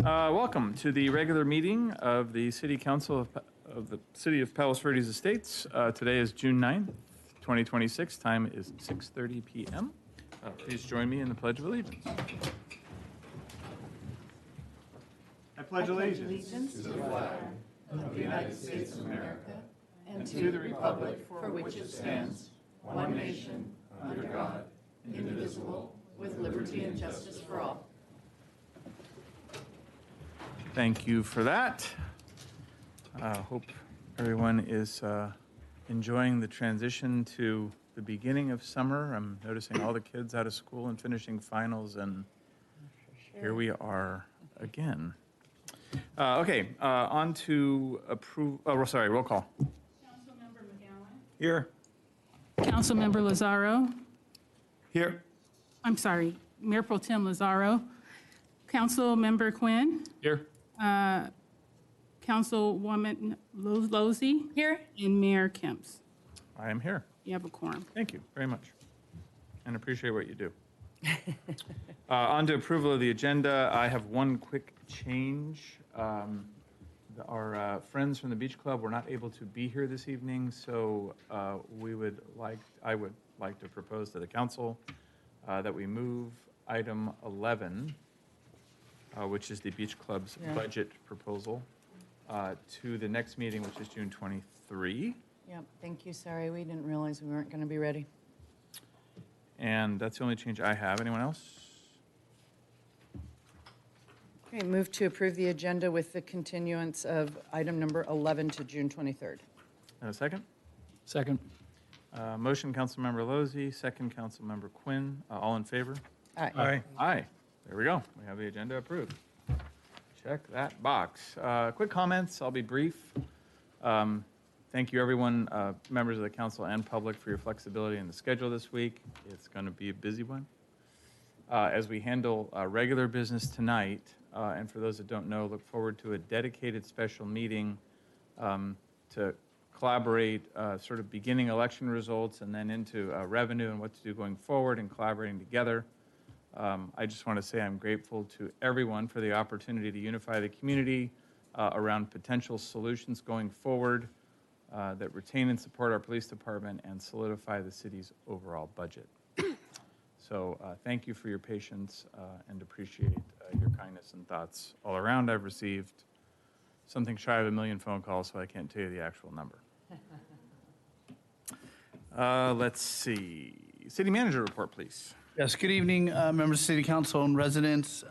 Welcome to the regular meeting of the City Council of the City of Palos Verdes Estates. Today is June 9th, 2026. Time is 6:30 p.m. Please join me in the Pledge of Allegiance. I pledge allegiance to the flag of the United States of America and to the republic for which it stands, one nation, under God, indivisible, with liberty and justice for all. Thank you for that. Hope everyone is enjoying the transition to the beginning of summer. I'm noticing all the kids out of school and finishing finals, and here we are again. Okay, on to approve. Oh, sorry, roll call. Councilmember McGowan. Here. Councilmember Lazaro. Here. I'm sorry, Mayor Pro Tem Lazaro. Councilmember Quinn. Here. Councilwoman Losey. Here. And Mayor Kemps. I am here. You have a quorum. Thank you very much, and appreciate what you do. On to approval of the agenda. I have one quick change. Our friends from the Beach Club were not able to be here this evening, so I would like to propose to the council that we move item 11, which is the Beach Club's budget proposal, to the next meeting, which is June 23. Yep, thank you. Sorry, we didn't realize we weren't going to be ready. And that's the only change I have. Anyone else? Okay, move to approve the agenda with the continuance of item number 11 to June 23rd. And a second? Second. Motion, Councilmember Losey, second, Councilmember Quinn. All in favor? Aye. Aye. Aye. There we go. We have the agenda approved. Check that box. Quick comments. I'll be brief. Thank you, everyone, members of the council and public, for your flexibility in the schedule this week. It's going to be a busy one. As we handle regular business tonight, and for those that don't know, look forward to a dedicated special meeting to collaborate sort of beginning election results and then into revenue and what to do going forward and collaborating together. I just want to say I'm grateful to everyone for the opportunity to unify the community around potential solutions going forward that retain and support our police department and solidify the city's overall budget. So thank you for your patience and appreciate your kindness and thoughts all around. I've received something shy of 1 million phone calls, so I can't tell you the actual number. Let's see. City manager report, please. Yes, good evening, members of City Council and residents.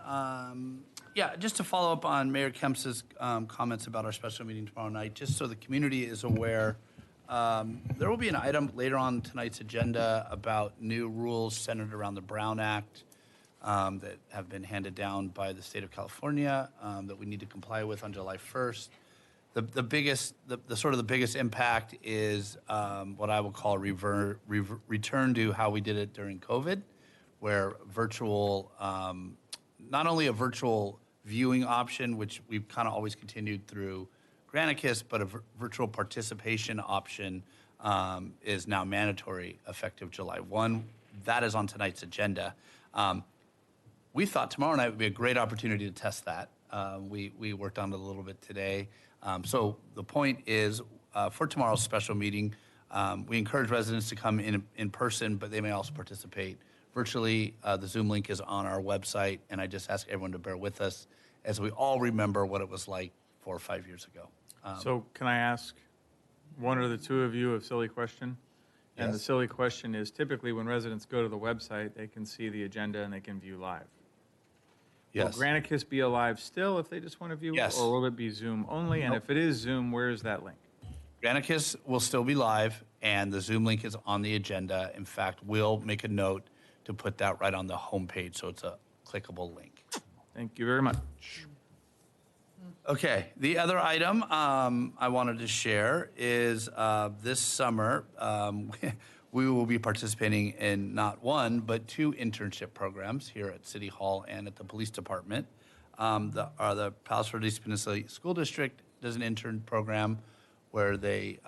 Just to follow up on Mayor Kemps's comments about our special meeting tomorrow night, just so the community is aware, there will be an item later on tonight's agenda about new rules centered around the Brown Act that have been handed down by the state of California that we need to comply with on July 1st. The biggest impact is what I will call return to how we did it during COVID, where virtual, not only a virtual viewing option, which we've kind of always continued through Granicus, but a virtual participation option is now mandatory effective July 1. That is on tonight's agenda. We thought tomorrow night would be a great opportunity to test that. We worked on it a little bit today. So the point is, for tomorrow's special meeting, we encourage residents to come in person, but they may also participate virtually. The Zoom link is on our website, and I just ask everyone to bear with us as we all remember what it was like 4 or 5 years ago. So can I ask one or the two of you a silly question? And the silly question is, typically when residents go to the website, they can see the agenda and they can view live. Yes. Will Granicus be alive still if they just want to view Yes. it? Or will it be Zoom only? And if it is Zoom, where is that link? Granicus will still be live, and the Zoom link is on the agenda. In fact, we'll make a note to put that right on the homepage, so it's a clickable link. Thank you very much. Okay, the other item I wanted to share is this summer we will be participating in not one, but 2 internship programs here at City Hall and at the Police Department. The Palos Verdes Peninsula School District does an intern program where they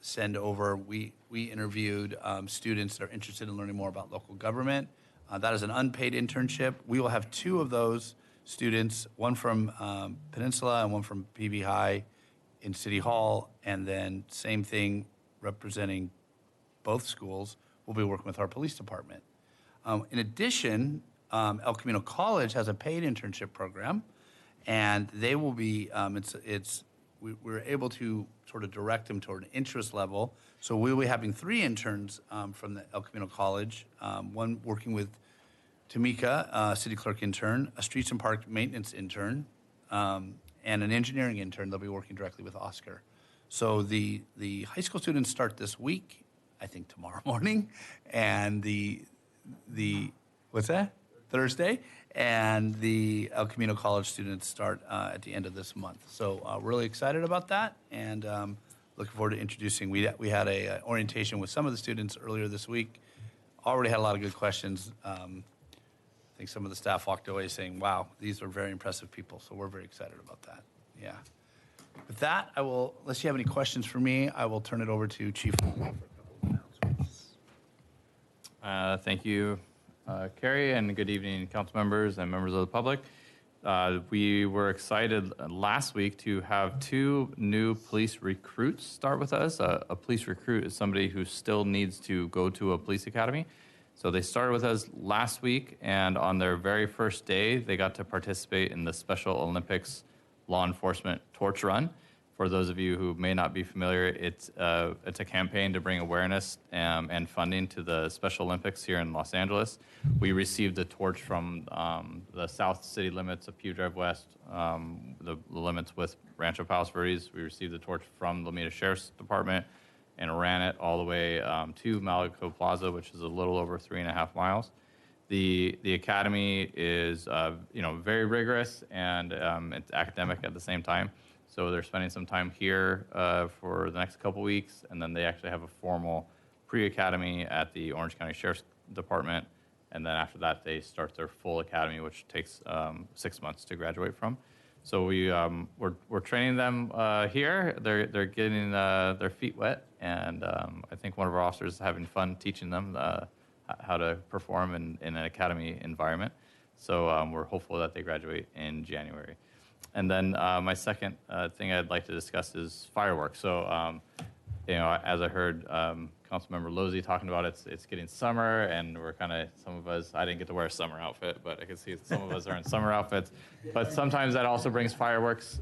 send over, we interviewed students that are interested in learning more about local government. That is an unpaid internship. We will have 2 of those students, one from Peninsula and one from PV High in City Hall, and then same thing representing both schools, we'll be working with our police department. In addition, El Camino College has a paid internship program, and they will be, we're able to sort of direct them toward an interest level. So we'll be having 3 interns from the El Camino College, one working with Tamika, city clerk intern, a streets and park maintenance intern, and an engineering intern. They'll be working directly with Oscar. So the high school students start this week, I think tomorrow morning, and the what's that? Thursday, and the El Camino College students start at the end of this month. So really excited about that, and looking forward to introducing. We had a orientation with some of the students earlier this week. Already had a lot of good questions. I think some of the staff walked away saying, "Wow, these are very impressive people." So we're very excited about that. Yeah. With that, I will, unless you have any questions for me, I will turn it over to Chief. Thank you, Carrie, and good evening, council members and members of the public. We were excited last week to have 2 new police recruits start with us. A police recruit is somebody who still needs to go to a police academy. So they started with us last week, and on their very first day, they got to participate in the Special Olympics Law Enforcement Torch Run. For those of you who may not be familiar, it's a campaign to bring awareness and funding to the Special Olympics here in Los Angeles. We received the torch from the south city limits of Pew Drive West, the limits with Rancho Palos Verdes. We received the torch from the Lomita Sheriff's Department and ran it all the way to Malaco Plaza, which is a little over 3.5 miles. The academy is very rigorous, and it's academic at the same time. So they're spending some time here for the next couple weeks, and then they actually have a formal pre-academy at the Orange County Sheriff's Department, and then after that they start their full academy, which takes 6 months to graduate from. So we're training them here. They're getting their feet wet, and I think one of our officers is having fun teaching them how to perform in an academy environment. So we're hopeful that they graduate in January. And then my second thing I'd like to discuss is fireworks. So, as I heard Councilmember Lozzi talking about, it's getting summer, and we're kind of, some of us, I didn't get to wear a summer outfit, but I can see some of us are in summer outfits. But sometimes that also brings fireworks.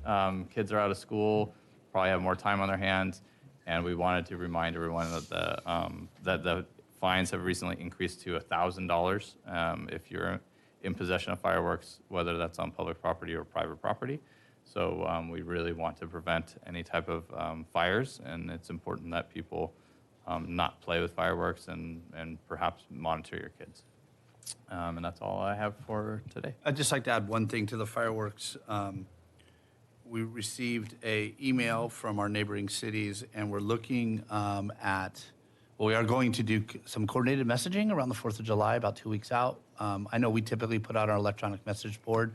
Kids are out of school, probably have more time on their hands, and we wanted to remind everyone that the fines have recently increased to $1,000 if you're in possession of fireworks, whether that's on public property or private property. So we really want to prevent any type of fires, and it's important that people not play with fireworks and perhaps monitor your kids. And that's all I have for today. I'd just like to add one thing to the fireworks. We received an email from our neighboring cities, and we're looking we are going to do some coordinated messaging around the 4th of July, about 2 weeks out. I know we typically put out our electronic message board,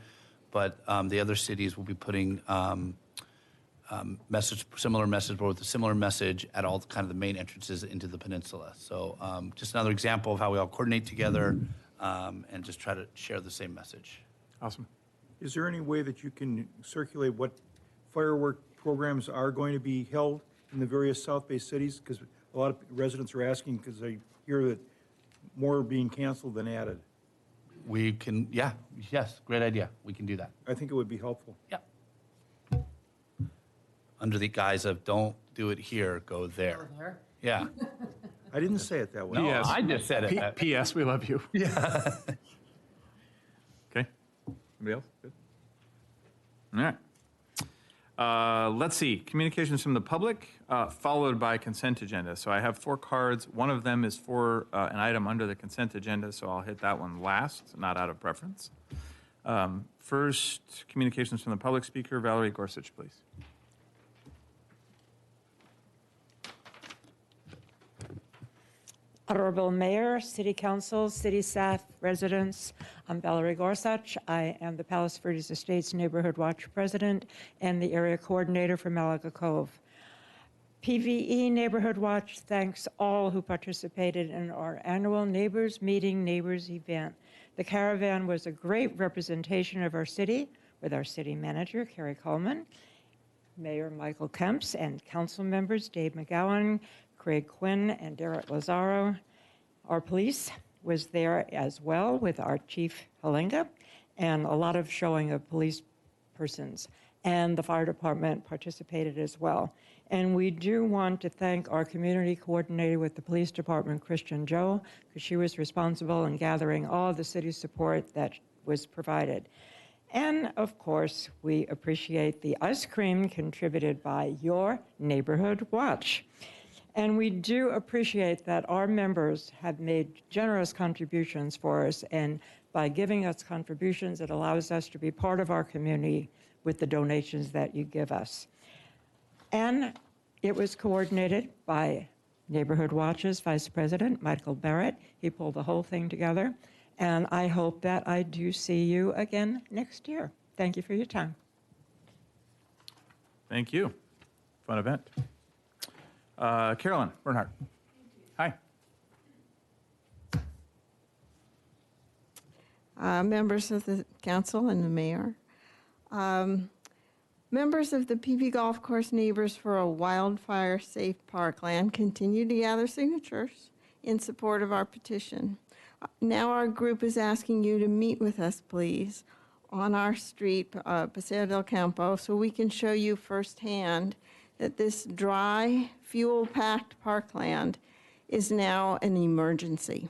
but the other cities will be putting similar message board with a similar message at all kind of the main entrances into the peninsula. So just another example of how we all coordinate together and just try to share the same message. Awesome. Is there any way that you can circulate what firework programs are going to be held in the various South Bay cities? Because a lot of residents are asking, because I hear that more are being canceled than added. We can, yes, great idea. We can do that. I think it would be helpful. Yeah. Under the guise of don't do it here, go there. Yeah. I didn't say it that way. No, I just said it. P.S. We love you. Yeah. Okay. Anybody else? Good. All right. Let's see. Communications from the public, followed by consent agenda. So I have 4 cards. One of them is for an item under the consent agenda, so I'll hit that one last, not out of preference. First, communications from the public speaker, Valerie Gorsuch, please. Honorable Mayor, City Council, City staff, residents, I'm Valerie Gorsuch. I am the Palos Verdes Estates Neighborhood Watch President and the Area Coordinator for Malaga Cove. PVE Neighborhood Watch thanks all who participated in our annual Neighbors Meeting Neighbors event. The caravan was a great representation of our city with our city manager, Carrie Coleman, Mayor Michael Kemps, and council members Dave McGowan, Craig Quinn, and Derek Lazaro. Our police was there as well with our Chief Halinga, and a lot of showing of police persons. And the fire department participated as well. And we do want to thank our community coordinator with the police department, Christian Joe, because she was responsible in gathering all the city support that was provided. And of course, we appreciate the ice cream contributed by your Neighborhood Watch. And we do appreciate that our members have made generous contributions for us, and by giving us contributions, it allows us to be part of our community with the donations that you give us. And it was coordinated by Neighborhood Watch's Vice President, Michael Barrett. He pulled the whole thing together. And I hope that I do see you again next year. Thank you for your time. Thank you. Fun event. Carolyn Bernhardt. Hi. Members of the council and the mayor. Members of the PV Golf Course Neighbors for a Wildfire-Safe Parkland continue to gather signatures in support of our petition. Now our group is asking you to meet with us, please, on our street, Paseo del Campo, so we can show you firsthand that this dry, fuel-packed parkland is now an emergency.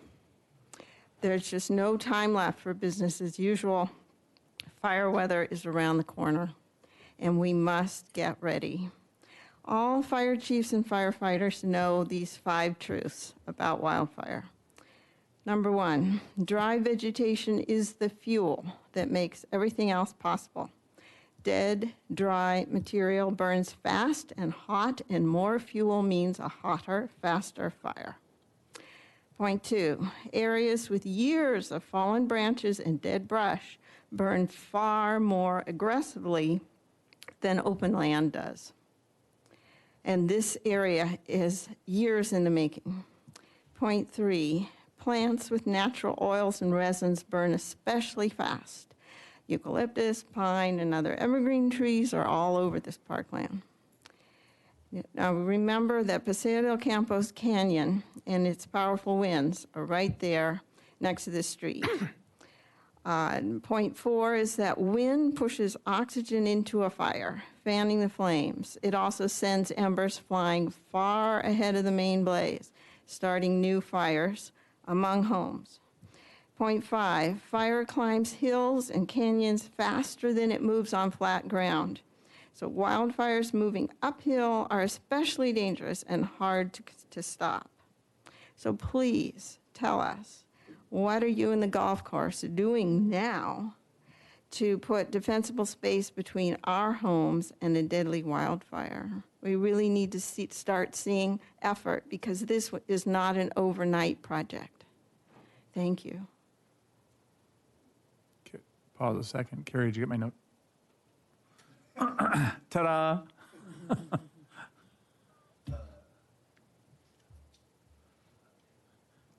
There's just no time left for business as usual. Fire weather is around the corner, and we must get ready. All fire chiefs and firefighters know these 5 truths about wildfire. Number 1, dry vegetation is the fuel that makes everything else possible. Dead, dry material burns fast and hot, and more fuel means a hotter, faster fire. Point 2, areas with years of fallen branches and dead brush burn far more aggressively than open land does. And this area is years in the making. Point 3, plants with natural oils and resins burn especially fast. Eucalyptus, pine, and other evergreen trees are all over this parkland. Now remember that Paseo del Campo's canyon and its powerful winds are right there next to the street. Point 4 is that wind pushes oxygen into a fire, fanning the flames. It also sends embers flying far ahead of the main blaze, starting new fires among homes. Point 5, fire climbs hills and canyons faster than it moves on flat ground. So wildfires moving uphill are especially dangerous and hard to stop. So please tell us, what are you and the golf course doing now to put defensible space between our homes and a deadly wildfire? We really need to start seeing effort, because this is not an overnight project. Thank you. Pause a second. Carrie, did you get my note? Ta-da!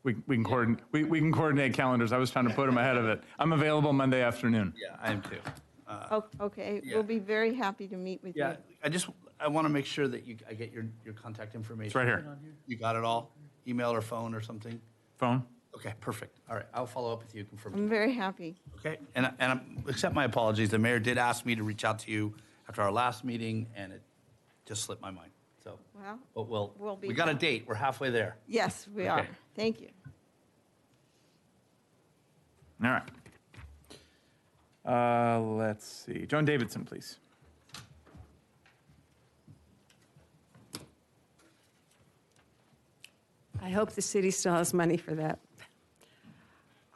We can coordinate. We can coordinate calendars. I was trying to put them ahead of it. I'm available Monday afternoon. Yeah, I am too. Okay, yeah. we'll be very happy to meet with you. Yeah, I want to make sure that I get your contact information. It's right here. You got it all? Email or phone or something? Phone. Okay, perfect. All right, I'll follow up with you, confirm. I'm very happy. Okay, and accept my apologies. The mayor did ask me to reach out to you after our last meeting, and it just slipped my mind. So, Well, but we got a date. We're halfway there. yes, we Okay. are. Thank you. All right. Let's see. Joan Davidson, please. I hope the city still has money for that.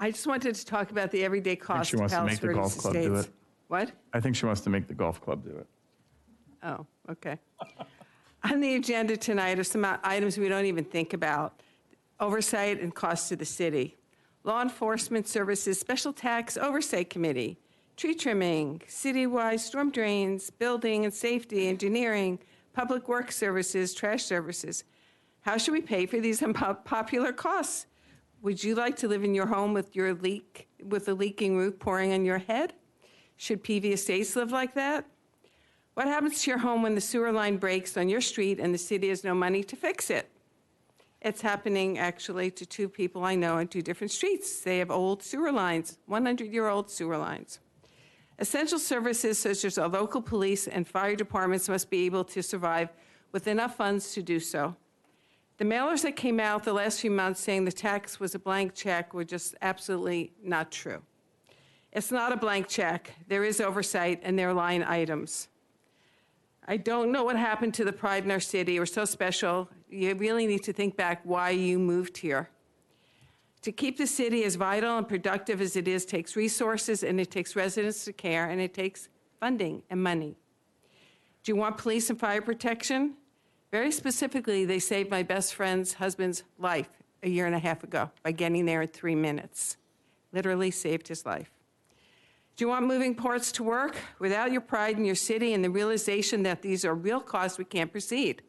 I just wanted to talk about the everyday cost she of wants to Palos make the Verdes golf club do Estates. it. What? I think she wants to make the golf club do it. Oh, okay. On the agenda tonight are some items we don't even think about. Oversight and costs to the city. Law Enforcement Services Special Tax Oversight Committee. Tree trimming, citywide storm drains, building and safety, engineering, public work services, trash services. How should we pay for these unpopular costs? Would you like to live in your home with a leaking roof pouring on your head? Should PV Estates live like that? What happens to your home when the sewer line breaks on your street and the city has no money to fix it? It's happening actually to two people I know on two different streets. They have old sewer lines, 100-year-old sewer lines. Essential services such as our local police and fire departments must be able to survive with enough funds to do so. The mailers that came out the last few months saying the tax was a blank check were just absolutely not true. It's not a blank check. There is oversight and there are line items. I don't know what happened to the pride in our city. We're so special. You really need to think back why you moved here. To keep the city as vital and productive as it is takes resources, and it takes residents to care, and it takes funding and money. Do you want police and fire protection? Very specifically, they saved my best friend's husband's life a year and a half ago by getting there in 3 minutes. Literally saved his life. Do you want moving parts to work? Without your pride in your city and the realization that these are real costs, we can't proceed.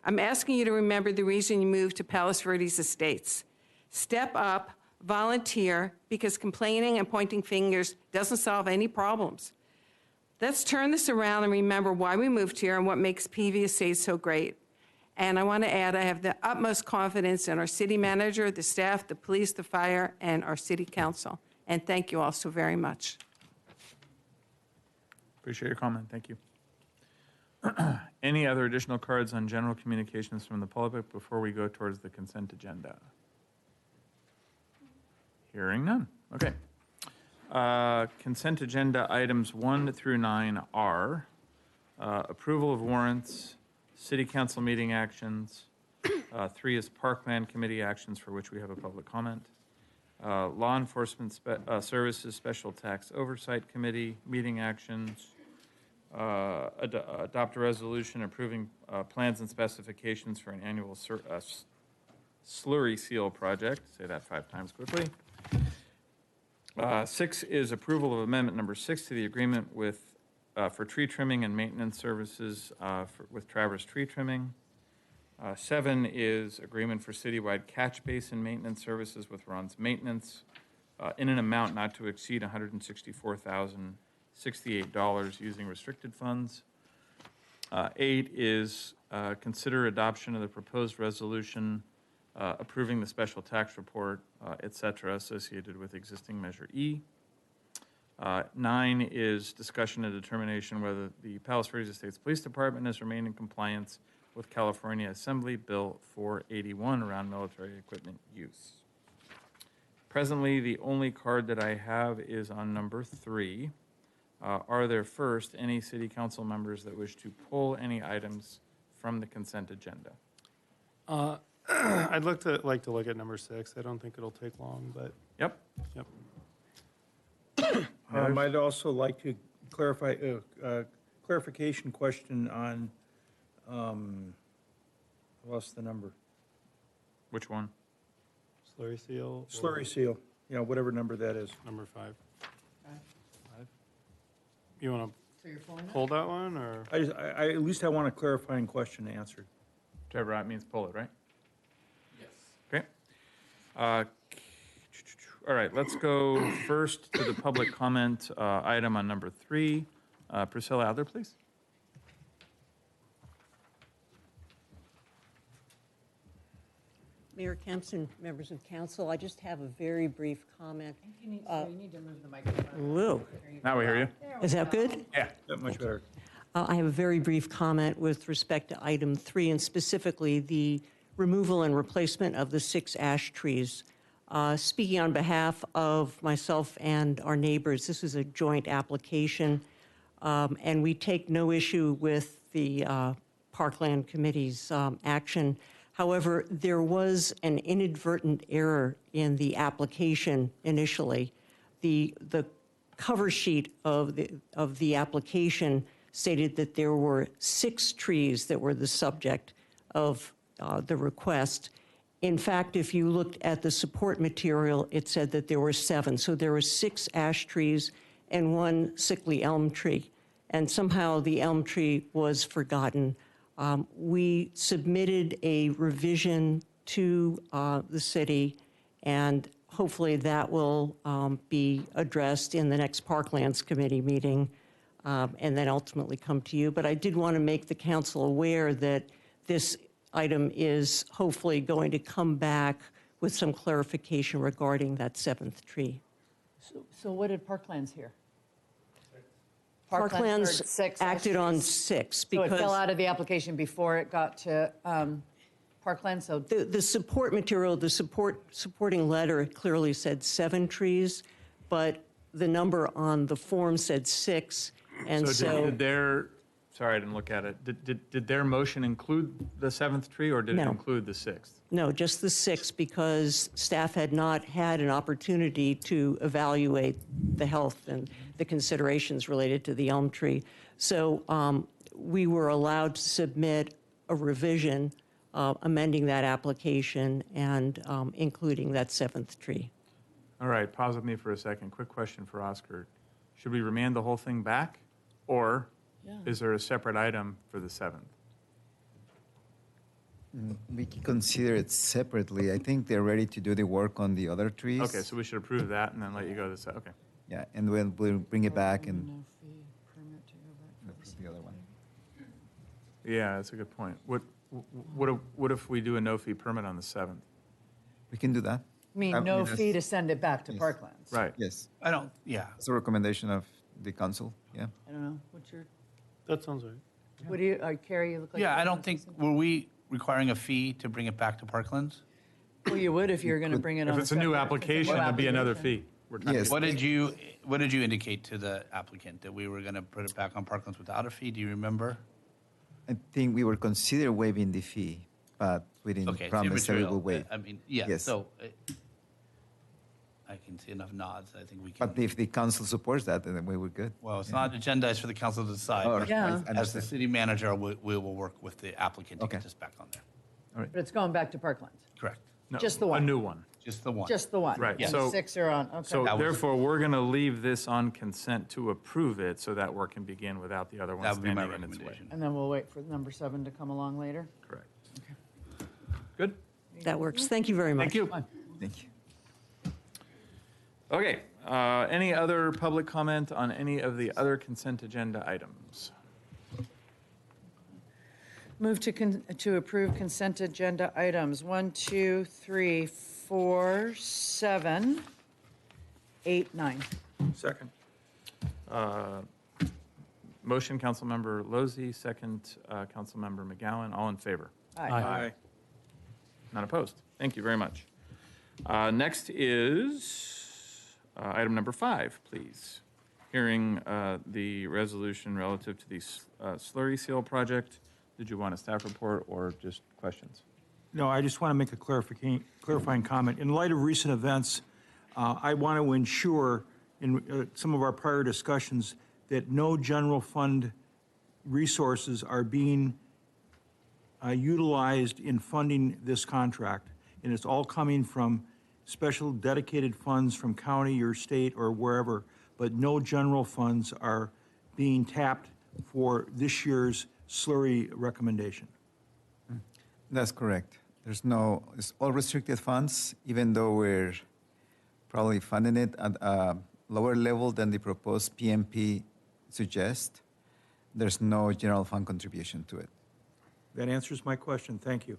I'm asking you to remember the reason you moved to Palos Verdes Estates. Step up, volunteer, because complaining and pointing fingers doesn't solve any problems. Let's turn this around and remember why we moved here and what makes PV Estates so great. And I want to add, I have the utmost confidence in our city manager, the staff, the police, the fire, and our city council. And thank you all so very much. Appreciate your comment. Thank you. Any other additional cards on general communications from the public before we go towards the consent agenda? Hearing none. Okay. Consent agenda items 1 through 9 are approval of warrants, city council meeting actions. 3 is parkland committee actions for which we have a public comment. Law enforcement services special tax oversight committee meeting actions. Adopt a resolution approving plans and specifications for an annual slurry seal project. Say that 5 times quickly. 6 is approval of amendment number 6 to the agreement with for tree trimming and maintenance services with Traverse Tree Trimming. 7 is agreement for citywide catch basin maintenance services with Ron's Maintenance in an amount not to exceed $164,068 using restricted funds. 8 is consider adoption of the proposed resolution approving the special tax report, et cetera, associated with existing Measure E. 9 is discussion and determination whether the Palos Verdes Estates Police Department has remained in compliance with California Assembly Bill 481 around military equipment use. Presently, the only card that I have is on number 3. Are there first any city council members that wish to pull any items from the consent agenda? I'd like to look at number 6. I don't think it'll take long, but Yep. yep. I'd also like to clarify, clarification question on, I lost the number. Which one? Slurry seal. or Slurry seal, whatever number that is. Number 5. 5. You want So you're pulling to it? hold that one, or? I at least I want a clarifying question answered. Whichever that means pull it, right? Yes. Okay. All right, let's go first to the public comment item on number 3. Priscilla Adler, please. Mayor Kempson, members of council, I just have a very brief comment. You need to move the microphone. Whoa, Now we hear you. is that good? Yeah. That much better. I have a very brief comment with respect to item 3, and specifically the removal and replacement of the 6 ash trees. Speaking on behalf of myself and our neighbors, this is a joint application, and we take no issue with the Parkland Committee's action. However, there was an inadvertent error in the application initially. The cover sheet of the application stated that there were 6 trees that were the subject of the request. In fact, if you looked at the support material, it said that there were 7. So there were 6 ash trees and 1 sickly elm tree. And somehow the elm tree was forgotten. We submitted a revision to the city, and hopefully that will be addressed in the next Parklands Committee meeting, and then ultimately come to you. But I did want to make the council aware that this item is hopefully going to come back with some clarification regarding that seventh tree. So what did Parklands hear? Parklands heard 6 acted on trees. 6 So it fell because out of the application before it got to Parklands, so the support material, the supporting letter clearly said 7 trees, but the number on the form said 6, and so did their, sorry, I didn't look at it. Did their motion include the 7th tree, or did it No. include the 6th? no, just the 6 because staff had not had an opportunity to evaluate the health and the considerations related to the elm tree. So we were allowed to submit a revision amending that application and including that 7th tree. All right, pause with me for a second. Quick question for Oscar. Should we remand the whole thing back, or is there a separate item for the 7th? We can consider it separately. I think they're ready to do the work on the other trees. Okay, so we should approve that and then let you go to the, okay. Yeah, and we'll bring it back and no fee permit to go back. approve the other one. Yeah, that's a good point. What if we do a no-fee permit on the 7th? We can do that. I mean, no fee to send it back to Yes. Parklands. Right. Yes. I don't, yeah. It's a recommendation of the council, yeah. I don't know, what's your, That sounds right. what do you, Carrie, you look like. Yeah, you I have don't think, were we requiring a fee to bring it back to Parklands? Well, you would if you're going to bring it on. If it's a new separate- application, it'd be another fee. We're trying to Yes. get- What did you indicate to the applicant, that we were going to put it back on Parklands without a fee? Do you remember? I think we were consider waiving the fee, but we didn't Okay, it's promise that we immaterial. will waive. I mean, yeah, Yes. so I can see enough nods. I think we But can. if the council supports that, then we were good. Well, it's not agendized for the council to decide. Oh, but Yeah. I As the understand. city manager, we will work with the applicant to Okay. get this back on there. But it's going back to Parklands, Correct. No, just the A one. new one. Just the one. just the one. Right, And so- the 6 are on, okay. So That was- therefore, we're going to leave this on consent to approve it so that work can begin without the other one That would be my standing in its way. recommendation. And then we'll wait for number 7 to come along later. Correct. Good? That works. Thank you very much. Thank you. Thank you. Okay, any other public comment on any of the other consent agenda items? Move to approve consent agenda items 1, 2, 3, 4, 7, 8, 9. Second. Motion, Councilmember Lozey, second, Councilmember McGowan, all in favor? Aye. None opposed. Thank you very much. Next is item number 5, please. Hearing the resolution relative to the slurry seal project. Did you want a staff report or just questions? No, I just want to make a clarifying comment. In light of recent events, I want to ensure in some of our prior discussions that no general fund resources are being utilized in funding this contract. And it's all coming from special dedicated funds from county or state or wherever, but no general funds are being tapped for this year's slurry recommendation. That's correct. It's all restricted funds, even though we're probably funding it at a lower level than the proposed PMP suggests. There's no general fund contribution to it. That answers my question. Thank you.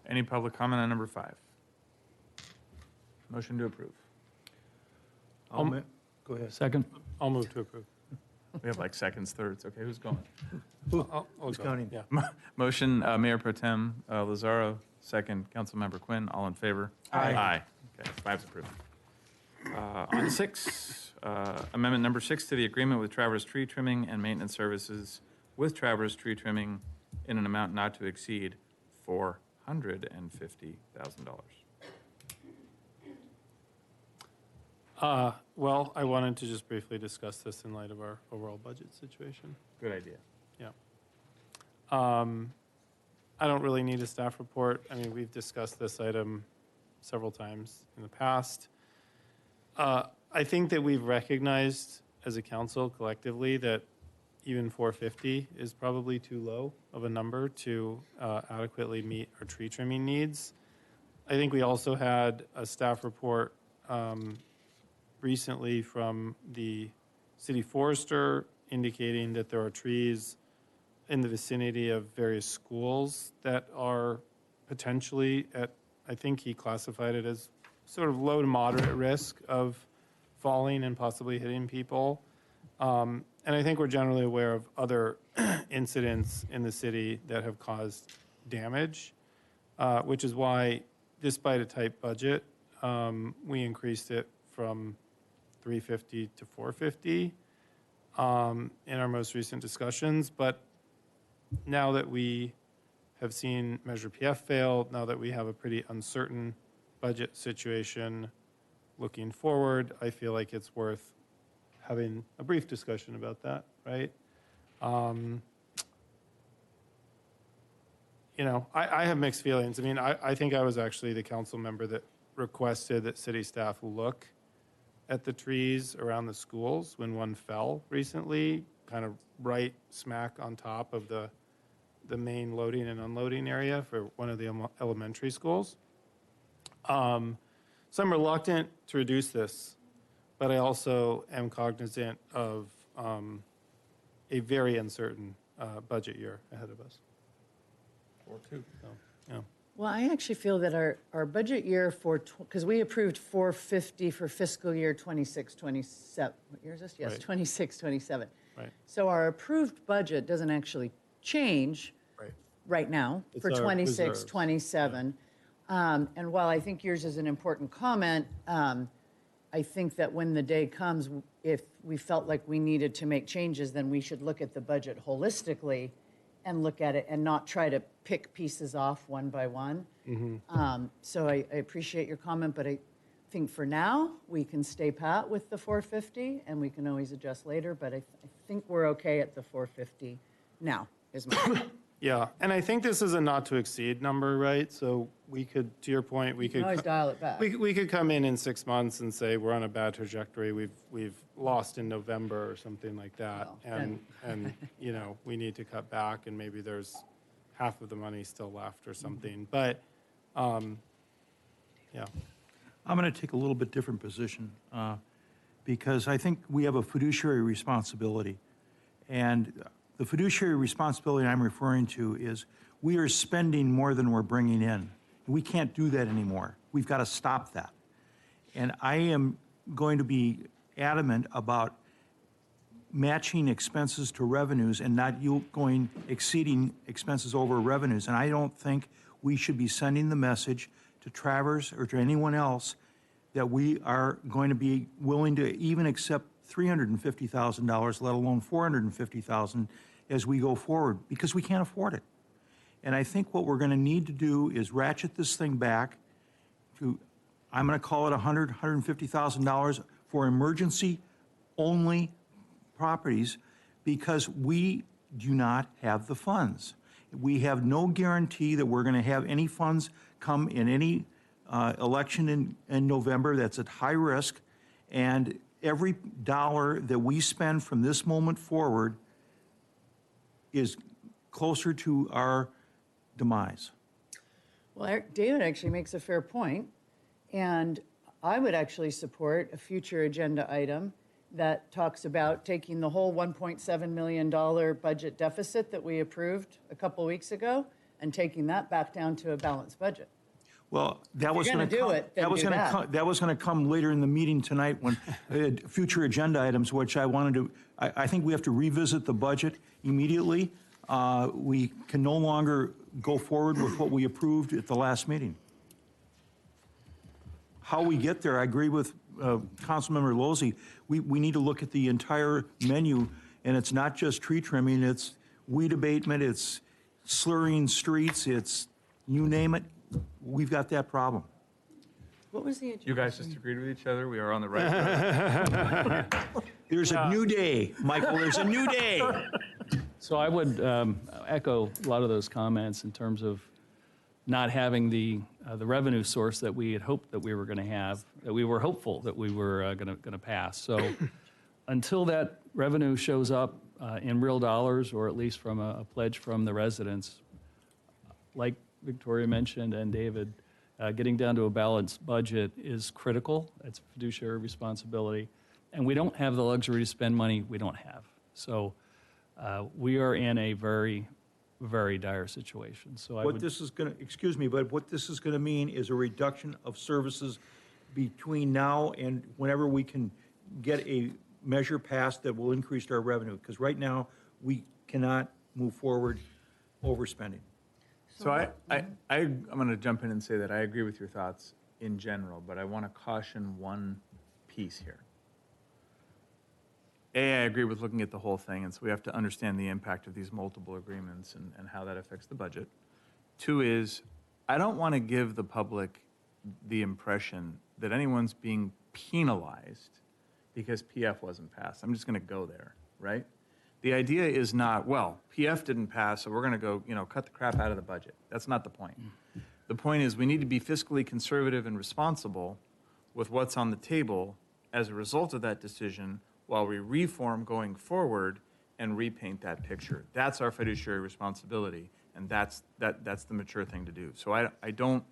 Any public comment on number 5? Motion to approve. Go ahead. Second. I'll move to approve. We have like seconds, thirds. Okay, who's going? I'll Who's go. counting? Yeah. Motion, Mayor Pro Tem Lazaro, second, Councilmember Quinn, all in favor? Aye. Aye. Okay, 5's approved. On 6, amendment number 6 to the agreement with Traverse Tree Trimming and Maintenance Services with Traverse Tree Trimming in an amount not to exceed $450,000. Well, I wanted to just briefly discuss this in light of our overall budget situation. Good idea. Yeah. I don't really need a staff report. I mean, we've discussed this item several times in the past. I think that we've recognized as a council collectively that, even 450 is probably too low of a number to adequately meet our tree trimming needs. I think we also had a staff report recently from the city forester indicating that there are trees in the vicinity of various schools that are potentially at, I think he classified it as sort of low to moderate risk of falling and possibly hitting people. And I think we're generally aware of other incidents in the city that have caused damage, which is why, despite a tight budget, we increased it from 350 to 450 in our most recent discussions. But now that we have seen Measure PF fail, now that we have a pretty uncertain budget situation looking forward, I feel like it's worth having a brief discussion about that, right? I have mixed feelings. I mean, I think I was actually the council member that requested that city staff look at the trees around the schools when one fell recently, kind of right smack on top of the main loading and unloading area for one of the elementary schools. So I'm reluctant to reduce this, but I also am cognizant of a very uncertain budget year ahead of us. Or two. So, yeah. Well, I actually feel that our budget year because we approved 450 for fiscal year 26-27. What year is this? Yes, Right. 26-27. Right. So our approved budget doesn't actually change right now It's for our 26-27. And while I think yours is an important comment, I think that when the day comes, if we felt like we needed to make changes, then we should look at the budget holistically and look at it and not try to pick pieces off one by one. So I appreciate your comment, but I think for now, we can stay pat with the 450 and we can always adjust later, but I think we're okay at the 450 now, is my Yeah, and I think this is a not to exceed number, right? So we could, to your point, we You can could always dial it back. we could come in 6 months and say we're on a bad trajectory. We've lost in November or something like that, Well, and we need to cut back, and maybe there's half of the money still left or something. But yeah, I'm going to take a little bit different position because I think we have a fiduciary responsibility. And the fiduciary responsibility I'm referring to is we are spending more than we're bringing in. We can't do that anymore. We've got to stop that. And I am going to be adamant about matching expenses to revenues and not exceeding expenses over revenues. And I don't think we should be sending the message to Travers or to anyone else that we are going to be willing to even accept $350,000, let alone $450,000 as we go forward, because we can't afford it. And I think what we're going to need to do is ratchet this thing back to, I'm going to call it $150,000 for emergency-only properties, because we do not have the funds. We have no guarantee that we're going to have any funds come in any election in November. That's at high risk. And every dollar that we spend from this moment forward is closer to our demise. Well, David actually makes a fair point, and I would actually support a future agenda item that talks about taking the whole $1.7 million budget deficit that we approved a couple weeks ago and taking that back down to a balanced budget. Well, that was you're going gonna do it, then do that. That was going to come later in the meeting tonight when future agenda items, which I wanted to. I think we have to revisit the budget immediately. We can no longer go forward with what we approved at the last meeting. How we get there, I agree with Councilmember Lozey. We need to look at the entire menu, and it's not just tree trimming. It's weed abatement. It's slurring streets. It's you name it. We've got that problem. What was the agenda? You guys just agreed with each other. We are on the right road. There's a new day, Michael. There's a new day. So I would echo a lot of those comments in terms of not having the revenue source that we had hoped that we were going to have, that we were hopeful that we were going to pass. So until that revenue shows up in real dollars, or at least from a pledge from the residents. Like Victoria mentioned and David, getting down to a balanced budget is critical. It's fiduciary responsibility. And we don't have the luxury to spend money we don't have. So we are in a very, very dire situation. So What this is going to, excuse me, but what this is going to mean is a reduction of services between now and whenever we can get a measure passed that will increase our revenue. Because right now, we cannot move forward overspending. So I'm going to jump in and say that I agree with your thoughts in general, but I want to caution one piece here. I agree with looking at the whole thing, and so we have to understand the impact of these multiple agreements and how that affects the budget. Two is, I don't want to give the public the impression that anyone's being penalized because PF wasn't passed. I'm just going to go there, right? The idea is not, well, PF didn't pass, so we're going to go, cut the crap out of the budget. That's not the point. The point is we need to be fiscally conservative and responsible with what's on the table as a result of that decision while we reform going forward and repaint that picture. That's our fiduciary responsibility, and that's the mature thing to do. So I don't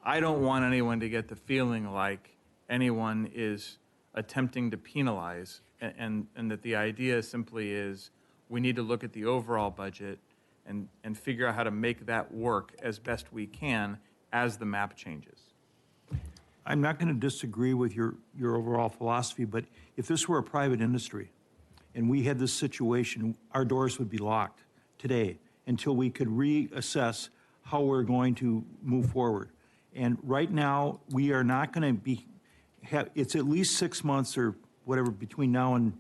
want anyone to get the feeling like anyone is attempting to penalize, and that the idea simply is we need to look at the overall budget and figure out how to make that work as best we can as the map changes. I'm not going to disagree with your overall philosophy, but if this were a private industry and we had this situation, our doors would be locked today until we could reassess how we're going to move forward. And right now, we are not going to it's at least 6 months or whatever between now and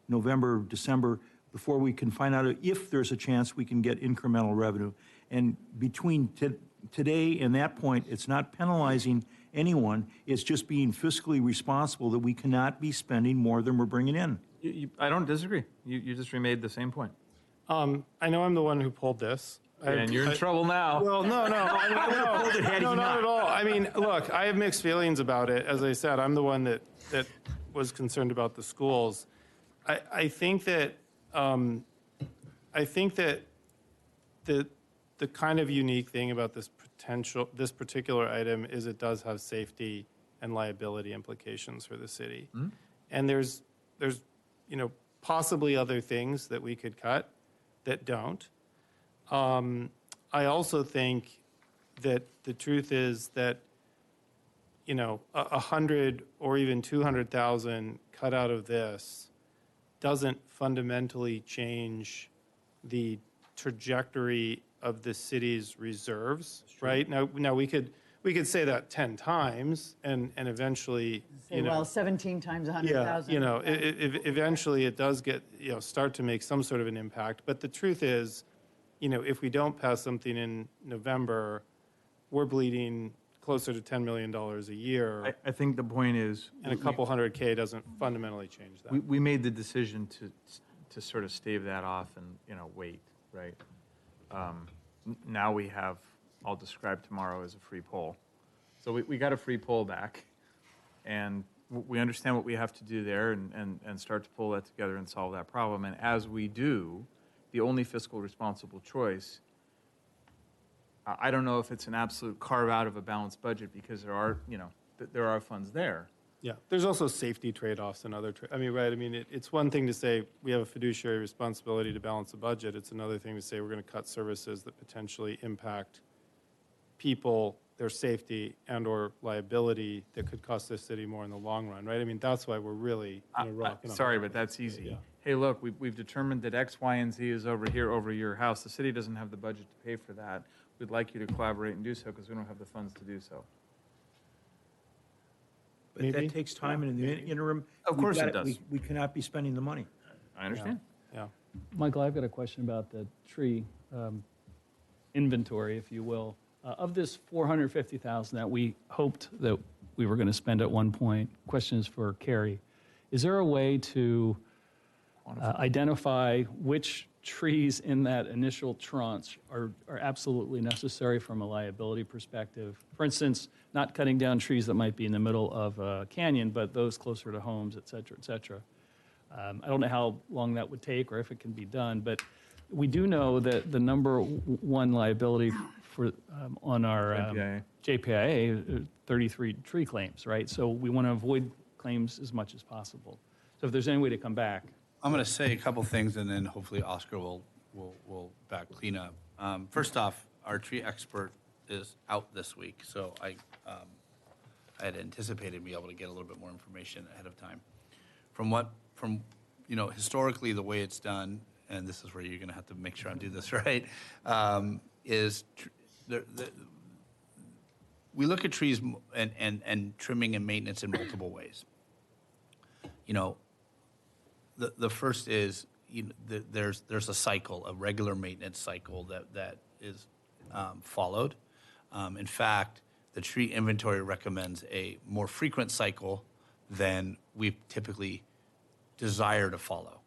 November, December, before we can find out if there's a chance we can get incremental revenue. And between today and that point, it's not penalizing anyone. It's just being fiscally responsible that we cannot be spending more than we're bringing in. I don't disagree. You just remade the same point. I know I'm the one who pulled this. And you're in trouble now. Well, no. I would have pulled it had he No, not not. at all. I mean, look, I have mixed feelings about it. As I said, I'm the one that was concerned about the schools. I think that the kind of unique thing about this particular item is it does have safety and liability implications for the city. Mm-hmm. And there's possibly other things that we could cut that don't. I also think that the truth is that 100 or even 200,000 cut out of this doesn't fundamentally change the trajectory of the city's reserves, right? Now we could say that 10 times and eventually, Well, 17 times 100,000. eventually it does get, start to make some sort of an impact. But the truth is, if we don't pass something in November, we're bleeding closer to $10 million a year. I think the point is, And a couple hundred K doesn't fundamentally change that. we made the decision to sort of stave that off and wait, right? Now we have, I'll describe tomorrow as a free poll. So we got a free poll back, and we understand what we have to do there and start to pull that together and solve that problem. And as we do, the only fiscal responsible choice, I don't know if it's an absolute carve out of a balanced budget because there are funds there. Yeah, there's also safety trade-offs and other, it's one thing to say we have a fiduciary responsibility to balance the budget. It's another thing to say we're going to cut services that potentially impact people, their safety and or liability that could cost this city more in the long run, right? I mean, that's why we're really in a rock. and a Sorry, hard but that's easy. Yeah. Hey, look, we've determined that X, Y, and Z is over here over your house. The city doesn't have the budget to pay for that. We'd like you to collaborate and do so because we don't have the funds to do so. But that takes time, and in the interim. Of we've course got it does. We cannot be spending the money. I understand. Yeah. Michael, I've got a question about the tree inventory, if you will. Of this $450,000 that we hoped that we were going to spend at one point, question is for Carrie. Is there a way to identify which trees in that initial tranche are absolutely necessary from a liability perspective? For instance, not cutting down trees that might be in the middle of a canyon, but those closer to homes, et cetera, et cetera. I don't know how long that would take or if it can be done, but we do know that the number one liability for on our JPIA, 33 tree claims, right? So we want to avoid claims as much as possible. So if there's any way to come back. I'm going to say a couple things, and then hopefully Oscar will back clean up. First off, our tree expert is out this week, so I had anticipated being able to get a little bit more information ahead of time. From historically the way it's done, and this is where you're going to have to make sure I do this right, is we look at trees and trimming and maintenance in multiple ways. The first is there's a cycle, a regular maintenance cycle that is followed. In fact, the tree inventory recommends a more frequent cycle than we typically desire to follow.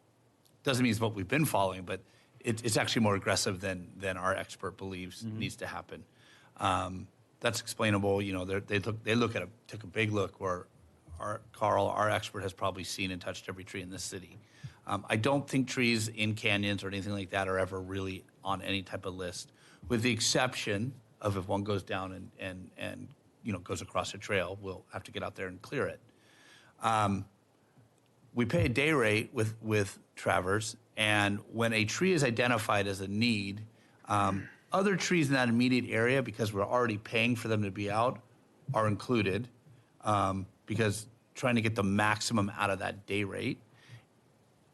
Doesn't mean it's what we've been following, but it's actually more aggressive than our expert believes needs to happen. That's explainable. They took a big look where Carl, our expert, has probably seen and touched every tree in this city. I don't think trees in canyons or anything like that are ever really on any type of list, with the exception of if one goes down and goes across a trail, we'll have to get out there and clear it. We pay a day rate with Travers, and when a tree is identified as a need, other trees in that immediate area, because we're already paying for them to be out, are included, because trying to get the maximum out of that day rate.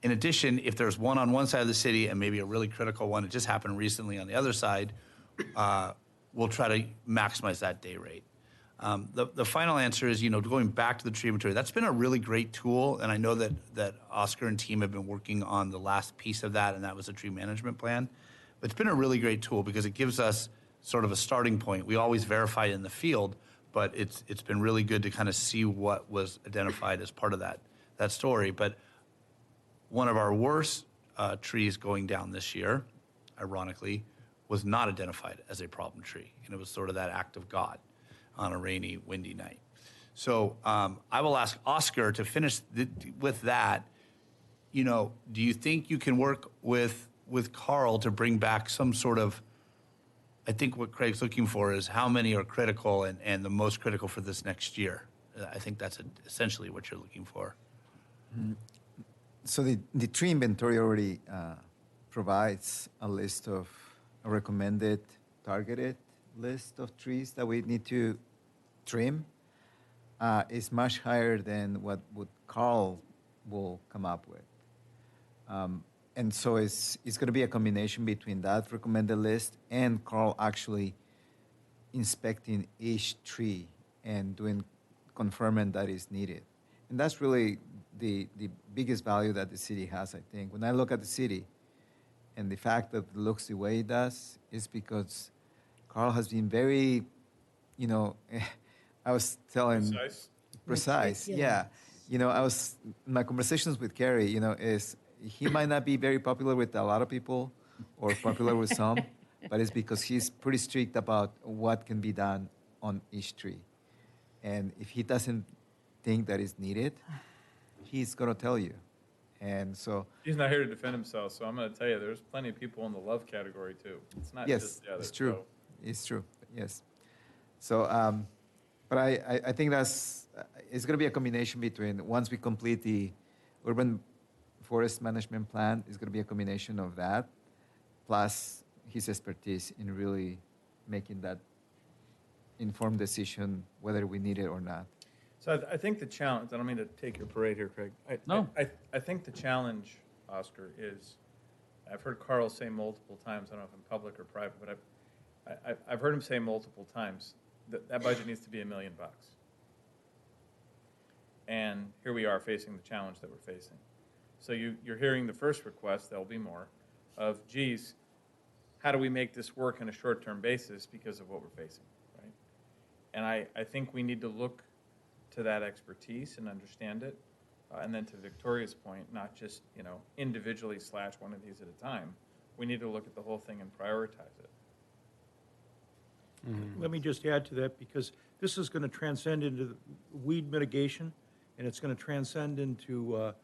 In addition, if there's one on one side of the city and maybe a really critical one, it just happened recently on the other side, we'll try to maximize that day rate. The final answer is, going back to the tree inventory. That's been a really great tool, and I know that Oscar and team have been working on the last piece of that, and that was a tree management plan. But it's been a really great tool because it gives us sort of a starting point. We always verify it in the field, but it's been really good to kind of see what was identified as part of that story. But one of our worst trees going down this year, ironically, was not identified as a problem tree, and it was sort of that act of God on a rainy, windy night. So I will ask Oscar to finish with that. Do you think you can work with Carl to bring back some sort of, I think what Craig's looking for is how many are critical and the most critical for this next year? I think that's essentially what you're looking for. So the tree inventory already provides a recommended targeted list of trees that we need to trim. Is much higher than what Carl will come up with. And so it's going to be a combination between that recommended list and Carl actually inspecting each tree and confirming that is needed. And that's really the biggest value that the city has, I think. When I look at the city and the fact that it looks the way it does is because Carl has been very, I was telling... Precise, yeah. My conversations with Kerry, is he might not be very popular with a lot of people or popular with some, but it's because he's pretty strict about what can be done on each tree. And if he doesn't think that is needed, he's going to tell you. And so... He's not here to defend himself, so I'm going to tell you, there's plenty of people in the love category, too. It's not just the others. It's true. So. It's true, yes. So, but I think it's going to be a combination between, once we complete the urban forest management plan, it's going to be a combination of that, plus his expertise in really making that informed decision whether we need it or not. So I think the challenge, I don't mean to take your parade here, Craig. I think the challenge, Oscar, is, I've heard Carl say multiple times, I don't know if in public or private, but I've heard him say multiple times that budget needs to be $1 million. And here we are facing the challenge that we're facing. So you're hearing the first request, there'll be more, of, geez, how do we make this work on a short-term basis because of what we're facing, right? And I think we need to look to that expertise and understand it. And then to Victoria's point, not just, individually / one of these at a time. We need to look at the whole thing and prioritize it. Let me just add to that, because this is going to transcend into weed mitigation, and it's going to transcend into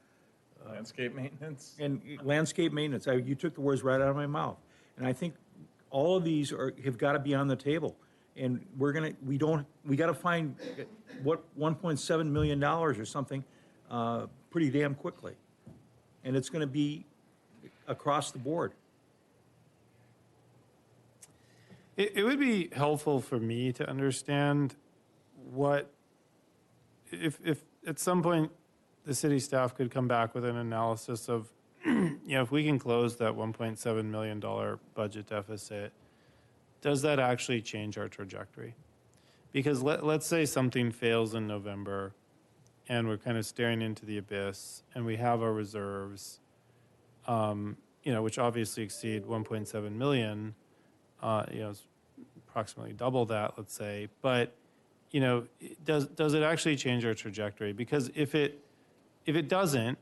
Landscape maintenance. And landscape maintenance, you took the words right out of my mouth. And I think all of these have got to be on the table. And we got to find what, $1.7 million or something, pretty damn quickly. And it's going to be across the board. It would be helpful for me to understand what, if at some point the city staff could come back with an analysis of, if we can close that $1.7 million budget deficit, does that actually change our trajectory? Because let's say something fails in November and we're kind of staring into the abyss and we have our reserves, which obviously exceed 1.7 million, it's approximately double that, let's say. But, does it actually change our trajectory? Because if it doesn't,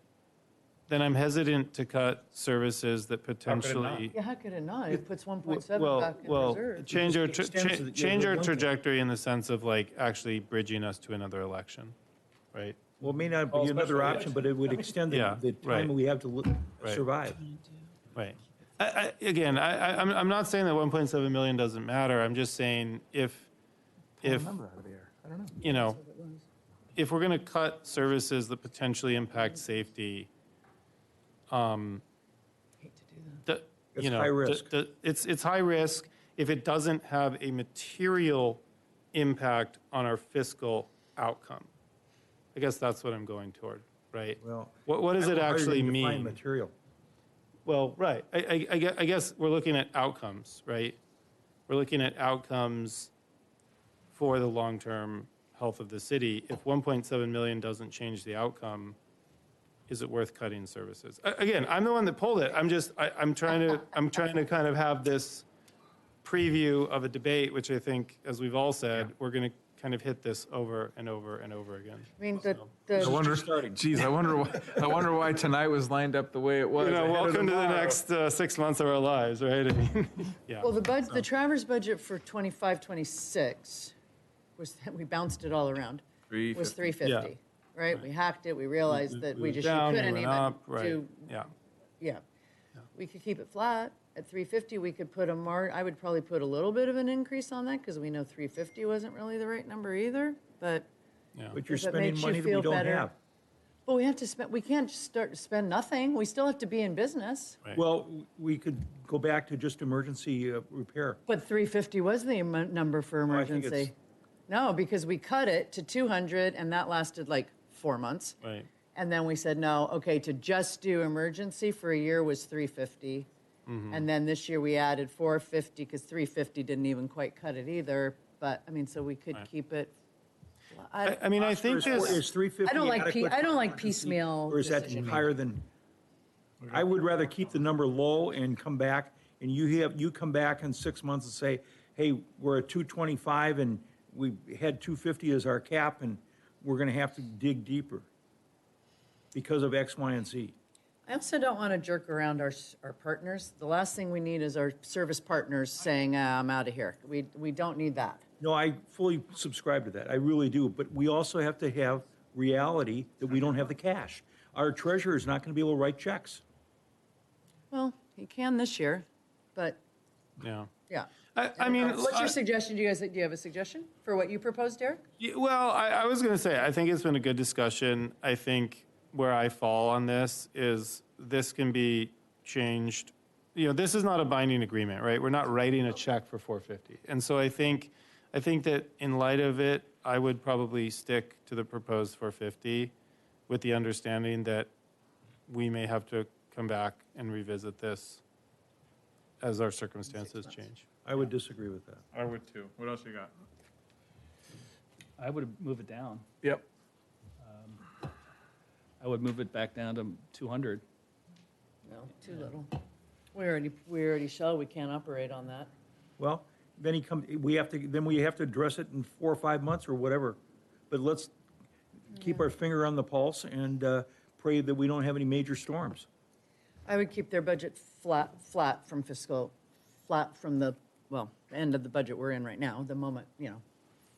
then I'm hesitant to cut services that potentially. Yeah, how could it not? It puts 1.7 back in reserve. Change our trajectory in the sense of like actually bridging us to another election, right? Well, it may not be another option, but it would extend the time we have to survive. Right. I'm not saying that 1.7 million doesn't matter. I'm just saying if if we're going to cut services that potentially impact safety, It's high risk. It's high risk if it doesn't have a material impact on our fiscal outcome. I guess that's what I'm going toward, right? Well, what does it actually mean? Material. Well, right. I guess we're looking at outcomes, right? We're looking at outcomes for the long-term health of the city. If 1.7 million doesn't change the outcome, is it worth cutting services? Again, I'm the one that pulled it. I'm trying to kind of have this preview of a debate, which I think, as we've all said, we're going to kind of hit this over and over and over again. I mean, I wonder why tonight was lined up the way it was. Welcome to the next 6 months of our lives, right? I mean, yeah. Well, the Travers budget for 25-26 was, we bounced it all around, was 350, right? We hacked it, we realized that we just couldn't even do. Yeah. We could keep it flat at 350. We could put I would probably put a little bit of an increase on that because we know 350 wasn't really the right number either, but. But you're spending money that we don't have. But we have to spend, we can't just start to spend nothing. We still have to be in business. Right. Well, we could go back to just emergency repair. But 350 was the number for I think emergency. No, because we cut it to 200 and that lasted like 4 months. Right. And then we said, no, okay, to just do emergency for a year was 350. And then this year we added 450 because 350 didn't even quite cut it either. But I mean, so we could keep it. I mean, I think Is 350 I don't like adequate piecemeal. Or is that decision. higher than? I would rather keep the number low and come back, and you come back in 6 months and say, hey, we're at 225 and we had 250 as our cap and we're going to have to dig deeper because of X, Y, and Z. I also don't want to jerk around our partners. The last thing we need is our service partners saying, I'm out of here. We don't need that. No, I fully subscribe to that. I really do. But we also have to have reality that we don't have the cash. Our treasurer is not going to be able to write checks. Well, he can this year, but Yeah. yeah. I mean, What's your suggestion? Do you have a suggestion for what you proposed, Derek? Well, I was going to say, I think it's been a good discussion. I think where I fall on this is this can be changed. This is not a binding agreement, right? We're not writing a check for 450. And so I think that in light of it, I would probably stick to the proposed 450 with the understanding that we may have to come back and revisit this as our circumstances change. I would disagree with that. I would too. What else you got? I would move it down. Yep. I would move it back down to 200. No, too little. We already show we can't operate on that. Well, then we have to address it in 4 or 5 months or whatever. But let's keep our finger on the pulse and pray that we don't have any major storms. I would keep their budget flat from the end of the budget we're in right now, the moment,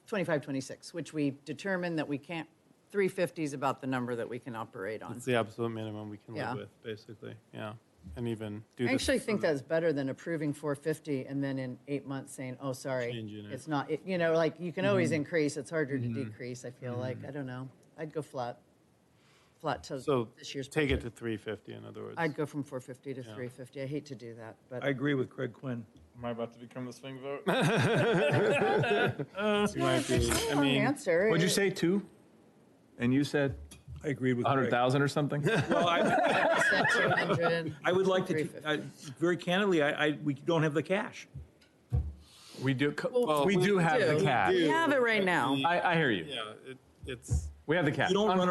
25, 26, which we determined that we can't 350 is about the number that we can operate on. It's the absolute minimum we can Yeah. live with, basically, yeah. And even do I this. actually think that's better than approving 450 and then in 8 months saying, oh, sorry, Changing it. it's not, you know, like, you can always increase, it's harder to decrease, I feel like, I don't know. I'd go flat to So this year's take it budget. to 350, in other words. I'd go from 450 to 350, I hate to do that, but. I agree with Craig Quinn. Am I about to become the swing vote? You might be, I Wrong mean, answer. What'd you say, 2? And you said I agreed with Craig. 100,000 or something? Well, Said 200. I would like to, 350. very candidly, we don't have the cash. We do, Well, we do have the cash. We have it right now. I hear you. yeah, it's, We have the cash. You don't run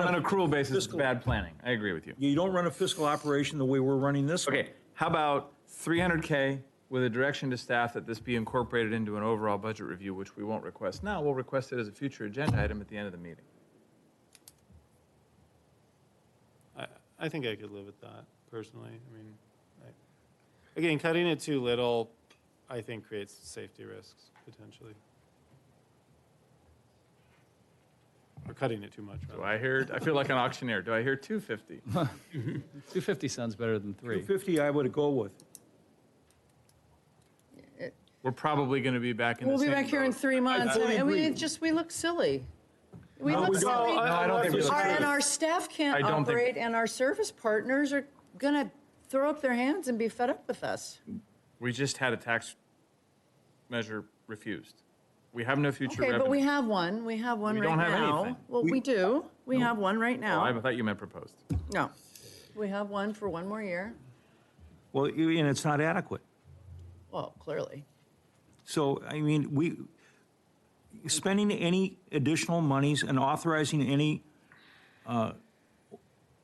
On an accrual basis, it's fiscal- bad planning. I agree with you. You don't run a fiscal operation the way we're running this one. Okay, how about 300K with a direction to staff that this be incorporated into an overall budget review, which we won't request now. We'll request it as a future agenda item at the end of the meeting. I think I could live with that, personally. I mean, again, cutting it too little, I think creates safety risks, potentially. Or cutting it too much, Do rather. I feel like an auctioneer. Do I hear 250? 250 sounds better than 3. 250 I would go with. We're probably going to be back in the We'll same be back here in boat. 3 months, fully and we agree. we look silly. We No, look we don't. silly. No, I don't think we look And silly. our staff can't I don't think- operate, and our service partners are gonna throw up their hands and be fed up with us. We just had a tax measure refused. We have no future Okay, revenue. but we have one We right don't have now. anything. Well, we do. We have one right Oh, I now. thought you meant proposed. No. We have one for 1 more year. Well, and it's not adequate. Well, clearly. So, I mean, spending any additional monies and authorizing any,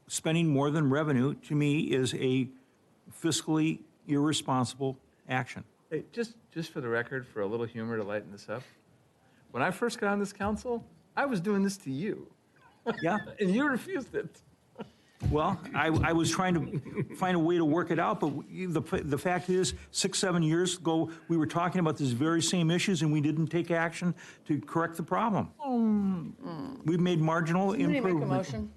spending more than revenue, to me, is a fiscally irresponsible action. Hey, just for the record, for a little humor to lighten this up, when I first got on this council, I was doing this to you, Yeah? and you refused it. Well, I was trying to find a way to work it out, but the fact is, 6, 7 years ago, we were talking about these very same issues, and we didn't take action to correct the problem. We've made marginal Somebody make a improvement. motion.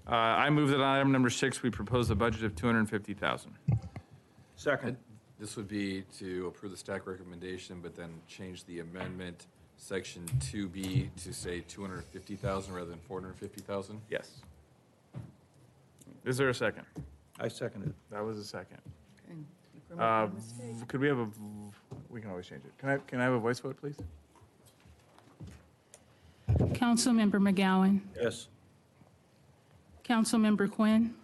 I move that on item number 6, we propose a budget of $250,000. Second. This would be to approve the stack recommendation, but then change the amendment, section 2B, to say 250,000 rather than 450,000? Yes. Is there a second? I seconded it. That was a second. Okay. We're making a mistake. Could we have we can always change it. Can I have a voice vote, please? Councilmember McGowan, Yes. Councilmember Quinn,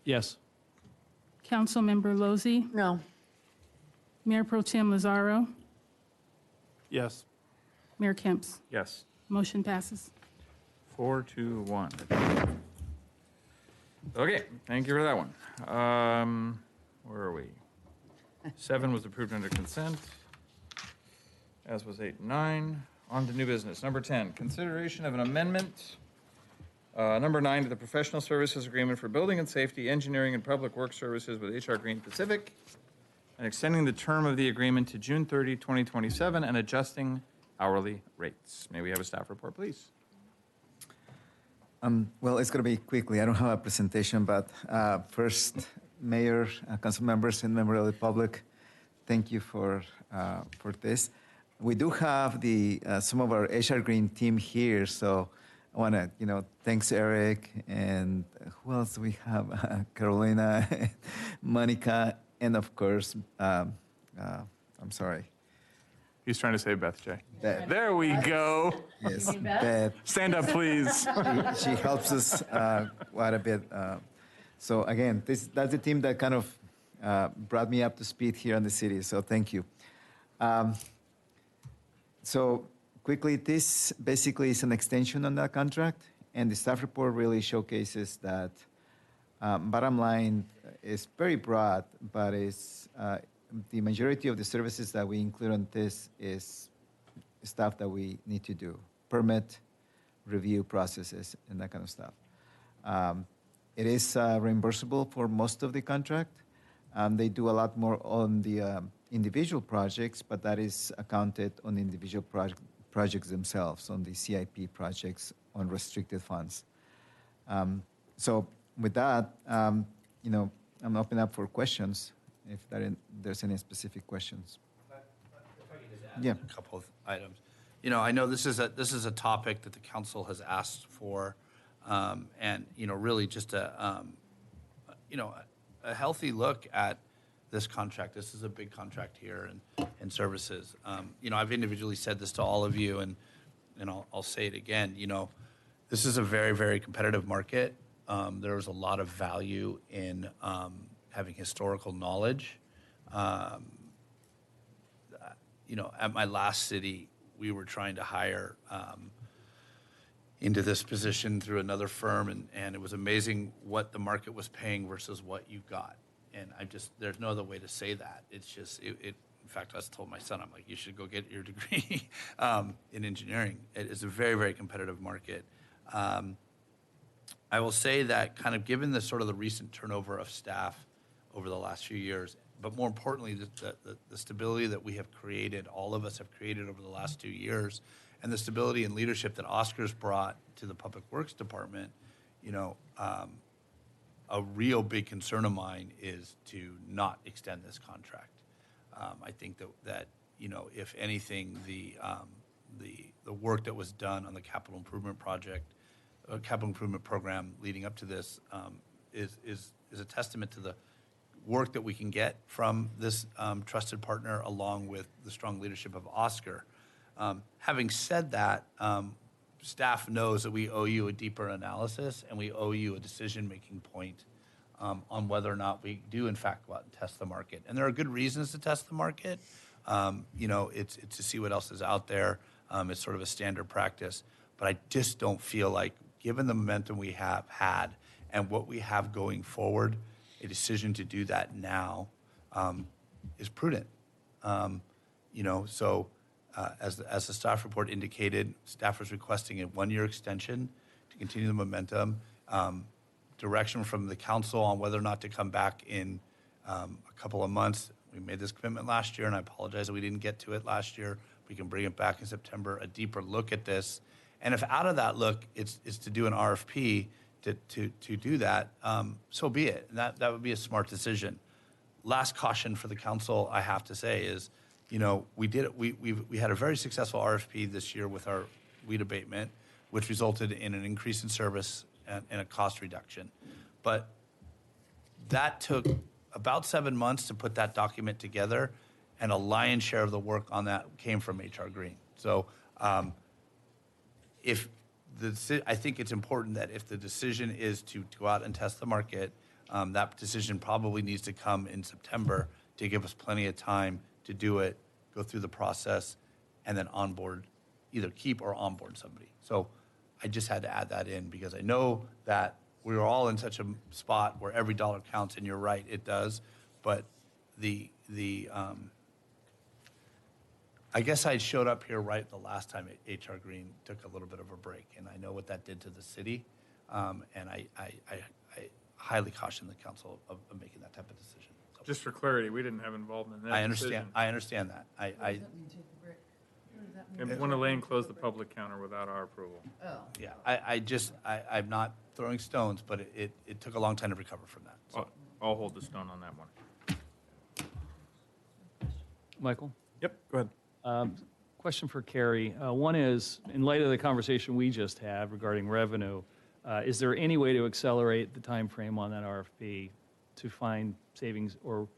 Yes. Councilmember Lozey, No. Mayor Pro Tem Lazaro, Yes. Mayor Kemp's. Yes. Motion passes. 4-1. Okay, thank you for that one. Where are we? 7 was approved under consent, as was 8 and 9. On to new business. Number 10, consideration of an amendment, number 9, to the professional services agreement for building and safety, engineering, and public works services with HR Green Pacific, and extending the term of the agreement to June 30, 2027, and adjusting hourly rates. May we have a staff report, please? Well, it's going to be quickly. I don't have a presentation, but first, Mayor, council members, and members of the public, thank you for this. We do have some of our HR Green team here, so I want to, thanks Eric, and who else do we have? Carolina, Monica, and of course, I'm sorry. He's trying to say Beth J. Beth. There we go. Yes, mean Beth? Beth. Stand up, please. She helps us quite a bit. So again, that's the team that kind of brought me up to speed here in the city. So thank you. So quickly, this basically is an extension on that contract, and the staff report really showcases that. Bottom line is very broad, but it's the majority of the services that we include on this is stuff that we need to do, permit, review processes, and that kind of stuff. It is reimbursable for most of the contract. They do a lot more on the individual projects, but that is accounted on individual projects themselves, on the CIP projects unrestricted funds. So with that, you know, I'm open up for questions if there's any specific questions. Yeah. A couple of items. You know, I know this is a topic that the council has asked for, and, you know, really just a healthy look at this contract. This is a big contract here and services. You know, I've individually said this to all of you, and I'll say it again. You know, this is a very, very competitive market. There's a lot of value in having historical knowledge. You know, at my last city, we were trying to hire into this position through another firm, and it was amazing what the market was paying versus what you got. And there's no other way to say that. It's just, in fact, I told my son, I'm like, you should go get your degree in engineering. It is a very, very competitive market. I will say that kind of given the sort of the recent turnover of staff over the last few years, but more importantly, the stability that we have created, all of us have created over the last 2 years, and the stability and leadership that Oscar's brought to the Public Works Department, you know, a real big concern of mine is to not extend this contract. I think that you know, if anything, the work that was done on the capital improvement program leading up to this is a testament to the work that we can get from this trusted partner, along with the strong leadership of Oscar. Having said that, staff knows that we owe you a deeper analysis, and we owe you a decision-making point on whether or not we do, in fact, go out and test the market. And there are good reasons to test the market. You know, it's to see what else is out there. It's sort of a standard practice. But I just don't feel like, given the momentum we have had and what we have going forward, a decision to do that now is prudent. You know, so as the staff report indicated, staff was requesting a 1-year extension to continue the momentum. Direction from the council on whether or not to come back in a couple of months. We made this commitment last year, and I apologize that we didn't get to it last year. We can bring it back in September, a deeper look at this. And if out of that look, it's to do an RFP to do that, so be it. And that would be a smart decision. Last caution for the council, I have to say, is, you know, we had a very successful RFP this year with our weed abatement, which resulted in an increase in service and a cost reduction. But that took about 7 months to put that document together, and a lion's share of the work on that came from HR Green. So I think it's important that if the decision is to go out and test the market, that decision probably needs to come in September to give us plenty of time to do it, go through the process, and then onboard, either keep or onboard somebody. So I just had to add that in because I know that we are all in such a spot where every dollar counts, and you're right, it does. But I guess I showed up here right the last time HR Green took a little bit of a break, and I know what that did to the city, and I highly caution the council of making that type of decision. So, Just for clarity, we didn't have involvement in that I understand. decision. I understand that. And when Elaine closed the public counter without our approval. Oh. Yeah, I'm not throwing stones, but it took a long time to recover from that. So. I'll hold the stone on that one. Michael? Yep, go ahead. Question for Carrie. One is, in light of the conversation we just had regarding revenue, is there any way to accelerate the time frame on that RFP to find savings or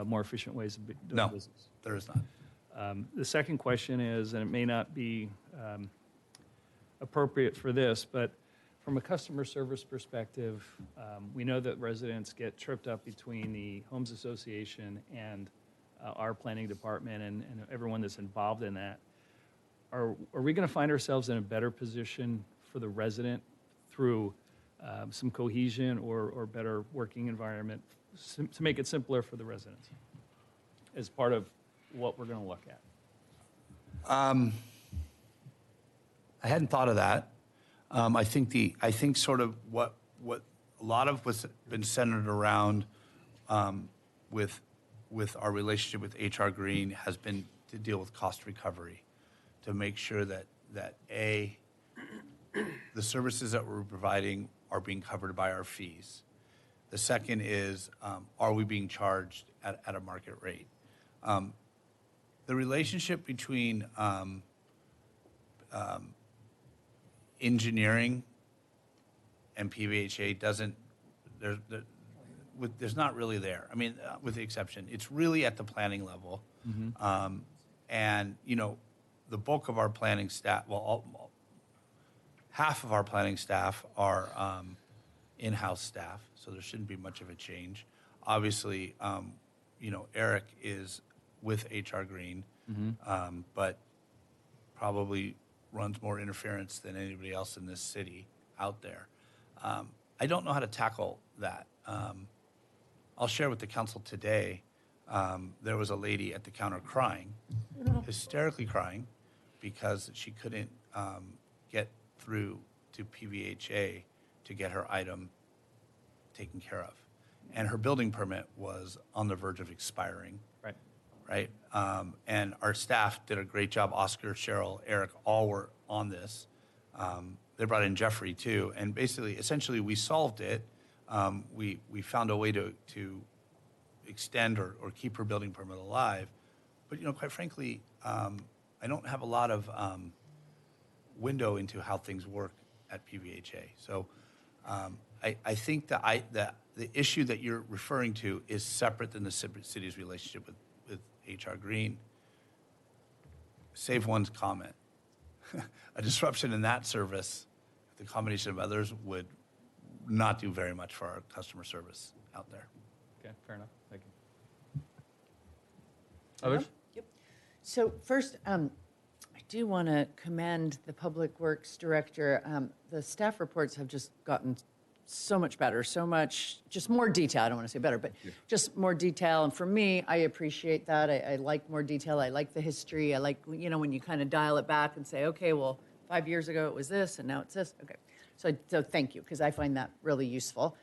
more efficient ways of doing business? No, there is not. The second question is, and it may not be appropriate for this, but from a customer service perspective, we know that residents get tripped up between the Homes Association and our planning department and everyone that's involved in that. Are we going to find ourselves in a better position for the resident through some cohesion or better working environment to make it simpler for the residents as part of what we're going to look at? I hadn't thought of that. I think sort of what a lot of what's been centered around with our relationship with HR Green has been to deal with cost recovery, to make sure that the services that we're providing are being covered by our fees. The second is, are we being charged at a market rate? The relationship between engineering and PVHA doesn't, there's not really there. I mean, with the exception, it's really at the planning level. And, you know, the bulk of our planning staff, well, half of our planning staff are in-house staff, so there shouldn't be much of a change. Obviously, you know, Eric is with HR Green, but probably runs more interference than anybody else in this city out there. I don't know how to tackle that. I'll share with the council today, there was a lady at the counter crying, hysterically crying, because she couldn't get through to PVHA to get her item taken care of. And her building permit was on the verge of expiring. Right? And our staff did a great job. Oscar, Cheryl, Eric, all were on this. They brought in Jeffrey too. And basically, essentially, we solved it. We found a way to extend or keep her building permit alive. But, you know, quite frankly, I don't have a lot of window into how things work at PVHA. So I think that the issue that you're referring to is separate than the city's relationship with HR Green. Save one's comment. A disruption in that service, the combination of others, would not do very much for our customer service out there. Okay, fair enough. Thank you. Others? Yep. So first, I do want to commend the Public Works Director. The staff reports have just gotten so much better, so much, just more detail. I don't want to say better, but just more detail. And for me, I appreciate that. I like more detail. I like the history. I like, you know, when you kind of dial it back and say, okay, well, 5 years ago it was this, and now it's this. Okay. So thank you, because I find that really useful.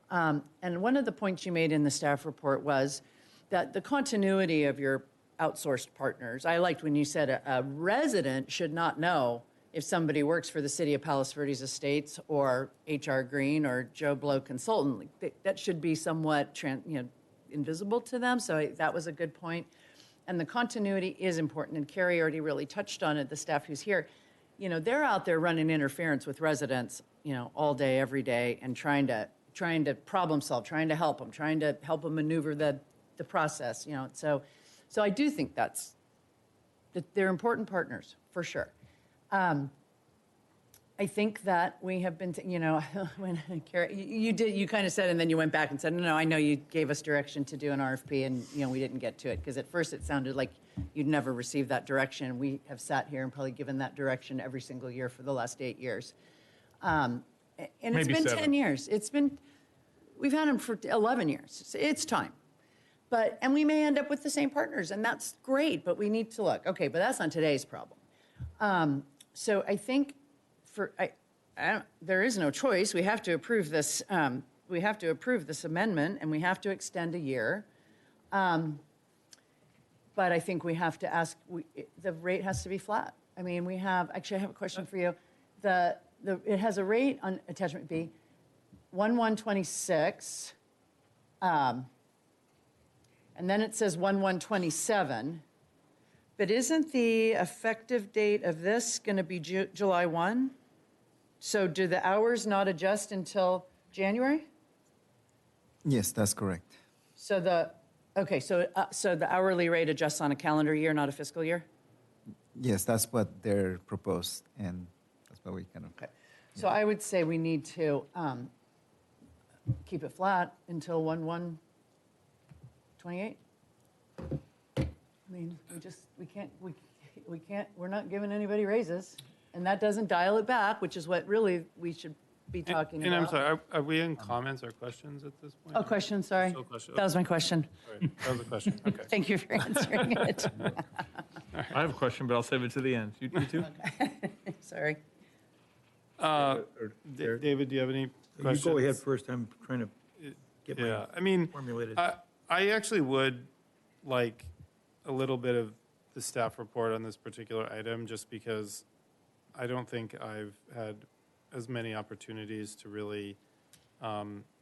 And one of the points you made in the staff report was that the continuity of your outsourced partners. I liked when you said a resident should not know if somebody works for the City of Palos Verdes Estates or HR Green or Joe Blow Consultant. That should be somewhat invisible to them, so that was a good point. And the continuity is important, and Carrie already really touched on it, the staff who's here. You know, they're out there running interference with residents, you know, all day, every day, and trying to problem solve, trying to help them maneuver the process, you know. So I do think that they're important partners, for sure. I think that we have been, you know, when Carrie, you kind of said, and then you went back and said, no, I know you gave us direction to do an RFP, and, you know, we didn't get to it, because at first it sounded like you'd never received that direction. We have sat here and probably given that direction every single year for the last 8 years. And it's Maybe been 7. 10 years. We've had them for 11 years. So it's time. And we may end up with the same partners, and that's great, but we need to look. Okay, but that's not today's problem. So I think there is no choice. We have to approve this. We have to approve this amendment, and we have to extend a year. But I think we have to ask. The rate has to be flat. I mean, actually, I have a question for you. It has a rate on attachment B, 1126, and then it says 1127. But isn't the effective date of this going to be July 1? So do the hours not adjust until January? Yes, that's correct. So the hourly rate adjusts on a calendar year, not a fiscal year? Yes, that's what they're proposed, and that's what we kind of. Okay. So I would say we need to keep it flat until 1/1/28. I mean, we're not giving anybody raises, and that doesn't dial it back, which is what really we should be talking about. And I'm sorry, are we in comments or questions at this point? Oh, question, sorry. Still question. That was my question. Sorry, that was a question, okay. Thank you for answering it. I have a question, but I'll save it to the end. You too? Sorry. David, do you have any questions? You go ahead first. I'm trying to get formulated. I actually would like a little bit of the staff report on this particular item, just because I don't think I've had as many opportunities to really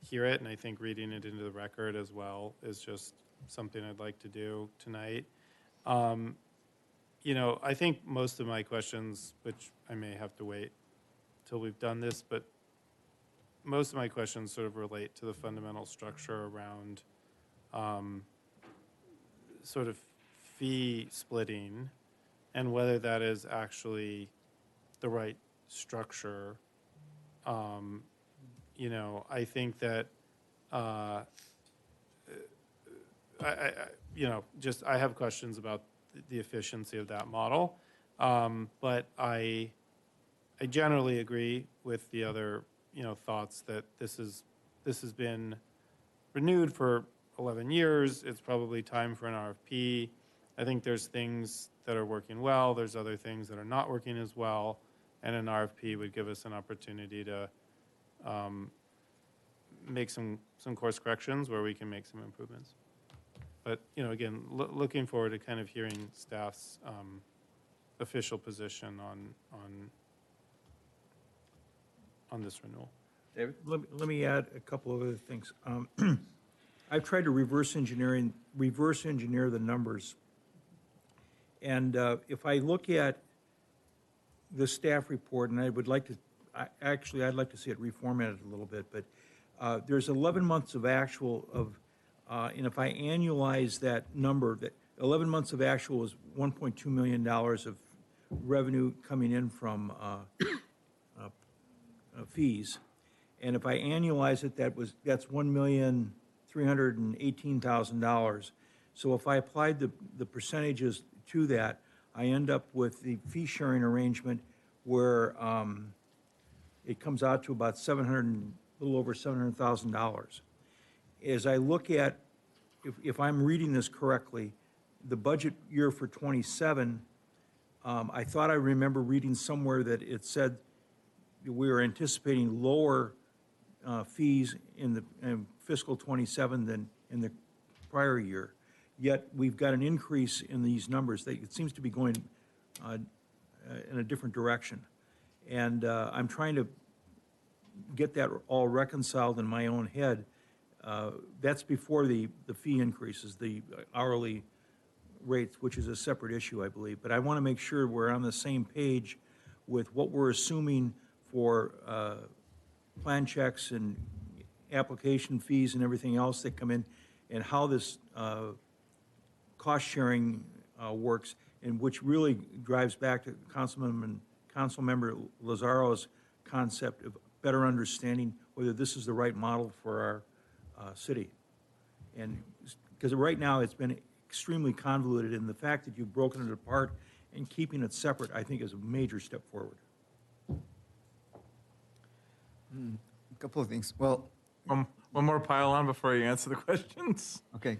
hear it, and I think reading it into the record as well is just something I'd like to do tonight. You know, I think most of my questions, which I may have to wait till we've done this, but most of my questions sort of relate to the fundamental structure around sort of fee splitting and whether that is actually the right structure. You know, I think that, you know, just I have questions about the efficiency of that model. But I generally agree with the other, you know, thoughts that this has been renewed for 11 years. It's probably time for an RFP. I think there's things that are working well. There's other things that are not working as well. And an RFP would give us an opportunity to make some course corrections where we can make some improvements. But, you know, again, looking forward to kind of hearing staff's official position on this renewal. David? Let me add a couple of other things. I've tried to reverse engineer the numbers. And if I look at the staff report, and I would like to, I'd like to see it reformatted a little bit, but there's 11 months of actual of, and if I annualize that number, that 11 months of actual is $1.2 million of revenue coming in from fees. And if I annualize it, that's $1,318,000. So if I applied the percentages to that, I end up with the fee sharing arrangement where it comes out to about a little over $700,000. As I look at, if I'm reading this correctly, the budget year for 27, I thought I remember reading somewhere that it said we were anticipating lower fees in fiscal 27 than in the prior year. Yet we've got an increase in these numbers that it seems to be going in a different direction. And I'm trying to get that all reconciled in my own head. That's before the fee increases, the hourly rates, which is a separate issue, I believe. But I want to make sure we're on the same page with what we're assuming for plan checks and application fees and everything else that come in, and how this cost sharing works, and which really drives back to Councilmember Lazzaro's concept of better understanding whether this is the right model for our city. And because right now it's been extremely convoluted, and the fact that you've broken it apart and keeping it separate, I think, is a major step forward. A couple of things. Well, one more pile on before you answer the questions. okay.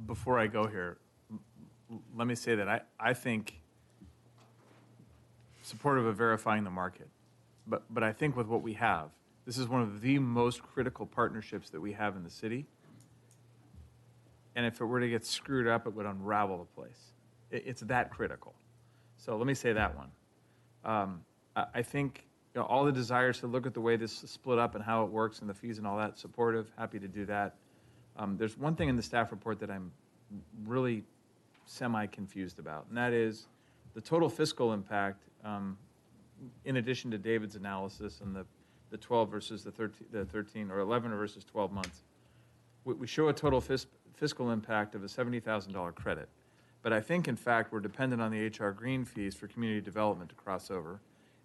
Before I go here, let me say that I think supportive of verifying the market, but I think with what we have, this is one of the most critical partnerships that we have in the city. And if it were to get screwed up, it would unravel the place. It's that critical. So let me say that one. I think, you know, all the desires to look at the way this is split up and how it works and the fees and all that, supportive, happy to do that. There's one thing in the staff report that I'm really semi-confused about, and that is the total fiscal impact, in addition to David's analysis and the 12 versus the 13 or 11 versus 12 months. We show a total fiscal impact of a $70,000 credit. But I think, in fact, we're dependent on the HR Green fees for community development to cross over,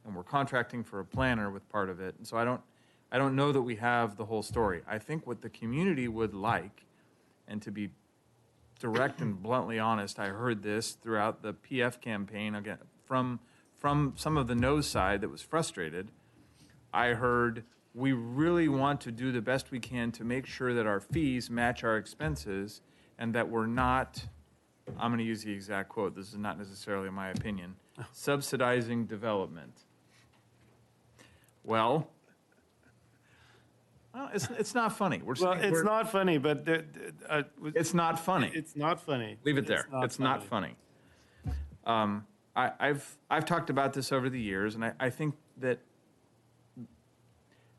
and we're contracting for a planner with part of it. And so I don't know that we have the whole story. I think what the community would like, and to be direct and bluntly honest, I heard this throughout the PF campaign, again, from some of the no side that was frustrated. I heard, we really want to do the best we can to make sure that our fees match our expenses and that we're not, I'm going to use the exact quote, this is not necessarily my opinion, subsidizing development. Well, it's not funny. It's not funny, but it's not funny. It's not funny. Leave it there. It's not funny. I've talked about this over the years, and I think that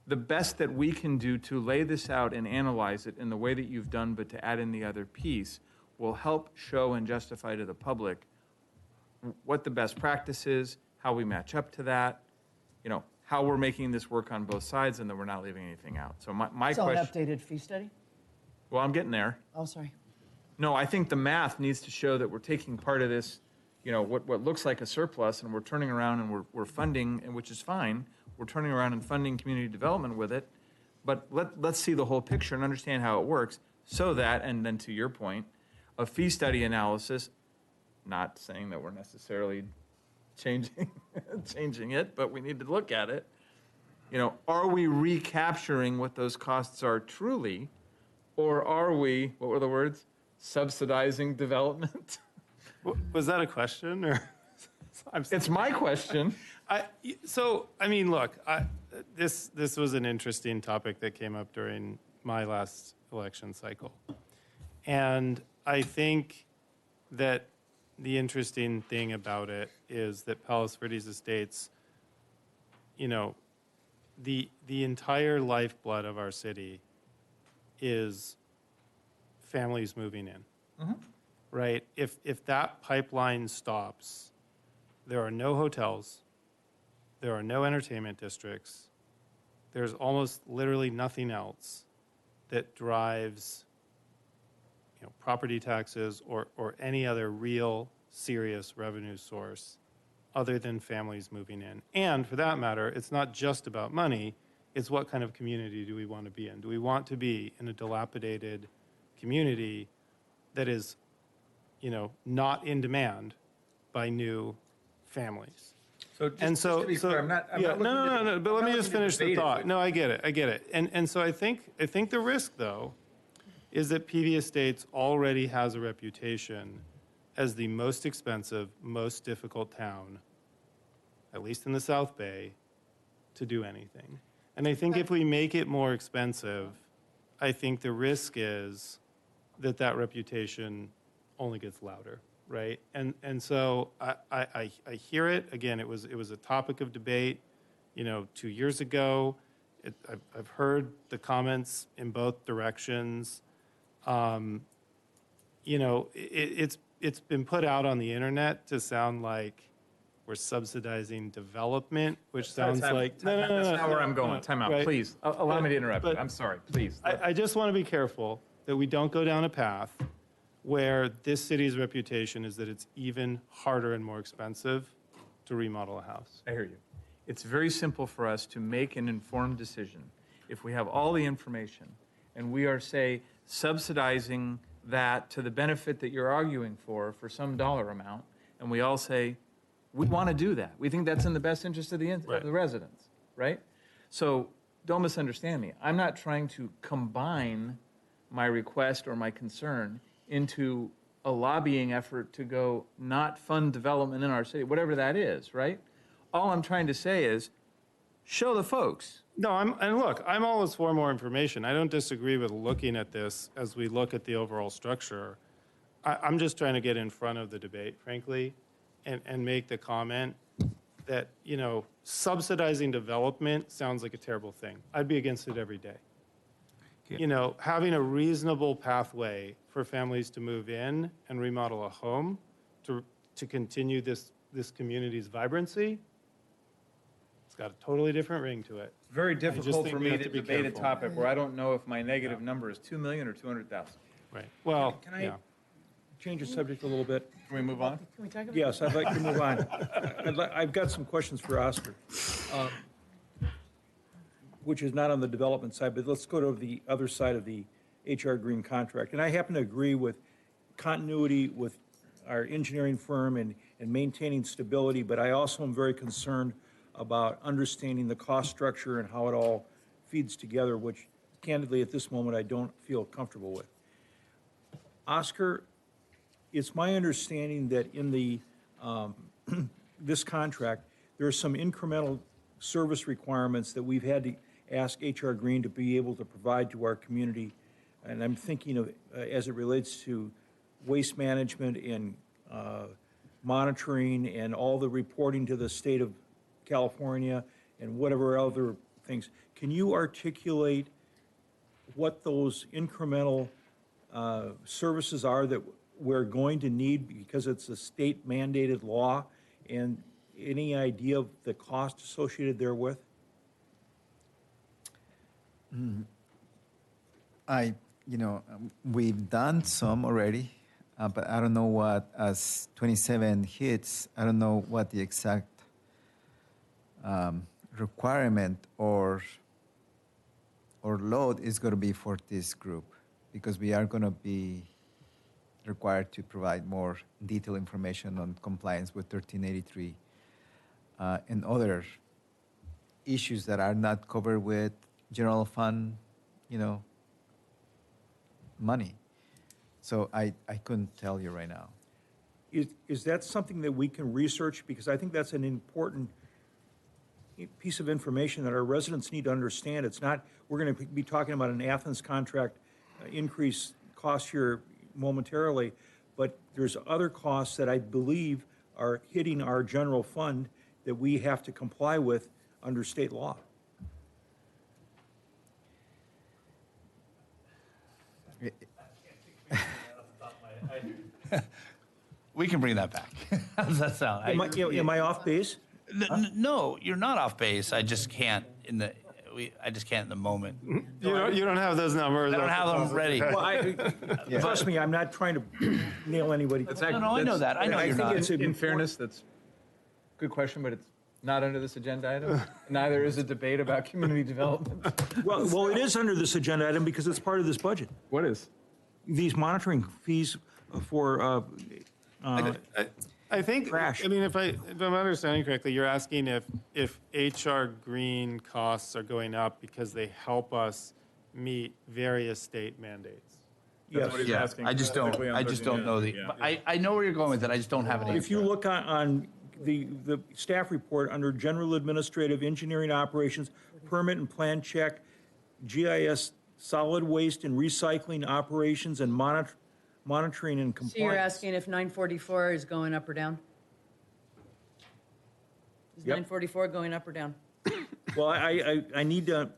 the best that we can do to lay this out and analyze it in the way that you've done, but to add in the other piece, will help show and justify to the public what the best practice is, how we match up to that, how we're making this work on both sides, and that we're not leaving anything out. So my So an question, updated fee study? well, I'm getting there. Oh, sorry. No, I think the math needs to show that we're taking part of this, what looks like a surplus, and we're turning around and we're funding, and which is fine. We're turning around and funding community development with it. But let's see the whole picture and understand how it works, so that, and then to your point, a fee study analysis, not saying that we're necessarily changing it, but we need to look at it. Are we recapturing what those costs are truly, or are we, what were the words? Subsidizing development? Was that a question, or? It's my question. Look, this was an interesting topic that came up during my last election cycle. And I think that the interesting thing about it is that Palos Verdes Estates, the entire lifeblood of our city is families moving in, right? If that pipeline stops, there are no hotels, there are no entertainment districts, there's almost literally nothing else that drives property taxes or any other real serious revenue source other than families moving in. And for that matter, it's not just about money, it's what kind of community do we want to be in? Do we want to be in a dilapidated community that is, not in demand by new families? So just to be clear, I'm not No, but let me just finish the thought. It. No, I get it. And so I think the risk, though, is that PV Estates already has a reputation as the most expensive, most difficult town, at least in the South Bay, to do anything. And I think if we make it more expensive, I think the risk is that reputation only gets louder, right? And so I hear it. Again, it was a topic of debate, 2 years ago. I've heard the comments in both directions. It's been put out on the internet to sound like we're subsidizing development, which sounds like That's not where I'm going. Time out, right. please. Allow me to interrupt you. I'm sorry, please. I just want to be careful that we don't go down a path where this city's reputation is that it's even harder and more expensive to remodel a house. I hear you. It's very simple for us to make an informed decision if we have all the information and we are, say, subsidizing that to the benefit that you're arguing for some dollar amount, and we all say, we want to do that. We think that's in the best interest of the residents, right? So don't misunderstand me. I'm not trying to combine my request or my concern into a lobbying effort to go not fund development in our city, whatever that is, right? All I'm trying to say is show the folks. No, I'm always for more information. I don't disagree with looking at this as we look at the overall structure. I'm just trying to get in front of the debate, frankly, and make the comment that, subsidizing development sounds like a terrible thing. I'd be against it every day. Okay. Having a reasonable pathway for families to move in and remodel a home to continue this community's vibrancy, it's got a totally different ring to it. It's very just difficult think for we me have to to be debate a careful. topic where I don't know if my negative number is 2 million or 200,000. Right. Well, Can I change the subject a little bit? Can we move on? Can we talk about Yes, I'd like to move on. I've got some questions for Oscar, which is not on the development side, but let's go to the other side of the HR Green contract. And I happen to agree with continuity with our engineering firm and maintaining stability, but I also am very concerned about understanding the cost structure and how it all feeds together, which candidly at this moment I don't feel comfortable with. Oscar, it's my understanding that in the this contract, there are some incremental service requirements that we've had to ask HR Green to be able to provide to our community. And I'm thinking of, as it relates to waste management and monitoring and all the reporting to the state of California and whatever other things. Can you articulate what those incremental services are that we're going to need because it's a state mandated law, and any idea of the cost associated therewith? We've done some already, but I don't know what, as 27 hits, I don't know what the exact requirement or load is going to be for this group, because we are going to be required to provide more detailed information on compliance with 1383 and other issues that are not covered with general fund, money. So I couldn't tell you right now. Is that something that we can research? Because I think that's an important piece of information that our residents need to understand. It's not, we're going to be talking about an Athens contract increase cost here momentarily, but there's other costs that I believe are hitting our general fund that we have to comply with under state law. We can bring that back. How does that sound? Am I off base? No, you're not off base. I just can't in the moment. You don't have those numbers. I don't have them ready. Well, trust me, I'm not trying to nail anybody. I know that. I know you're not. In fairness, that's a good question, but it's not under this agenda item. Neither is a debate about community development. Well, it is under this agenda item because it's part of this budget. What is? These monitoring fees for I think, trash. I mean, if I'm understanding correctly, you're asking if HR Green costs are going up because they help us meet various state mandates. Yes. what he's Yeah, asking I just don't know the. Yeah. But I know where you're going with it. I just don't have an answer. If you look on the staff report under General Administrative Engineering Operations, Permit and Plan Check, GIS, Solid Waste and Recycling Operations, and Monitoring and Compliance. So you're asking if 944 is going up or down? Is Yep. 944 going up or down? Well, I need to,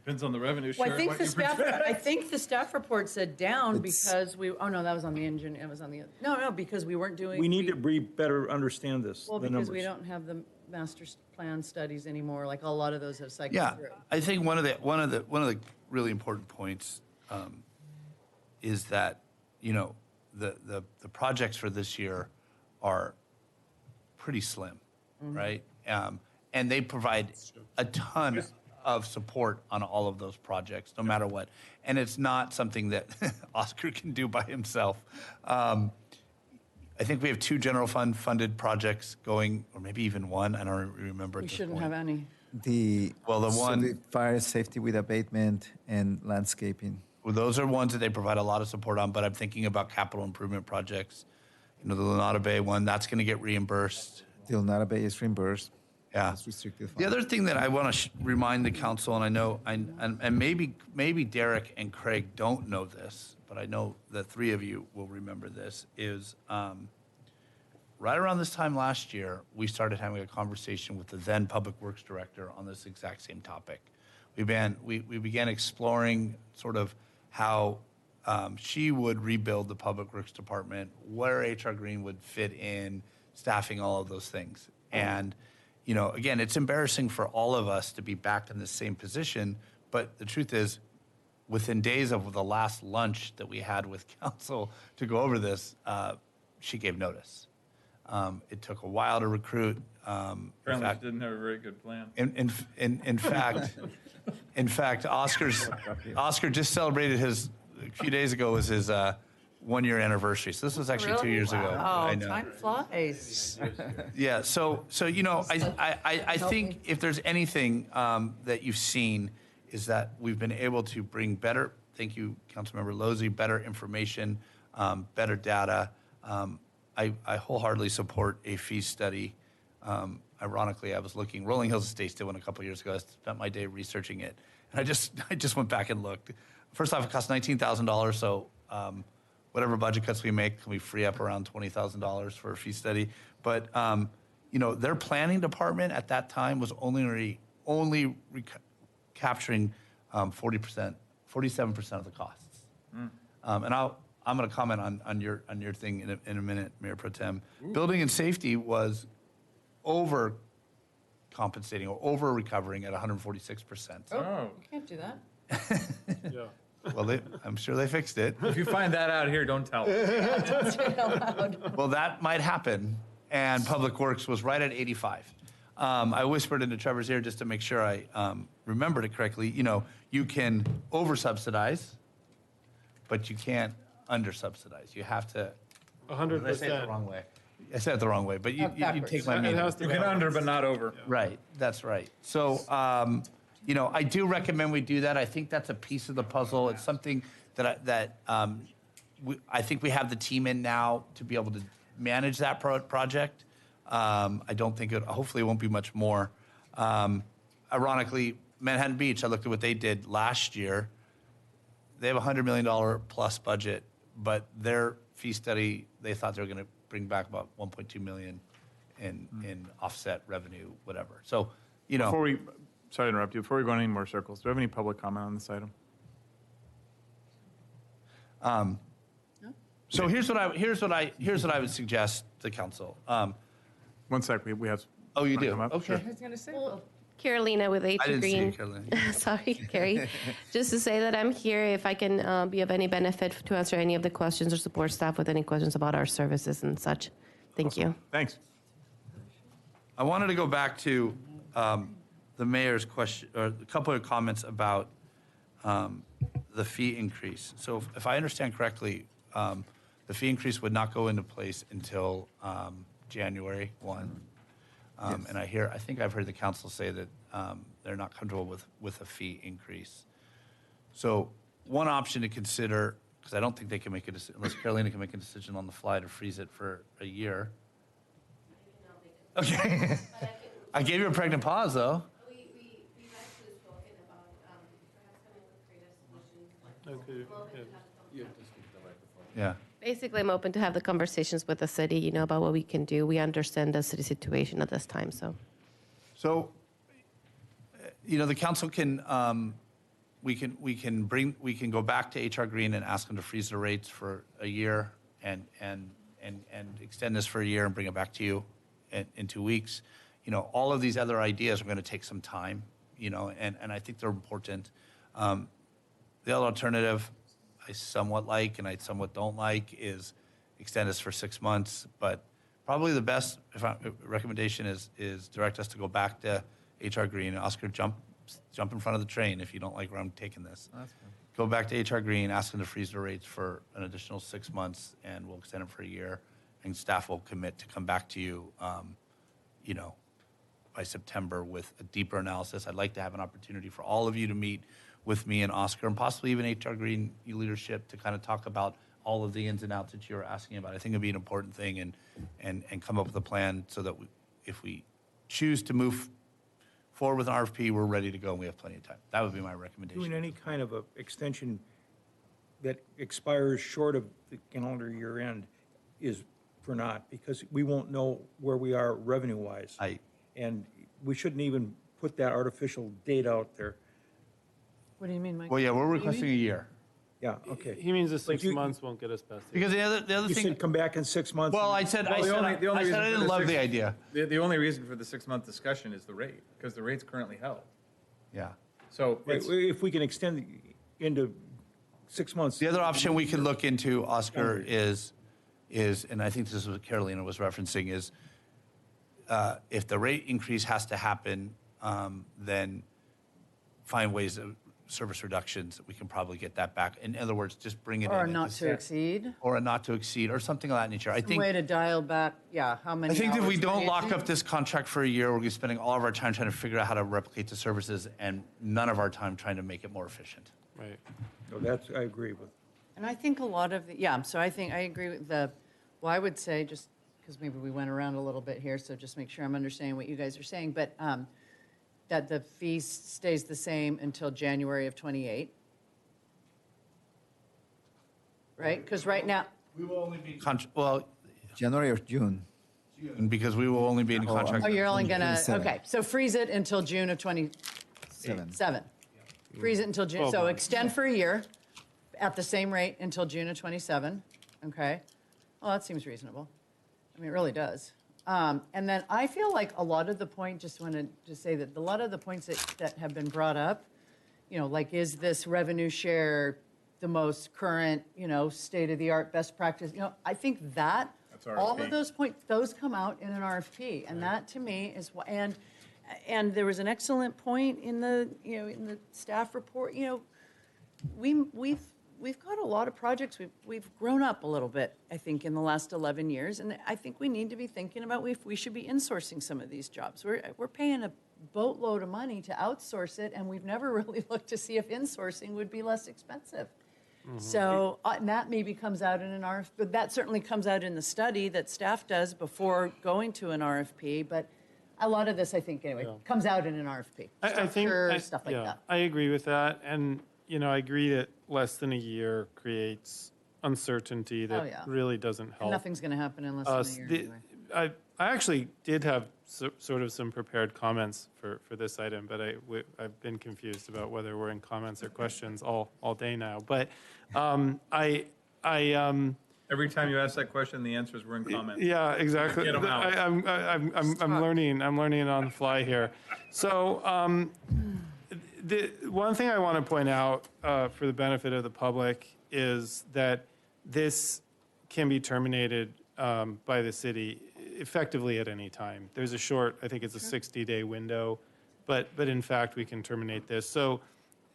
Depends on the revenue Well, share. I think the staff report said down because that was on the engine, it was on the, no, because we weren't doing. we need to better understand this, Well, the because we numbers. don't have the master plan studies anymore, like a lot of those have cycled Yeah, through. I think one of the really important points is that the projects for this year are pretty slim, right? And they provide a ton of support on all of those projects, no matter what. And it's not something that Oscar can do by himself. I think we have 2 general fund funded projects going, or maybe even one. I don't remember. We shouldn't have any. The one fire safety with abatement and landscaping. Well, those are ones that they provide a lot of support on, but I'm thinking about capital improvement projects. The Lunada Bay one, that's going to get reimbursed. The Lunada Bay is reimbursed. Yeah. It's restricted The funds. other thing that I want to remind the council, and I know, and maybe Derek and Craig don't know this, but I know the 3 of you will remember this, is right around this time last year, we started having a conversation with the then Public Works Director on this exact same topic. We began exploring sort of how she would rebuild the Public Works Department, where HR Green would fit in, staffing, all of those things. And, again, it's embarrassing for all of us to be back in the same position, but the truth is, within days of the last lunch that we had with council to go over this, she gave notice. It took a while to recruit. Apparently, she didn't have a very good plan. In fact, Oscar just celebrated a few days ago was his 1-year anniversary. So this was actually 2 years ago. Oh, I know. time flies. Yeah. So I think if there's anything that you've seen is that we've been able to bring better. Thank you, Councilmember Lozzi. Better information, better data. I wholeheartely support a fee study. Ironically, I was looking. Rolling Hills Estates did one a couple years ago. I spent my day researching it, and I just went back and looked. First off, it cost $19,000. So whatever budget cuts we make, can we free up around $20,000 for a fee study? But, their planning department at that time was only capturing 47% of the costs. And I'm going to comment on your thing in a minute, Mayor Pro Tem. Building and safety was over compensating or over recovering at 146%. Oh, You can't do that. Yeah. Well, I'm sure they fixed it. if you find that out here, don't tell. Don't say it out loud. Well, that might happen, and Public Works was right at 85. I whispered into Trevor's ear just to make sure I remembered it correctly. You can over-subsidize, but you can't under-subsidize. You have to. 100%. I said it the wrong way. I said it the wrong way, but you take my It meaning. has to You be can under, but not over. Right, that's right. So, I do recommend we do that. I think that's a piece of the puzzle. It's something that I think we have the team in now to be able to manage that project. I don't think hopefully it won't be much more. Ironically, Manhattan Beach, I looked at what they did last year. They have a $100 million plus budget, but their fee study, they thought they were going to bring back about 1.2 million in offset revenue, whatever. So, Sorry to interrupt you. Before we go on any more circles, do we have any public comment on this item? So here's what I would suggest to council. 1 sec, we have. Oh, you do? come up. Okay. Sure. was going to say, Carolina with I H didn't see Green. you, Carolina. Sorry, Carrie. Just to say that I'm here if I can be of any benefit to answer any of the questions or support staff with any questions about our services and such. Thank you. Thanks. I wanted to go back to the mayor's question, or a couple of comments about the fee increase. So if I understand correctly, the fee increase would not go into place until January 1. And I think I've heard the council say that they're not comfortable with a fee increase. So one option to consider, because I don't think they can make a decision, unless Carolina can make a decision on the fly to freeze it for a year. Okay. I gave you a pregnant pause, though. We've actually spoken about perhaps coming with creative solutions. Yeah. Basically, I'm open to have the conversations with the city, about what we can do. We understand the city situation at this time, so. So, the council can, we can go back to HR Green and ask them to freeze the rates for a year and extend this for a year and bring it back to you in 2 weeks. All of these other ideas are going to take some time, and I think they're important. The other alternative I somewhat like and I somewhat don't like is extend this for 6 months, but probably the best recommendation is direct us to go back to HR Green. Oscar, jump in front of the train if you don't like where I'm taking this. That's fine. Go back to HR Green, ask them to freeze the rates for an additional 6 months, and we'll extend it for a year. And staff will commit to come back to you, by September with a deeper analysis. I'd like to have an opportunity for all of you to meet with me and Oscar, and possibly even HR Green leadership, to kind of talk about all of the ins and outs that you're asking about. I think it'd be an important thing, and come up with a plan so that if we choose to move forward with an RFP, we're ready to go and we have plenty of time. That would be my recommendation. Doing any kind of a extension that expires short of the calendar year end is for naught, because we won't know where we are revenue-wise. And we shouldn't even put that artificial date out there. What do you mean, Mike? Well, yeah, we're requesting a year. Yeah, okay. He means the Like 6 you- months won't get us past it. Because the other You thing. said come back in 6 months. Well, I said I didn't love the idea. The only reason for the 6-month discussion is the rate, because the rate's currently held. Yeah. So Right, it's, if we can extend into 6 months. The other option we could look into, Oscar, is, and I think this is what Carolina was referencing, is if the rate increase has to happen, then find ways of service reductions, we can probably get that back. In other words, just bring it in. Or at not the to set- exceed. Or a not to exceed, or something of that nature. I Some think. way to dial back, how many I think if we hours don't per lock day? up this contract for a year, we're going to be spending all of our time trying to figure out how to replicate the services and none of our time trying to make it more efficient. Right. No, that's, I agree with. And I think a lot of, so I think, I agree with well, I would say, just because maybe we went around a little bit here, so just make sure I'm understanding what you guys are saying, but that the fee stays the same until January of '28. right? Because right now, We will only be, well, January or June? because we will only be in contract. oh, you're only June gonna, 27. okay, so freeze it until June of 27. Seven. Freeze it until June, 12 so months. extend for a year at the same rate until June of 27, okay? Well, that seems reasonable. I mean, it really does. And then I feel like a lot of the point, just wanted to say that a lot of the points that have been brought up, you know, like, is this revenue share the most current, you know, state-of-the-art best practice? You know, I think that, all of those points, those come out in an RFP. And that, to me, is, and there was an excellent point in the, you know, in the staff report, you know, we've got a lot of projects. We've grown up a little bit, I think, in the last 11 years. And I think we need to be thinking about if we should be insourcing some of these jobs. We're paying a boatload of money to outsource it, and we've never really looked to see if insourcing would be less expensive. So and that maybe comes out in an RFP, but that certainly comes out in the study that staff does before going to an RFP. But a lot of this, I think, anyway, comes out in an RFP. I think, Structure, stuff like yeah, that. I agree with that. And, you know, I agree that less than a year creates uncertainty that Oh, yeah. really doesn't help. And nothing's going to happen in less us. than a year anyway. I actually did have sort of some prepared comments for this item, but I've been confused about whether we're in comments or questions all day now. But I Every time you ask that question, the answers were in comments. yeah, exactly. Get 'em out. I'm learning on the fly here. So the one thing I want to point out for the benefit of the public is that this can be terminated by the city effectively at any time. There's a short, I think it's a 60-day window, but in fact we can terminate this. So,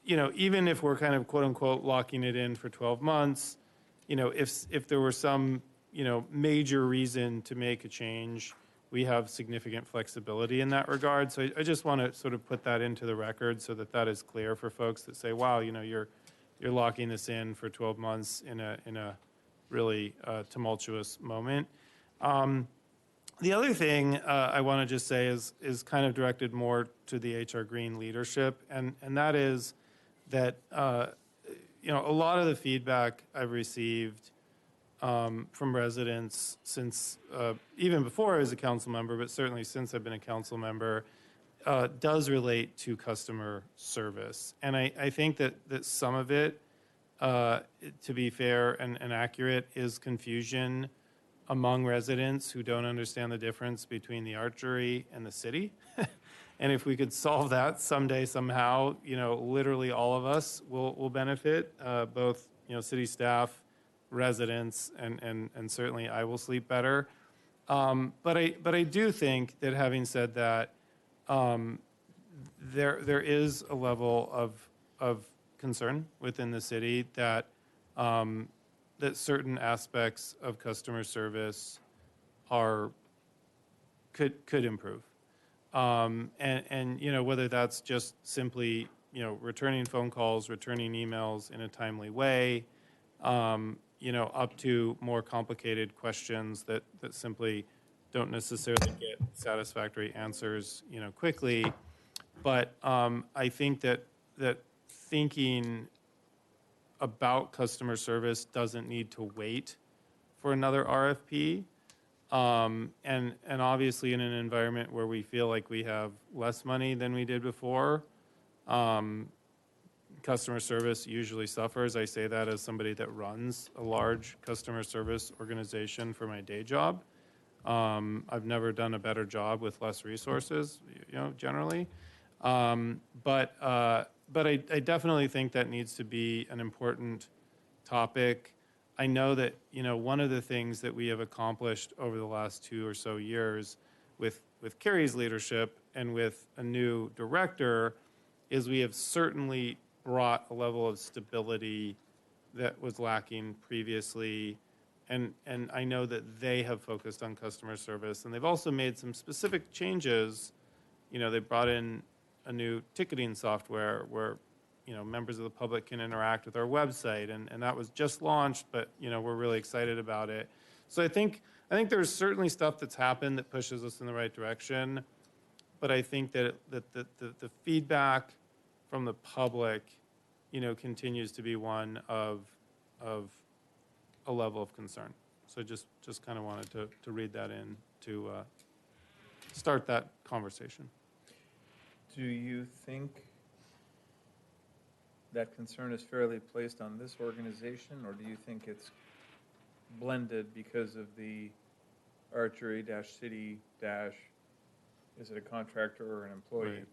you know, even if we're kind of quote unquote locking it in for 12 months, you know, if there were some, you know, major reason to make a change, we have significant flexibility in that regard. So I just want to sort of put that into the record so that that is clear for folks that say, wow, you know, you're locking this in for 12 months in a really tumultuous moment. The other thing I want to just say is kind of directed more to the HR Green leadership, and that is that you know, a lot of the feedback I've received from residents since even before I was a council member, but certainly since I've been a council member, does relate to customer service, and I think that some of it, to be fair and accurate, is confusion among residents who don't understand the difference between the archery and the city. And if we could solve that someday, somehow, you know, literally all of us will benefit, both, you know, city staff, residents, and certainly I will sleep better. But I do think that, having said that, there is a level of concern within the city that that certain aspects of customer service could improve. And you know, whether that's just simply, you know, returning phone calls, returning emails in a timely way, you know, up to more complicated questions that simply don't necessarily get satisfactory answers, you know, quickly. But I think that thinking about customer service doesn't need to wait for another RFP. And obviously in an environment where we feel like we have less money than we did before, customer service usually suffers. I say that as somebody that runs a large customer service organization for my day job. I've never done a better job with less resources, you know, generally. But I definitely think that needs to be an important topic. I know that, you know, one of the things that we have accomplished over the last 2 or so years with Carrie's leadership and with a new director is we have certainly brought a level of stability that was lacking previously. And I know that they have focused on customer service, and they've also made some specific changes. You know, they brought in a new ticketing software where, you know, members of the public can interact with our website, and that was just launched, but, you know, we're really excited about it. So I think there's certainly stuff that's happened that pushes us in the right direction, but I think that the feedback from the public, you know, continues to be one of a level of concern. So just kind of wanted to read that in to start that conversation. Do you think that concern is fairly placed on this organization, or do you think it's blended because of the archery-city- is it a contractor or an employee?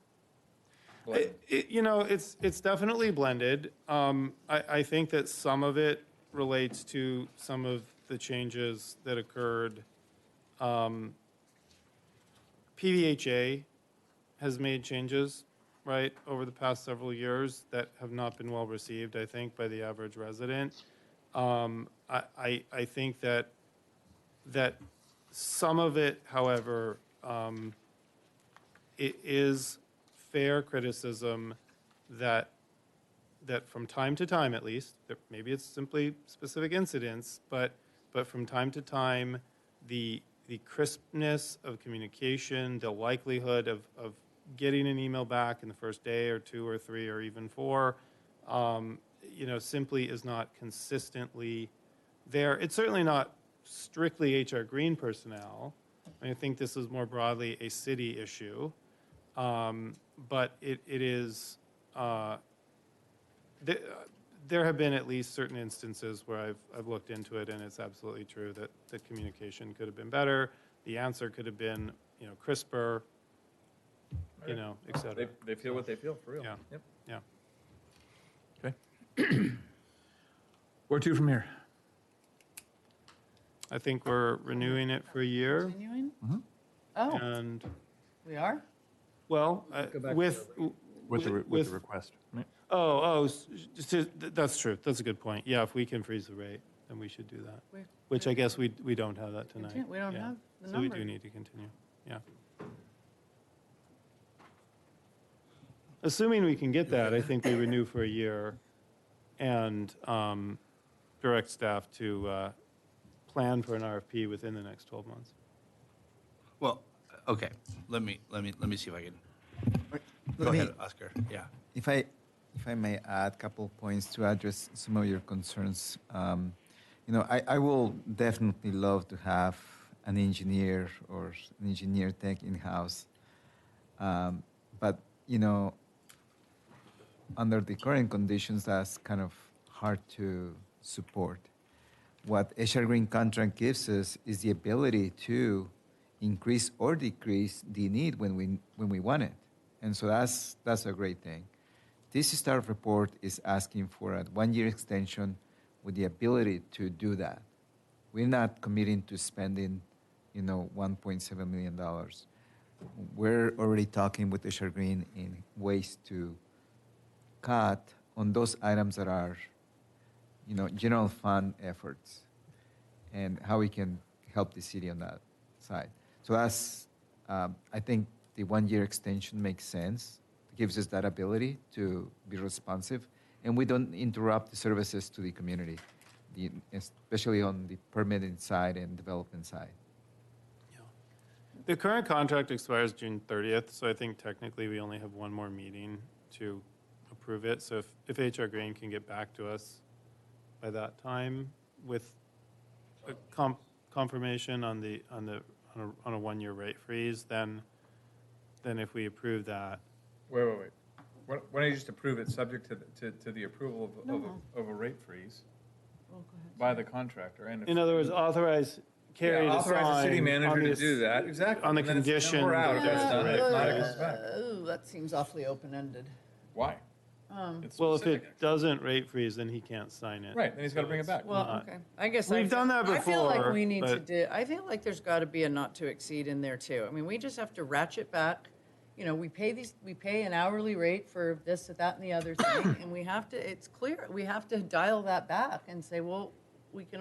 Blend? It's definitely blended. I think that some of it relates to some of the changes that occurred. PVHA has made changes, right, over the past several years that have not been well received, I think, by the average resident. I think that some of it, however, it is fair criticism that from time to time, at least, that maybe it's simply specific incidents, but from time to time, the crispness of communication, the likelihood of getting an email back in the first day or 2 or 3 or even 4, simply is not consistently there. It's certainly not strictly HR Green personnel. I think this is more broadly a city issue, but it is. There have been at least certain instances where I've looked into it, and it's absolutely true that the communication could have been better. The answer could have been, crisper, et cetera. They feel what they feel, for real. Yeah. Yep. Yeah. Okay. Where to from here? I think we're renewing it for a year, Continuing? Mm-hmm. Oh, and, we are? well, Go back to with the request. Right. That's true. That's a good point. Yeah, if we can freeze the rate, then we should do that. Which I guess we don't have that tonight. We don't Yeah. have the So we number. do need to continue, yeah. Assuming we can get that, I think we renew for a year and direct staff to plan for an RFP within the next 12 months. Well, okay, let me see if I can. Go Let me- ahead, Oscar. Yeah. If I may add a couple of points to address some of your concerns, I will definitely love to have an engineer or an engineer tech in-house. But, under the current conditions, that's kind of hard to support. What HR Green contract gives us is the ability to increase or decrease the need when we want it. And so that's a great thing. This staff report is asking for a 1-year extension with the ability to do that. We're not committing to spending, $1.7 million. We're already talking with HR Green in ways to cut on those items that are, general fund efforts and how we can help the city on that side. So that's, I think the 1-year extension makes sense. It gives us that ability to be responsive, and we don't interrupt the services to the community, especially on the permitting side and development side. The current contract expires June 30th, so I think technically we only have one more meeting to approve it. So if HR Green can get back to us by that time with a confirmation on a 1-year rate freeze, then if we approve that. Wait. Why don't you just approve it subject to the approval of a rate freeze by the contractor? And In other words, authorize Carrie to sign. Authorize the city manager on to this- do that, exactly. On the And then it's, condition. we're out, that that's there's a done. rate If not, it freeze. comes back. That seems awfully open-ended. Why? It's Well, if specific. it doesn't rate freeze, then he can't sign it. Right, then he's got to bring it back. Well, okay. I guess We've done that I feel like before, we need to but- do, I feel like there's got to be a not to exceed in there too. I mean, we just have to ratchet back. We pay an hourly rate for this, that, and the other thing, and we have to, it's clear, we have to dial that back and say, well, we can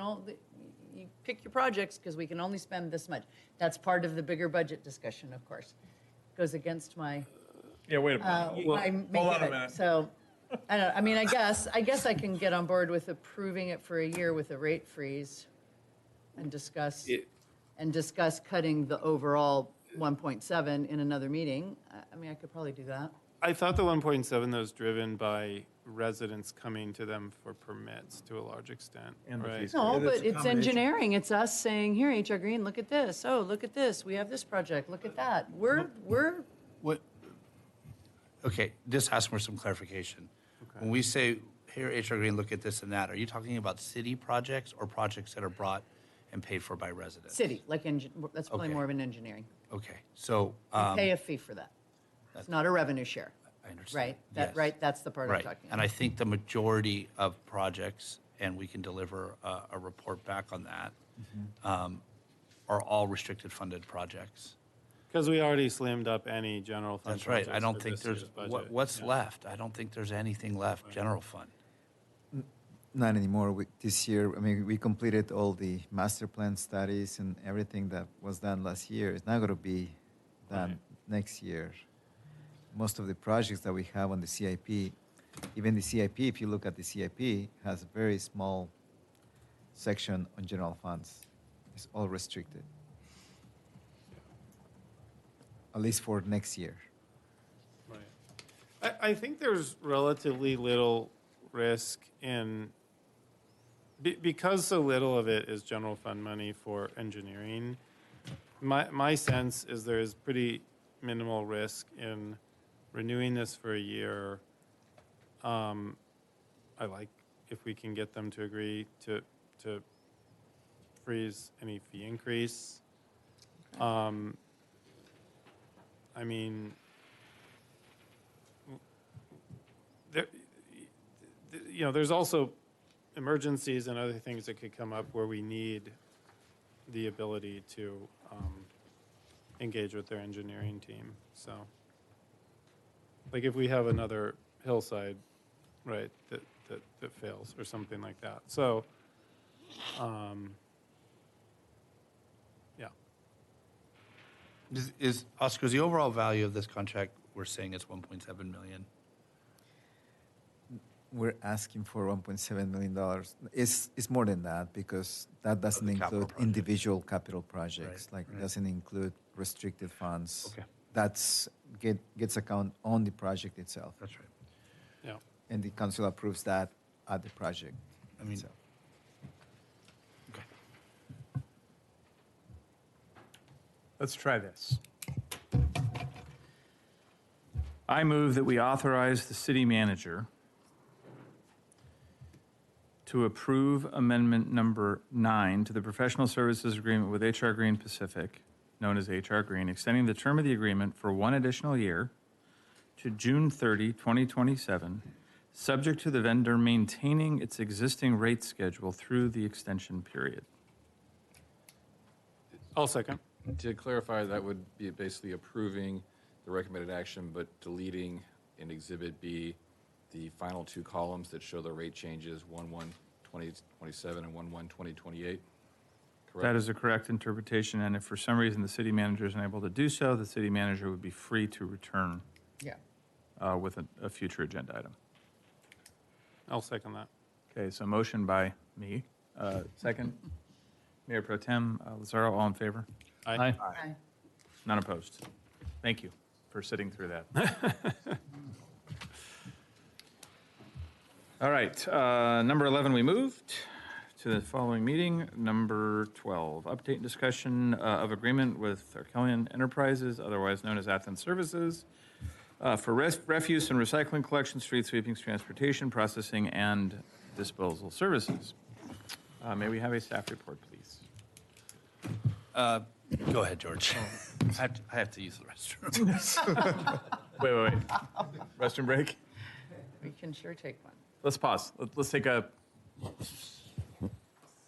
you pick your projects because we can only spend this much. That's part of the bigger budget discussion, of course. Goes against my, Yeah, wait a minute. my hold on a make minute. So, I don't know, I mean, I guess I can get on board with approving it for a year with a rate freeze and discuss cutting the overall 1.7 in another meeting. I mean, I could probably do that. I thought the 1.7 though was driven by residents coming to them for permits to a large extent, And the right? fees. No, Yeah, that's but a it's combination. engineering. It's us saying, here, HR Green, look at this. Oh, look at this. We have this project. Look at that. We're What, okay, just ask for some clarification. When we say, here, HR Green, look at this and that, are you talking about city projects or projects that are brought and paid for by residents? city, like, that's probably Okay. more of an engineering. Okay, so, We pay a fee for that. It's not a revenue share, I understand. right? Yes. Right, that's the part I'm Right, talking and about. I think the majority of projects, and we can deliver a report back on that, are all restricted funded projects. Because we already slimmed up any general fund That's right. I projects don't for think this there's, year's budget. what's Yeah. left? I don't think there's anything left, general fund. Not anymore. This year, I mean, we completed all the master plan studies and everything that was done last year. It's not going to be done next year. Most of the projects that we have on the CIP, even the CIP, if you look at the CIP, has a very small section on general funds. It's all restricted, at least for next year. Right. I think there's relatively little risk in, because so little of it is general fund money for engineering, my sense is there is pretty minimal risk in renewing this for a year. I like if we can get them to agree to freeze any fee increase. I mean, there, you know, there's also emergencies and other things that could come up where we need the ability to engage with their engineering team. So, like if we have another hillside, right, that fails or something like that. So, yeah. Is Oscar, is the overall value of this contract, we're saying it's 1.7 million? We're asking for $1.7 million. It's more than that because that doesn't the capital include project. individual capital projects. Right, Like right. doesn't include restricted funds. Okay. That's gets account on the project itself, That's right. Yeah. and the council approves that at the project. I mean, itself. okay. Let's try this. I move that we authorize the city manager to approve amendment number 9 to the professional services agreement with HR Green Pacific, known as HR Green, extending the term of the agreement for one additional year to June 30, 2027, subject to the vendor maintaining its existing rate schedule through the extension period. I'll second. To clarify, that would be basically approving the recommended action, but deleting in Exhibit B the final two columns that show the rate changes, 1/1/2027 and 1/1/2028. Correct? That is a correct interpretation, and if for some reason the city manager is unable to do so, the city manager would be free to return Yeah. with a future agenda item. I'll second that. Okay, so motion by me. Second, Mayor Pro Tem Lazaro, all in favor? Aye. Aye. None opposed. Thank you for sitting through that. All right, number 11, we moved to the following meeting. Number 12, update and discussion of agreement with Arkelian Enterprises, otherwise known as Athens Services, for refuse and recycling collection, street sweepings, transportation, processing, and disposal services. May we have a staff report, please? Go ahead, George. I have to use the restroom. Wait. Restroom break? We can sure take one. Let's pause. Let's take a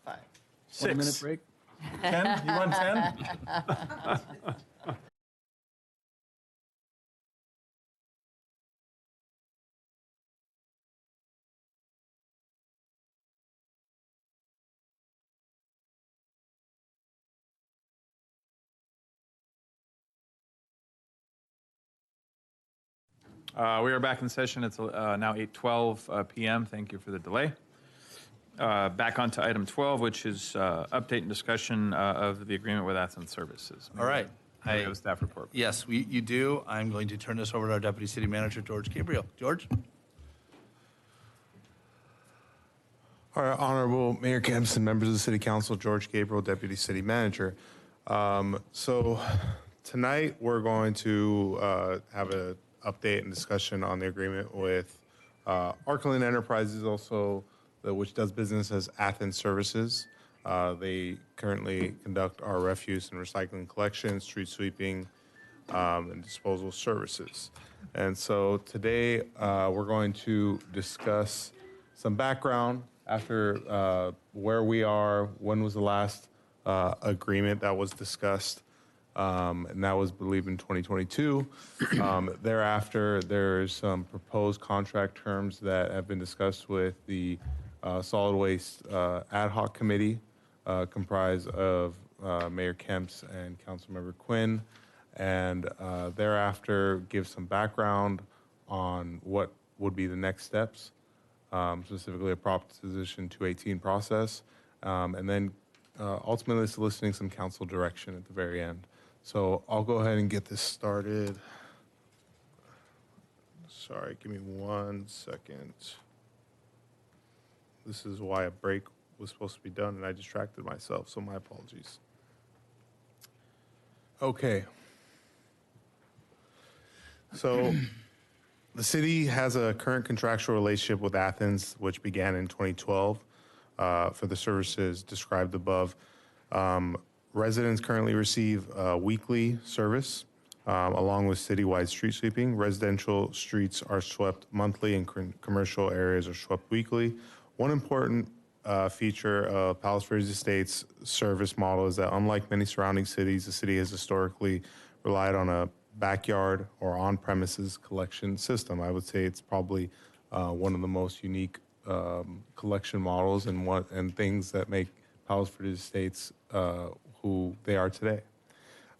5. 6. break? 10? You want 10? We are back in session. It's now 8:12 p.m. Thank you for the delay. Back on to item 12, which is update and discussion of the agreement with Athens Services. All right. We have a staff report. Yes, you do. I'm going to turn this over to our Deputy City Manager, George Gabriel. George? All right, Honorable Mayor Kempson, members of the City Council, George Gabriel, Deputy City Manager. So tonight we're going to have an update and discussion on the agreement with Arklin Enterprises, also which does business as Athens Services. They currently conduct our refuse and recycling collection, street sweeping, and disposal services. And so today we're going to discuss some background after where we are, when was the last agreement that was discussed, and that was, I believe, in 2022. Thereafter, there's some proposed contract terms that have been discussed with the Solid Waste Ad Hoc Committee, comprised of Mayor Kemps and Councilmember Quinn, and thereafter give some background on what would be the next steps, specifically a Proposition 218 process, and then ultimately soliciting some council direction at the very end. So I'll go ahead and get this started. Sorry, give me 1 second. This is why a break was supposed to be done, and I distracted myself, so my apologies. Okay. So the city has a current contractual relationship with Athens, which began in 2012 for the services described above. Residents currently receive weekly service along with citywide street sweeping. Residential streets are swept monthly and commercial areas are swept weekly. One important feature of Palos Verdes Estates service model is that unlike many surrounding cities, the city has historically relied on a backyard or on-premises collection system. I would say it's probably one of the most unique collection models and things that make Palos Verdes Estates who they are today.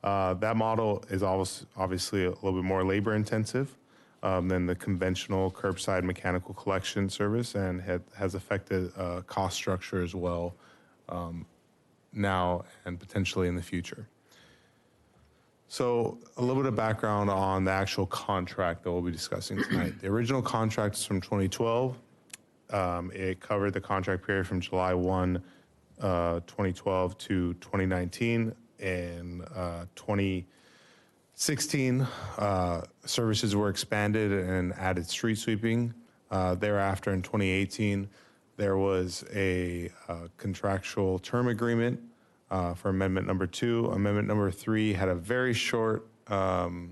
That model is obviously a little bit more labor intensive than the conventional curbside mechanical collection service, and has affected cost structure as well now and potentially in the future. So a little bit of background on the actual contract that we'll be discussing tonight. The original contract is from 2012. It covered the contract period from July 1, 2012 to 2019. In 2016, services were expanded and added street sweeping. Thereafter, in 2018, there was a contractual term agreement for Amendment Number 2. Amendment Number 3 had a very short term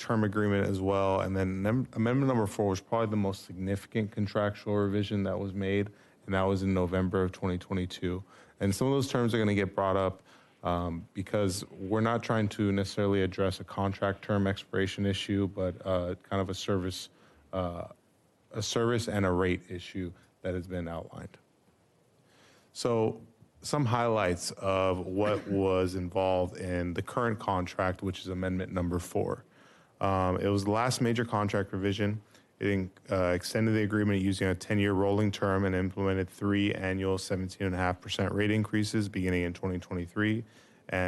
agreement as well. And then Amendment Number 4 was probably the most significant contractual revision that was made, and that was in November of 2022. And some of those terms are going to get brought up because we're not trying to necessarily address a contract term expiration issue, but kind of a service and a rate issue that has been outlined. So some highlights of what was involved in the current contract, which is Amendment Number 4. It was the last major contract revision. It extended the agreement using a 10-year rolling term and implemented 3 annual 17.5% rate increases beginning in 2023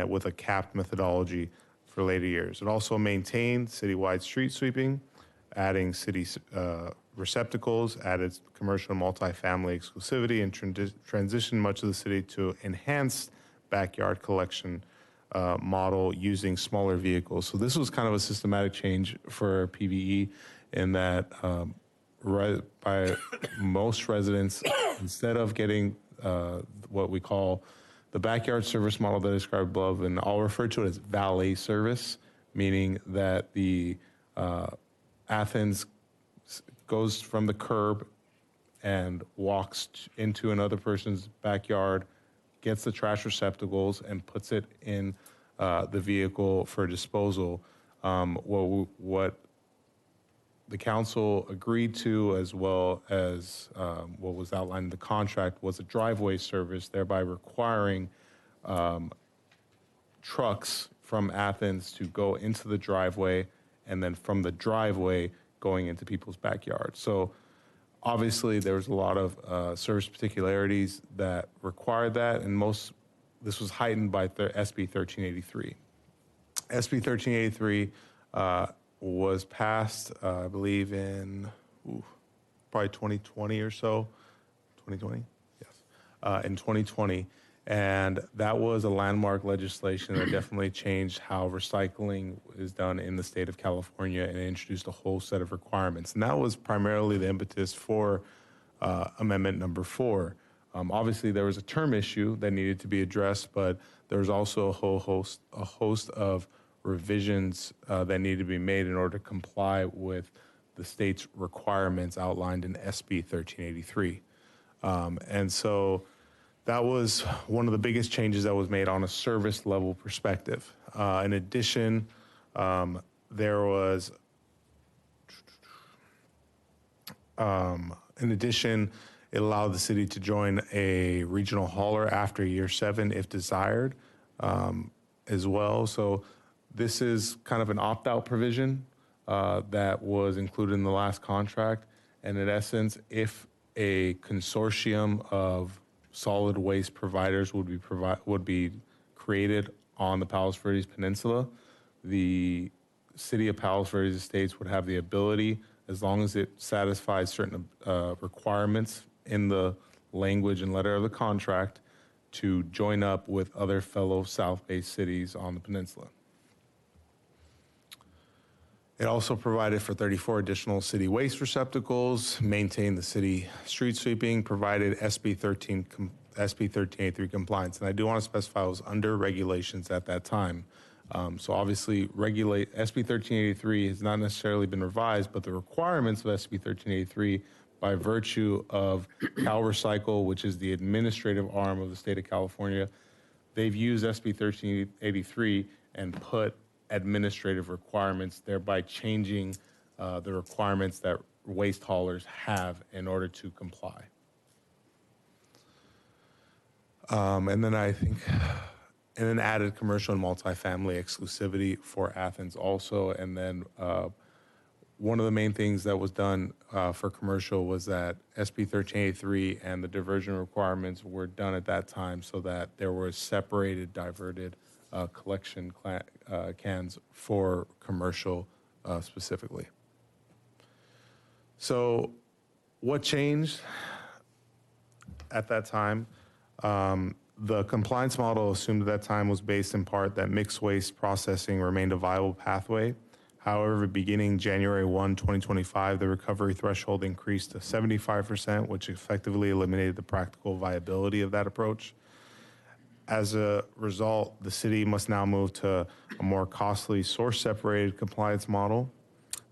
with a capped methodology for later years. It also maintained citywide street sweeping, adding city receptacles, added commercial and multifamily exclusivity, and transitioned much of the city to enhanced backyard collection model using smaller vehicles. So this was kind of a systematic change for PVE in that by most residents, instead of getting what we call the backyard service model that I described above, and I'll refer to it as valet service, meaning that the Athens goes from the curb and walks into another person's backyard, gets the trash receptacles, and puts it in the vehicle for disposal. What the council agreed to, as well as what was outlined in the contract, was a driveway service, thereby requiring trucks from Athens to go into the driveway, and then from the driveway going into people's backyards. So obviously there was a lot of service particularities that required that, and this was heightened by SB 1383. SB 1383 was passed, I believe, in probably 2020 or so. 2020? Yes. In 2020. And that was a landmark legislation that definitely changed how recycling is done in the state of California and introduced a whole set of requirements. And that was primarily the impetus for Amendment number 4. Obviously, there was a term issue that needed to be addressed, but there was also a host of revisions that needed to be made in order to comply with the state's requirements outlined in SB 1383. And so that was one of the biggest changes that was made on a service level perspective. In addition, there was, it allowed the city to join a regional hauler after year 7 if desired as well. So this is kind of an opt-out provision that was included in the last contract. And in essence, if a consortium of solid waste providers would be created on the Palos Verdes Peninsula, the city of Palos Verdes Estates would have the ability, as long as it satisfies certain requirements in the language and letter of the contract, to join up with other fellow South Bay cities on the peninsula. It also provided for 34 additional city waste receptacles, maintained the city street sweeping, provided SB 1383 compliance. And I do want to specify it was under regulations at that time. So obviously, SB 1383 has not necessarily been revised, but the requirements of SB 1383, by virtue of CalRecycle, which is the administrative arm of the state of California, they've used SB 1383 and put administrative requirements, thereby changing the requirements that waste haulers have in order to comply. And then added commercial and multifamily exclusivity for Athens also. And then one of the main things that was done for commercial was that SB 1383 and the diversion requirements were done at that time so that there were separated, diverted collection cans for commercial specifically. So what changed at that time? The compliance model assumed at that time was based in part that mixed waste processing remained a viable pathway. However, beginning January 1, 2025, the recovery threshold increased to 75%, which effectively eliminated the practical viability of that approach. As a result, the city must now move to a more costly source-separated compliance model.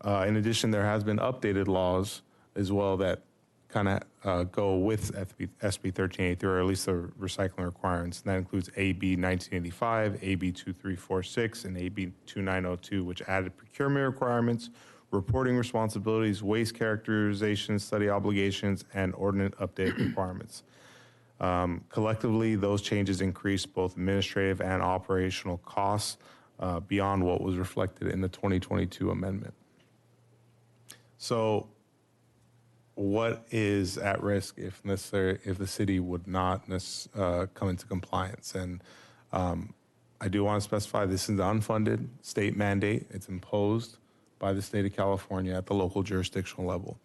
In addition, there has been updated laws as well that kind of go with SB 1383, or at least the recycling requirements. And that includes AB 1985, AB 2346, and AB 2902, which added procurement requirements, reporting responsibilities, waste characterization, study obligations, and ordinance update requirements. Collectively, those changes increased both administrative and operational costs beyond what was reflected in the 2022 amendment. So what is at risk if the city would not come into compliance? And I do want to specify this is an unfunded state mandate. It's imposed by the state of California at the local jurisdictional level.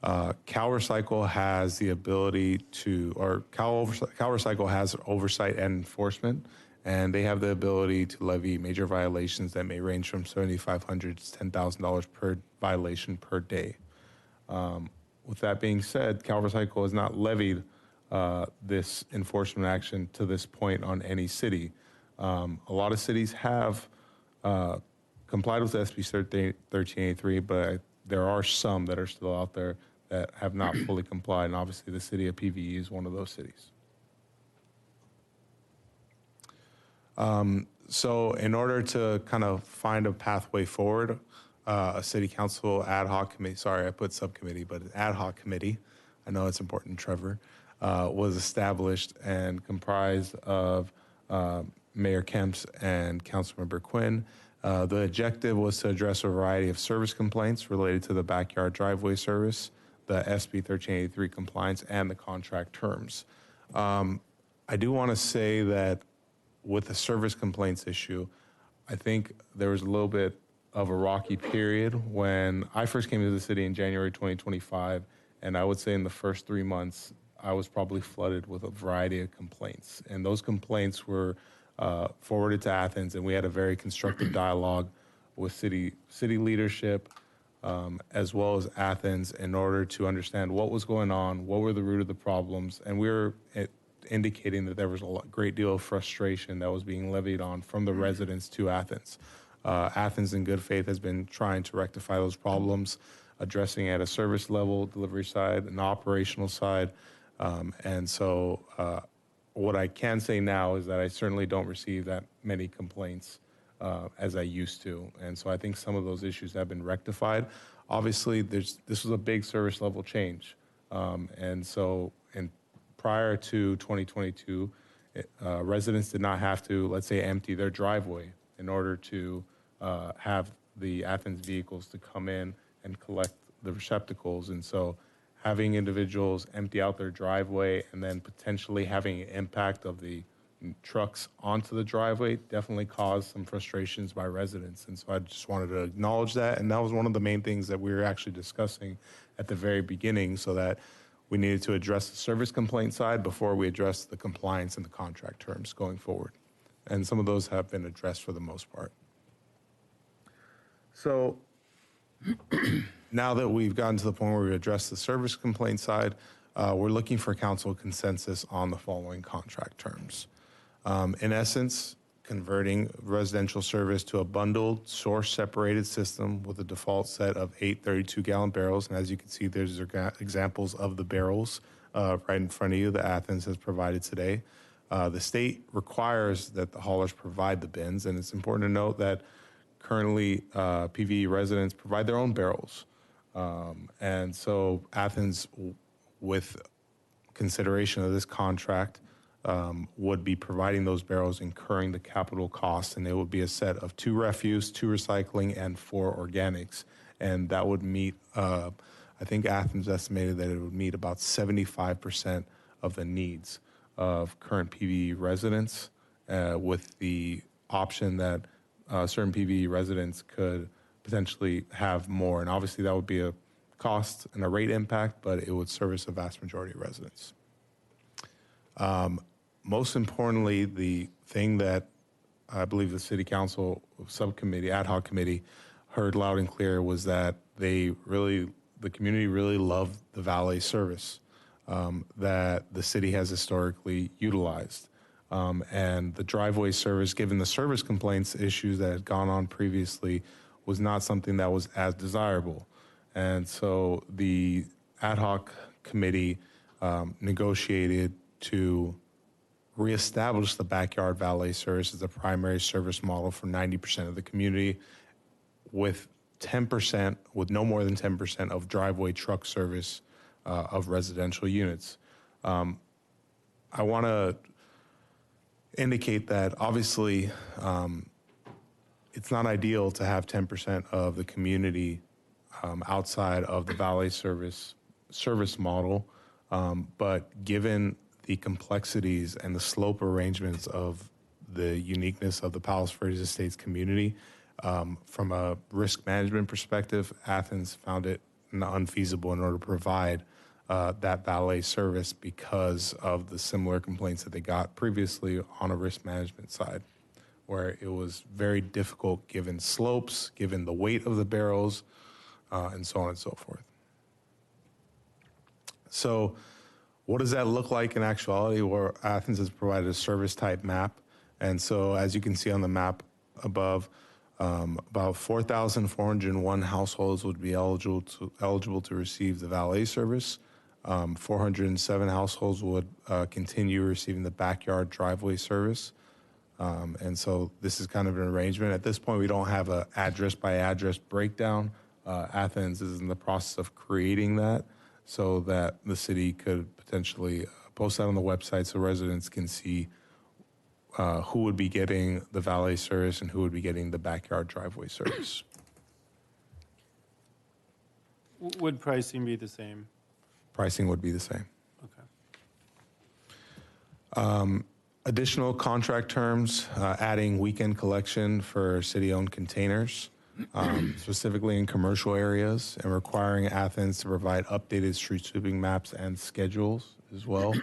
CalRecycle has the ability to, or CalRecycle has oversight and enforcement, and they have the ability to levy major violations that may range from $7,500 to $10,000 per violation per day. With that being said, CalRecycle has not levied this enforcement action to this point on any city. A lot of cities have complied with SB 1383, but there are some that are still out there that have not fully complied, and obviously the city of PVE is one of those cities. So in order to kind of find a pathway forward, a city council ad hoc committee, sorry, I put subcommittee, but an ad hoc committee, I know it's important, Trevor, was established and comprised of Mayor Kemps and Councilmember Quinn. The objective was to address a variety of service complaints related to the backyard driveway service, the SB 1383 compliance, and the contract terms. I do want to say that with the service complaints issue, I think there was a little bit of a rocky period when I first came to the city in January 2025, and I would say in the first 3 months, I was probably flooded with a variety of complaints. And those complaints were forwarded to Athens, and we had a very constructive dialogue with city leadership, as well as Athens, in order to understand what was going on, what were the root of the problems, and we were indicating that there was a great deal of frustration that was being levied on from the residents to Athens. Athens, in good faith, has been trying to rectify those problems, addressing at a service level, delivery side, an operational side. And so what I can say now is that I certainly don't receive that many complaints as I used to. And so I think some of those issues have been rectified. Obviously, this was a big service level change. And prior to 2022, residents did not have to, let's say, empty their driveway in order to have the Athens vehicles to come in and collect the receptacles. And so having individuals empty out their driveway and then potentially having an impact of the trucks onto the driveway definitely caused some frustrations by residents. And so I just wanted to acknowledge that. And that was one of the main things that we were actually discussing at the very beginning, so that we needed to address the service complaint side before we address the compliance and the contract terms going forward. And some of those have been addressed for the most part. So now that we've gotten to the point where we address the service complaint side, we're looking for council consensus on the following contract terms. In essence, converting residential service to a bundled, source-separated system with a default set of 8 32-gallon barrels. And as you can see, there's examples of the barrels right in front of you that Athens has provided today. The state requires that the haulers provide the bins, and it's important to note that currently PVE residents provide their own barrels. And so Athens, with consideration of this contract, would be providing those barrels, incurring the capital costs, and it would be a set of 2 refuse, 2 recycling, and 4 organics. And that would meet, I think Athens estimated that it would meet about 75% of the needs of current PVE residents, with the option that certain PVE residents could potentially have more. And obviously that would be a cost and a rate impact, but it would service a vast majority of residents. Most importantly, the thing that I believe the City Council subcommittee, ad hoc committee, heard loud and clear was that the community really loved the valet service that the city has historically utilized. And the driveway service, given the service complaints issues that had gone on previously, was not something that was as desirable. And so the ad hoc committee negotiated to reestablish the backyard valet service as a primary service model for 90% of the community, with 10%, with no more than 10% of driveway truck service of residential units. I want to indicate that obviously it's not ideal to have 10% of the community outside of the valet service model, but given the complexities and the slope arrangements of the uniqueness of the Palos Verdes Estates community, from a risk management perspective, Athens found it unfeasible in order to provide that valet service because of the similar complaints that they got previously on a risk management side, where it was very difficult given slopes, given the weight of the barrels, and so on and so forth. So what does that look like in actuality? Where Athens has provided a service type map. And so as you can see on the map above, about 4,401 households would be eligible to receive the valet service. 407 households would continue receiving the backyard driveway service. And so this is kind of an arrangement. At this point, we don't have an address by address breakdown. Athens is in the process of creating that so that the city could potentially post that on the website so residents can see who would be getting the valet service and who would be getting the backyard driveway service. Would pricing be the same? Pricing would be the same. Okay. Additional contract terms, adding weekend collection for city-owned containers, specifically in commercial areas, and requiring Athens to provide updated street sweeping maps and schedules as well.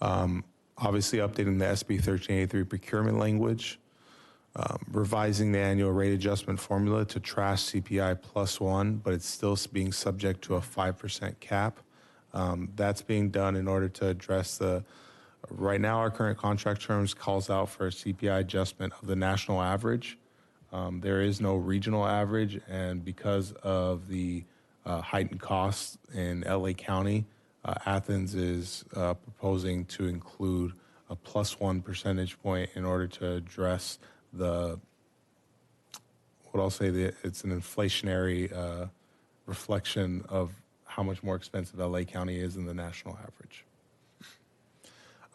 Obviously, updating the SB 1383 procurement language, revising the annual rate adjustment formula to trash CPI +1, but it's still being subject to a 5% cap. That's being done in order to address right now our current contract terms calls out for a CPI adjustment of the national average. There is no regional average, and because of the heightened costs in LA County, Athens is proposing to include a +1 percentage point in order to address it's an inflationary reflection of how much more expensive LA County is than the national average.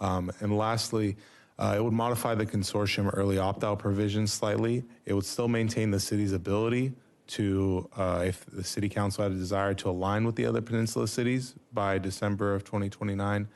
And lastly, it would modify the consortium early opt-out provision slightly. It would still maintain the city's ability to, if the city council had a desire to align with the other peninsula cities by December of 2029.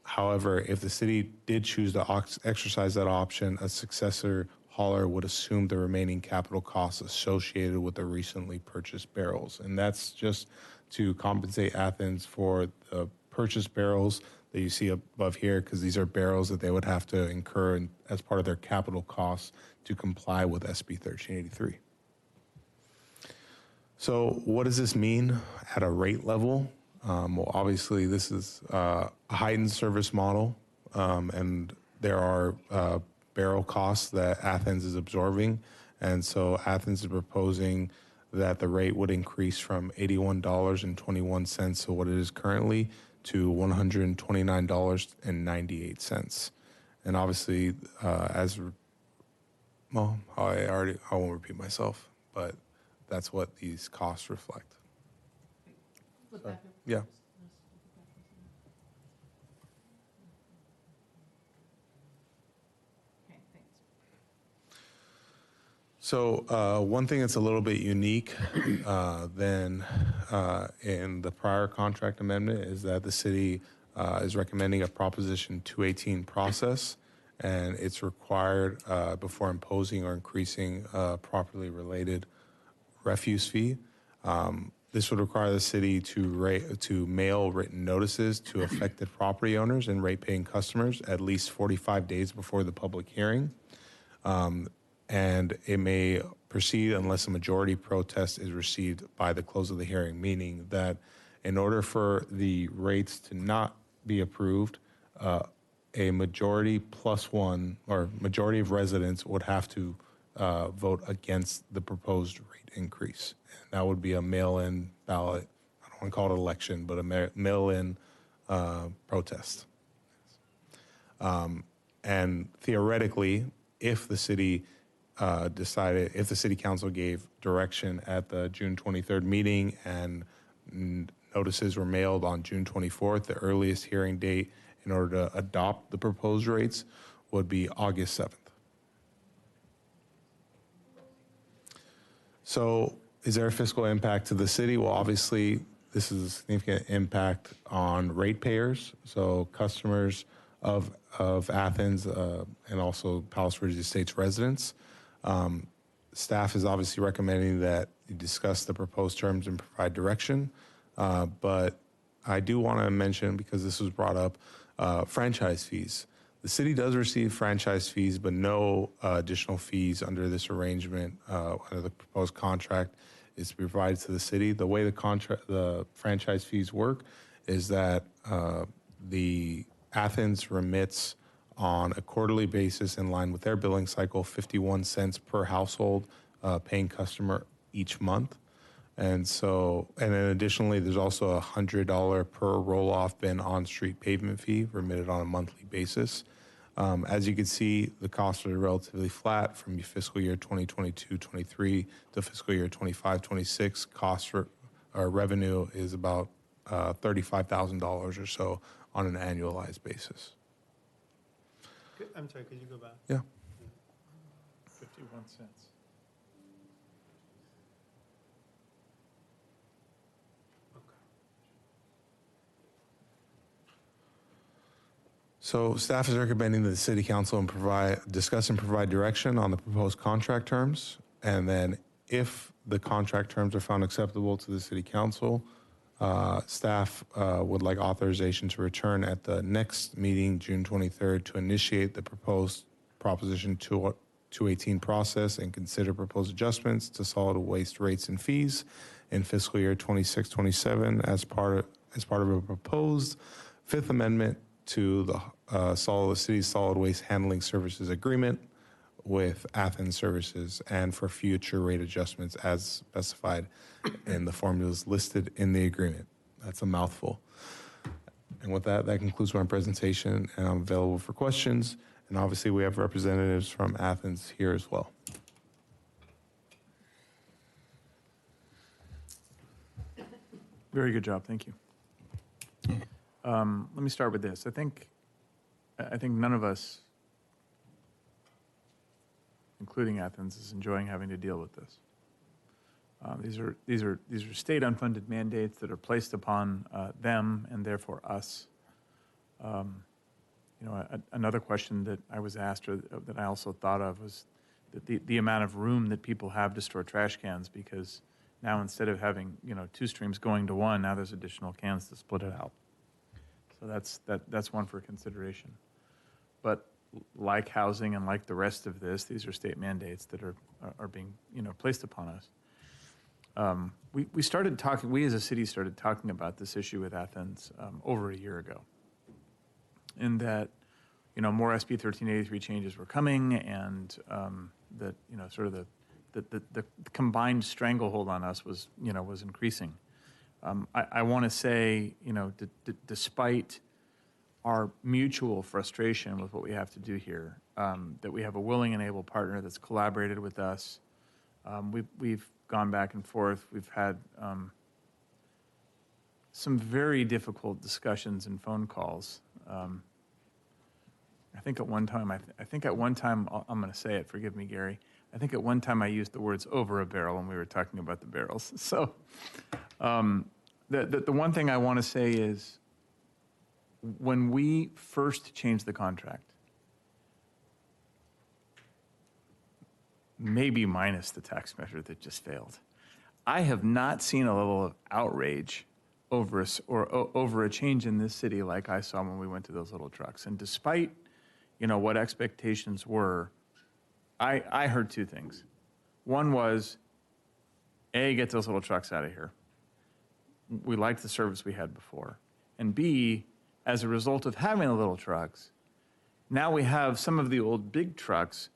However, if the city did choose to exercise that option, a successor hauler would assume the remaining capital costs associated with the recently purchased barrels. And that's just to compensate Athens for the purchased barrels that you see above here, because these are barrels that they would have to incur as part of their capital costs to comply with SB 1383. So what does this mean at a rate level? Well, obviously, this is a heightened service model, and there are barrel costs that Athens is absorbing. And so Athens is proposing that the rate would increase from $81.21, so what it is currently, to $129.98. And obviously, I won't repeat myself, but that's what these costs reflect. So, yeah. So one thing that's a little bit unique than in the prior contract amendment is that the city is recommending a Proposition 218 process, and it's required before imposing or increasing a properly related refuse fee. This would require the city to mail written notices to affected property owners and rate-paying customers at least 45 days before the public hearing. And it may proceed unless a majority protest is received by the close of the hearing, meaning that in order for the rates to not be approved, a majority plus one, or majority of residents would have to vote against the proposed rate increase. And that would be a mail-in ballot. I don't want to call it election, but a mail-in protest. And theoretically, if the city if the city council gave direction at the June 23rd meeting and notices were mailed on June 24th, the earliest hearing date in order to adopt the proposed rates would be August 7th. So is there a fiscal impact to the city? Well, obviously, this is a significant impact on ratepayers, so customers of Athens and also Palos Verdes Estates residents. Staff is obviously recommending that you discuss the proposed terms and provide direction, but I do want to mention, because this was brought up, franchise fees. The city does receive franchise fees, but no additional fees under this arrangement, under the proposed contract, is provided to the city. The way the franchise fees work is that the Athens remits on a quarterly basis in line with their billing cycle, 51 cents per household paying customer each month. And then additionally, there's also a $100 per roll-off bin on-street pavement fee remitted on a monthly basis. As you can see, the costs are relatively flat from fiscal year 2022-23 to fiscal year 25-26. Cost for revenue is about $35,000 or so on an annualized basis. I'm sorry, could you go back? Yeah. 51 cents. So staff is recommending that the city council discuss and provide direction on the proposed contract terms. And then if the contract terms are found acceptable to the city council, staff would like authorization to return at the next meeting, June 23rd, to initiate the proposed Proposition 218 process and consider proposed adjustments to solid waste rates and fees in fiscal year 26-27 as part of a proposed Fifth Amendment to the city's solid waste handling services agreement with Athens Services, and for future rate adjustments as specified in the formulas listed in the agreement. That's a mouthful. And with that, that concludes my presentation, and I'm available for questions. And obviously, we have representatives from Athens here as well. Very good job, thank you. Let me start with this. I think none of us, including Athens, is enjoying having to deal with this. These are state unfunded mandates that are placed upon them and therefore us. Another question that I was asked, or that I also thought of, was that the amount of room that people have to store trash cans, because now instead of having 2 streams going to one, now there's additional cans to split it out. So that's one for consideration. But like housing and like the rest of this, these are state mandates that are being placed upon us. We as a city started talking about this issue with Athens over a year ago. In that, more SB 1383 changes were coming, and that sort of the combined stranglehold on us was increasing. I want to say, despite our mutual frustration with what we have to do here, that we have a willing and able partner that's collaborated with us. We've gone back and forth. We've had some very difficult discussions and phone calls. I think at one time, I'm going to say it, forgive me, Gary. I think at one time I used the words over a barrel when we were talking about the barrels. So the one thing I want to say is, when we first changed the contract, maybe minus the tax measure that just failed, I have not seen a level of outrage over a change in this city like I saw when we went to those little trucks. And despite what expectations were, I heard 2 things. One was, A, get those little trucks out of here. We liked the service we had before. And B, as a result of having the little trucks, now we have some of the old big trucks,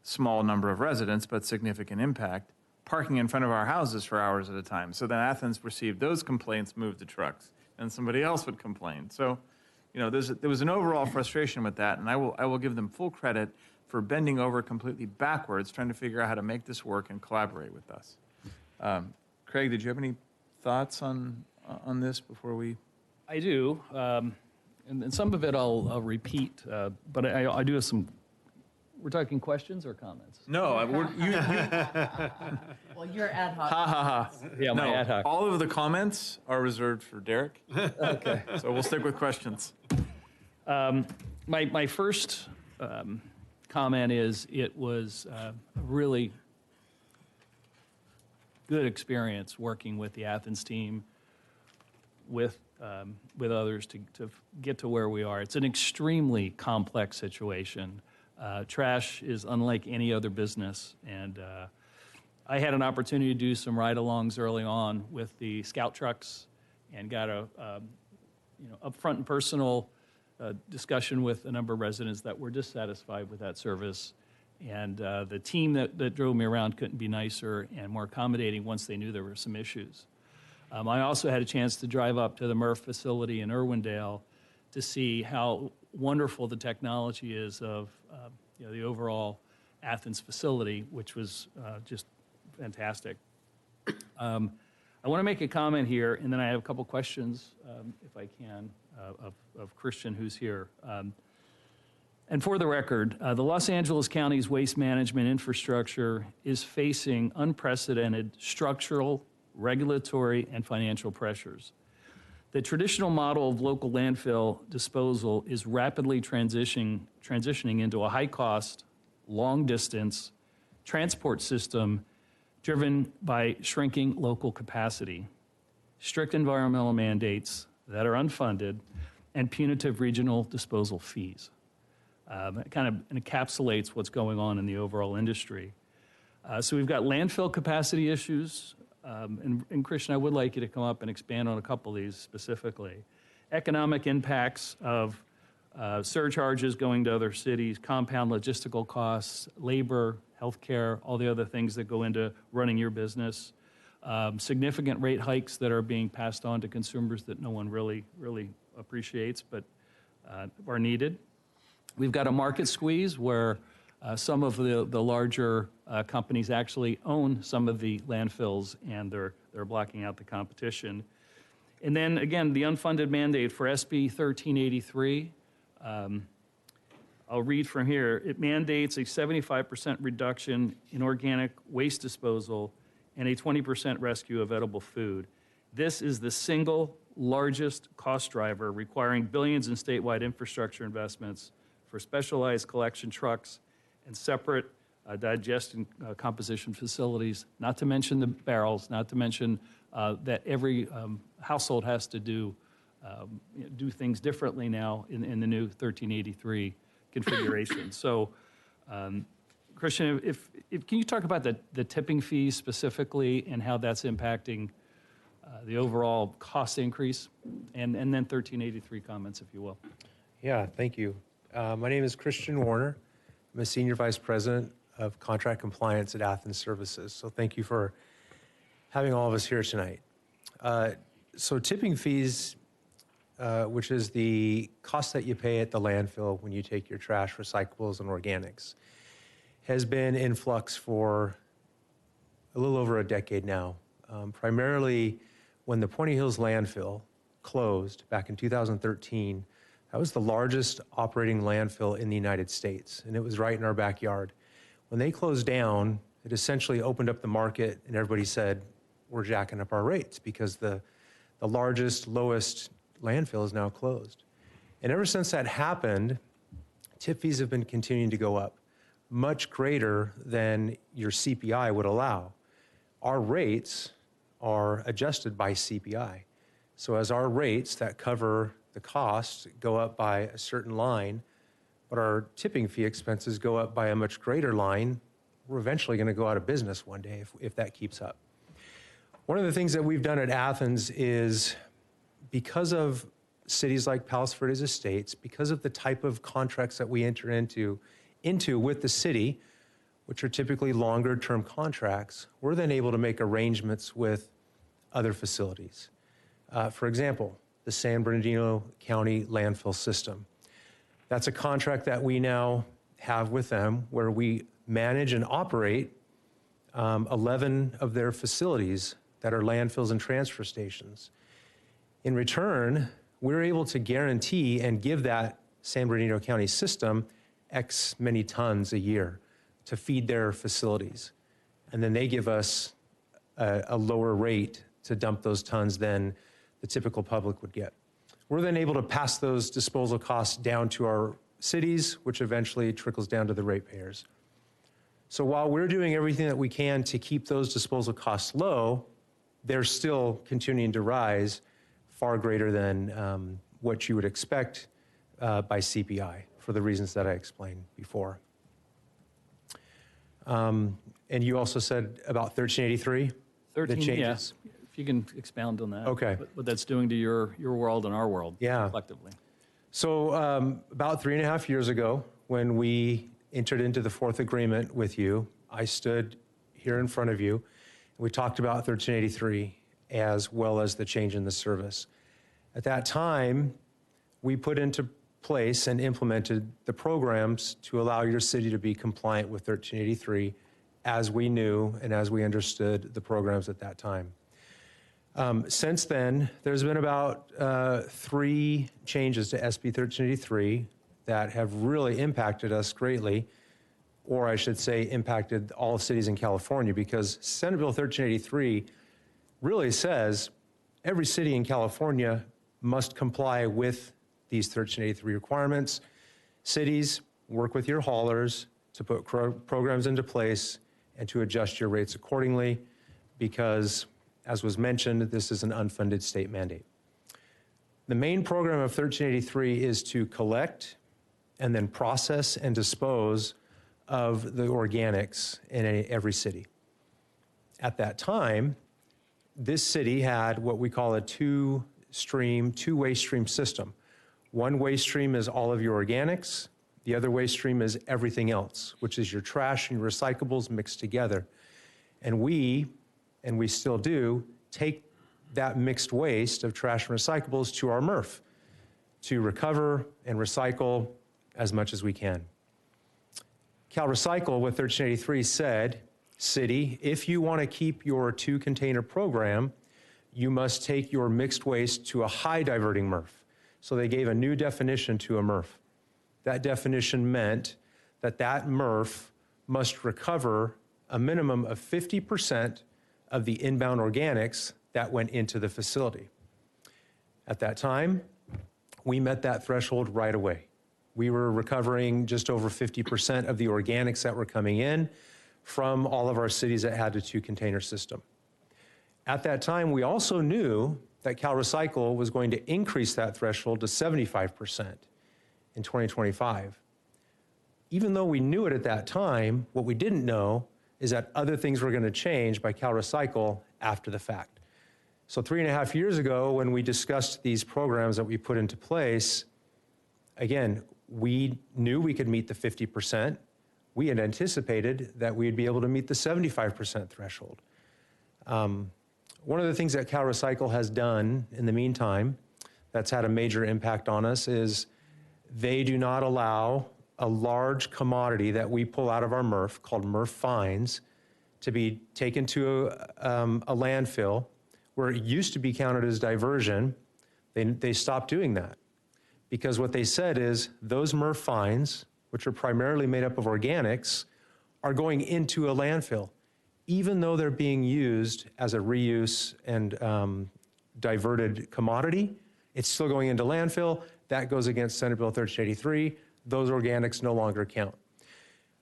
small number of residents, but significant impact, parking in front of our houses for hours at a time. So then Athens received those complaints, moved the trucks, and somebody else would complain. So, there was an overall frustration with that, and I will give them full credit for bending over completely backwards, trying to figure out how to make this work and collaborate with us. Craig, did you have any thoughts on this before we? I do, and some of it I'll repeat, but I do have some. We're talking questions or comments? No, Well, you're ad hoc. Ha ha ha. Yeah, my ad hoc. All of the comments are reserved for Derek. Okay. So we'll stick with questions. My first comment is, it was a really good experience working with the Athens team, with others to get to where we are. It's an extremely complex situation. Trash is unlike any other business, and I had an opportunity to do some ride-alongs early on with the scout trucks, and got a upfront and personal discussion with a number of residents that were dissatisfied with that service. And the team that drove me around couldn't be nicer and more accommodating once they knew there were some issues. I also had a chance to drive up to the MRF facility in Irwindale to see how wonderful the technology is of the overall Athens facility, which was just fantastic. I want to make a comment here, and then I have a couple questions, if I can, of Christian, who's here. And for the record, the Los Angeles County's waste management infrastructure is facing unprecedented structural, regulatory, and financial pressures. The traditional model of local landfill disposal is rapidly transitioning into a high-cost, long-distance transport system driven by shrinking local capacity, strict environmental mandates that are unfunded, and punitive regional disposal fees. It kind of encapsulates what's going on in the overall industry. So we've got landfill capacity issues, and Christian, I would like you to come up and expand on a couple of these specifically. Economic impacts of surcharges going to other cities, compound logistical costs, labor, healthcare, all the other things that go into running your business. Significant rate hikes that are being passed on to consumers that no one really appreciates, but are needed. We've got a market squeeze where some of the larger companies actually own some of the landfills, and they're blocking out the competition. And then again, the unfunded mandate for SB 1383. I'll read from here. It mandates a 75% reduction in organic waste disposal and a 20% rescue of edible food. This is the single largest cost driver, requiring billions in statewide infrastructure investments for specialized collection trucks and separate digestion composition facilities, not to mention the barrels, not to mention that every household has to do things differently now in the new 1383 configuration. So, Christian, can you talk about the tipping fees specifically and how that's impacting the overall cost increase, and then 1383 comments, if you will. Yeah, thank you. My name is Christian Warner. I'm a Senior Vice President of Contract Compliance at Athens Services. So thank you for having all of us here tonight. So tipping fees, which is the cost that you pay at the landfill when you take your trash, recyclables, and organics, has been in flux for a little over a decade now. Primarily when the Pointy Hills landfill closed back in 2013, that was the largest operating landfill in the United States, and it was right in our backyard. When they closed down, it essentially opened up the market, and everybody said, we're jacking up our rates because the largest, lowest landfill is now closed. And ever since that happened, tip fees have been continuing to go up, much greater than your CPI would allow. Our rates are adjusted by CPI. So as our rates that cover the cost go up by a certain line, but our tipping fee expenses go up by a much greater line, we're eventually going to go out of business one day if that keeps up. One of the things that we've done at Athens is, because of cities like Palos Verdes Estates, because of the type of contracts that we enter into with the city, which are typically longer term contracts, we're then able to make arrangements with other facilities. For example, the San Bernardino County landfill system. That's a contract that we now have with them where we manage and operate 11 of their facilities that are landfills and transfer stations. In return, we're able to guarantee and give that San Bernardino County system X many tons a year to feed their facilities. And then they give us a lower rate to dump those tons than the typical public would get. We're then able to pass those disposal costs down to our cities, which eventually trickles down to the ratepayers. So while we're doing everything that we can to keep those disposal costs low, they're still continuing to rise far greater than what you would expect by CPI for the reasons that I explained before. And you also said about 1383, the changes? Yeah. If you can expound on that. Okay. What that's doing to your world and our world collectively. So about 3.5 years ago, when we entered into the fourth agreement with you, I stood here in front of you, and we talked about 1383 as well as the change in the service. At that time, we put into place and implemented the programs to allow your city to be compliant with 1383 as we knew and as we understood the programs at that time. Since then, there's been about 3 changes to SB 1383 that have really impacted us greatly, or I should say impacted all cities in California, because Senate Bill 1383 really says every city in California must comply with these 1383 requirements. Cities, work with your haulers to put programs into place and to adjust your rates accordingly because, as was mentioned, this is an unfunded state mandate. The main program of 1383 is to collect and then process and dispose of the organics in every city. At that time, this city had what we call a two waste stream system. One waste stream is all of your organics. The other waste stream is everything else, which is your trash and your recyclables mixed together. And we still do, take that mixed waste of trash and recyclables to our MRF to recover and recycle as much as we can. CalRecycle with 1383 said, city, if you want to keep your 2-container program, you must take your mixed waste to a high diverting MRF. So they gave a new definition to a MRF. That definition meant that MRF must recover a minimum of 50% of the inbound organics that went into the facility. At that time, we met that threshold right away. We were recovering just over 50% of the organics that were coming in from all of our cities that had a 2-container system. At that time, we also knew that CalRecycle was going to increase that threshold to 75% in 2025. Even though we knew it at that time, what we didn't know is that other things were going to change by CalRecycle after the fact. So 3.5 years ago, when we discussed these programs that we put into place, again, we knew we could meet the 50%. We had anticipated that we'd be able to meet the 75% threshold. One of the things that CalRecycle has done in the meantime that's had a major impact on us is they do not allow a large commodity that we pull out of our MRF, called MRF fines, to be taken to a landfill where it used to be counted as diversion. They stopped doing that because what they said is those MRF fines, which are primarily made up of organics, are going into a landfill, even though they're being used as a reuse and diverted commodity. It's still going into landfill. That goes against Senate Bill 1383. Those organics no longer count.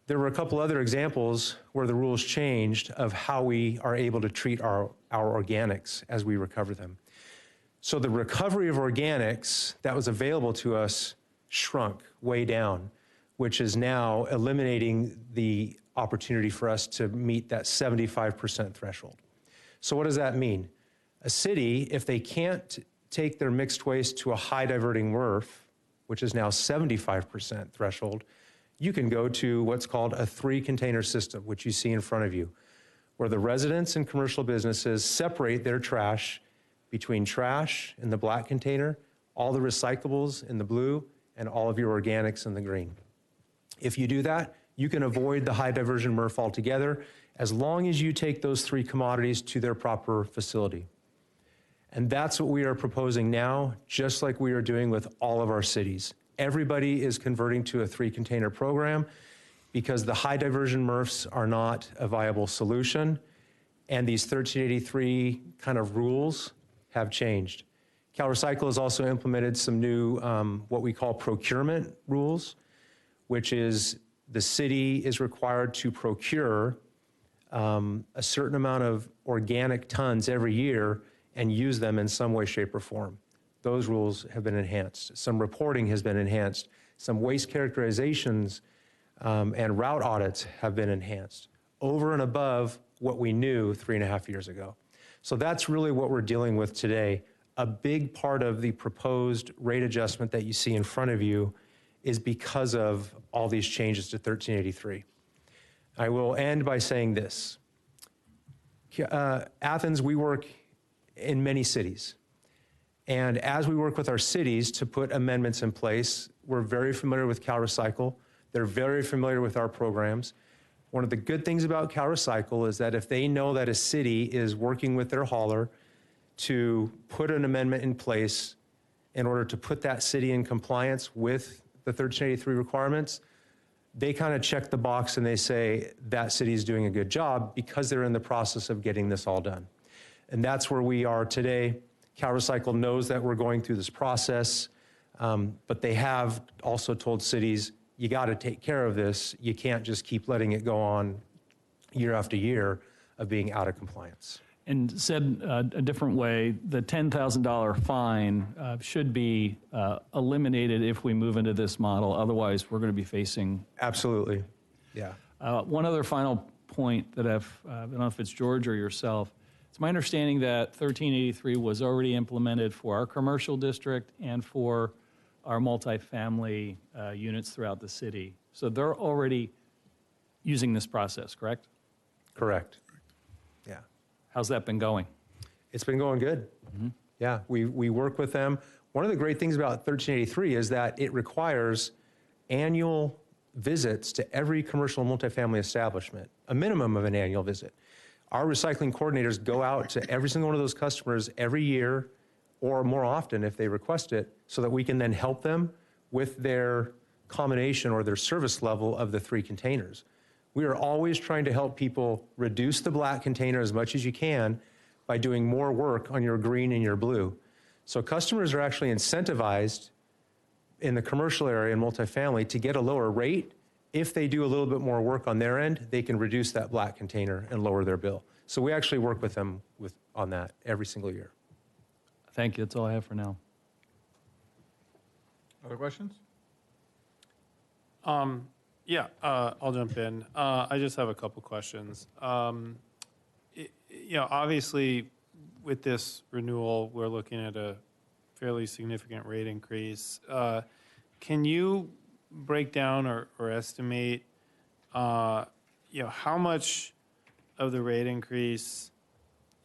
There were a couple other examples where the rules changed of how we are able to treat our organics as we recover them. So the recovery of organics that was available to us shrunk way down, which is now eliminating the opportunity for us to meet that 75% threshold. So what does that mean? A city, if they can't take their mixed waste to a high diverting MRF, which is now 75% threshold, you can go to what's called a 3-container system, which you see in front of you, where the residents and commercial businesses separate their trash between trash in the black container, all the recyclables in the blue, and all of your organics in the green. If you do that, you can avoid the high diversion MRF altogether as long as you take those 3 commodities to their proper facility. And that's what we are proposing now, just like we are doing with all of our cities. Everybody is converting to a 3-container program because the high diversion MRFs are not a viable solution, and these 1383 kind of rules have changed. CalRecycle has also implemented some new, what we call procurement rules, which is the city is required to procure a certain amount of organic tons every year and use them in some way, shape, or form. Those rules have been enhanced. Some reporting has been enhanced. Some waste characterizations and route audits have been enhanced over and above what we knew 3.5 years ago. So that's really what we're dealing with today. A big part of the proposed rate adjustment that you see in front of you is because of all these changes to 1383. I will end by saying this. Athens, we work in many cities. And as we work with our cities to put amendments in place, we're very familiar with CalRecycle. They're very familiar with our programs. One of the good things about CalRecycle is that if they know that a city is working with their hauler to put an amendment in place in order to put that city in compliance with the 1383 requirements, they kind of check the box and they say that city is doing a good job because they're in the process of getting this all done. And that's where we are today. CalRecycle knows that we're going through this process, but they have also told cities, you got to take care of this. You can't just keep letting it go on year after year of being out of compliance. And said a different way, the $10,000 fine should be eliminated if we move into this model. Otherwise, we're going to be facing. Absolutely. Yeah. One other final point that I don't know if it's George or yourself. It's my understanding that 1383 was already implemented for our commercial district and for our multifamily units throughout the city. So they're already using this process, correct? Correct. Yeah. How's that been going? It's been going good. Yeah, we work with them. One of the great things about 1383 is that it requires annual visits to every commercial multifamily establishment, a minimum of an annual visit. Our recycling coordinators go out to every single one of those customers every year or more often if they request it, so that we can then help them with their combination or their service level of the 3 containers. We are always trying to help people reduce the black container as much as you can by doing more work on your green and your blue. So customers are actually incentivized in the commercial area and multifamily to get a lower rate. If they do a little bit more work on their end, they can reduce that black container and lower their bill. So we actually work with them on that every single year. Thank you. That's all I have for now. Other questions? Yeah, I'll jump in. I just have a couple questions. Obviously, with this renewal, we're looking at a fairly significant rate increase. Can you break down or estimate, how much of the rate increase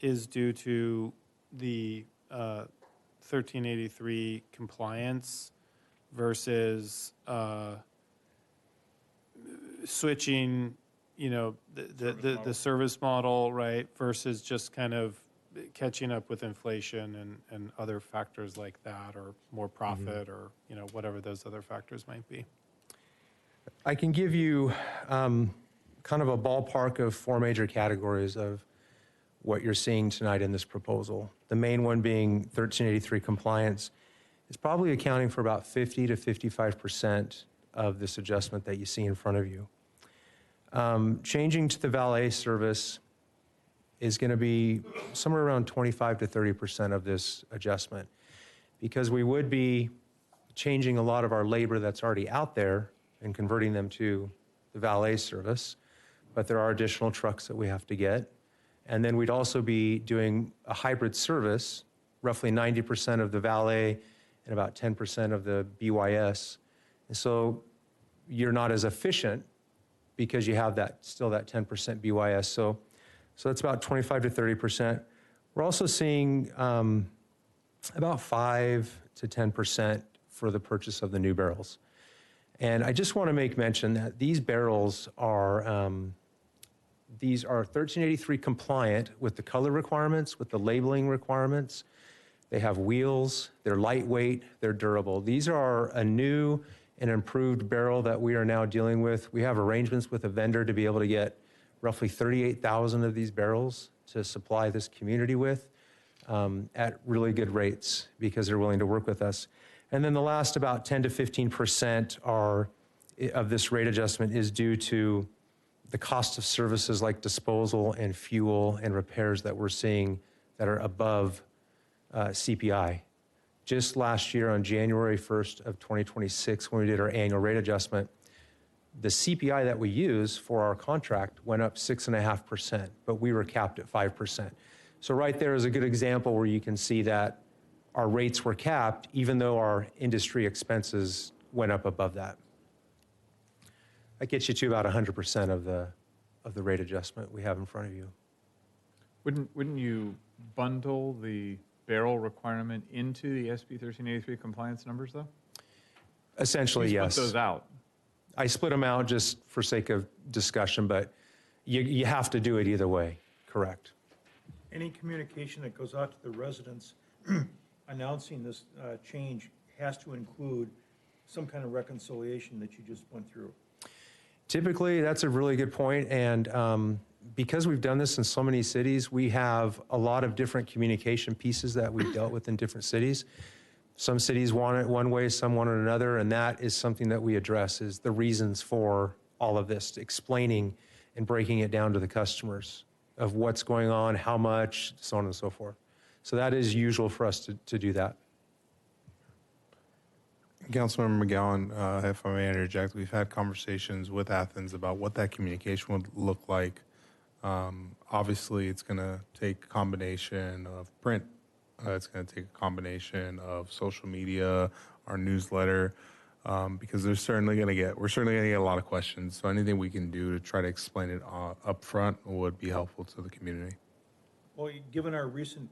is due to the 1383 compliance versus switching, the service model, right, versus just kind of catching up with inflation and other factors like that, or more profit, or whatever those other factors might be? I can give you kind of a ballpark of 4 major categories of what you're seeing tonight in this proposal. The main one being 1383 compliance is probably accounting for about 50 to 55% of this adjustment that you see in front of you. Changing to the valet service is going to be somewhere around 25 to 30% of this adjustment, because we would be changing a lot of our labor that's already out there and converting them to the valet service, but there are additional trucks that we have to get. And then we'd also be doing a hybrid service, roughly 90% of the valet and about 10% of the BYS. And so you're not as efficient because you have still that 10% BYS. So that's about 25 to 30%. We're also seeing about 5 to 10% for the purchase of the new barrels. And I just want to make mention that these barrels are 1383 compliant with the color requirements, with the labeling requirements. They have wheels, they're lightweight, they're durable. These are a new and improved barrel that we are now dealing with. We have arrangements with a vendor to be able to get roughly 38,000 of these barrels to supply this community with at really good rates, because they're willing to work with us. And then the last about 10 to 15% of this rate adjustment is due to the cost of services like disposal and fuel and repairs that we're seeing that are above CPI. Just last year on January 1st of 2026, when we did our annual rate adjustment, the CPI that we use for our contract went up 6.5%, but we were capped at 5%. So right there is a good example where you can see that our rates were capped, even though our industry expenses went up above that. That gets you to about 100% of the rate adjustment we have in front of you. Wouldn't you bundle the barrel requirement into the SB 1383 compliance numbers, though? Essentially, yes. Split those out. I split them out just for sake of discussion, but you have to do it either way, correct? Any communication that goes out to the residents announcing this change has to include some kind of reconciliation that you just went through. Typically, that's a really good point, and because we've done this in so many cities, we have a lot of different communication pieces that we've dealt with in different cities. Some cities want it one way, some want it another, and that is something that we address, is the reasons for all of this, explaining and breaking it down to the customers of what's going on, how much, so on and so forth. So that is usual for us to do that. Councilmember McGowan, if I may interject, we've had conversations with Athens about what that communication would look like. Obviously, it's going to take a combination of print. It's going to take a combination of social media, our newsletter, because we're certainly going to get a lot of questions. So anything we can do to try to explain it up front would be helpful to the community. Well, given our recent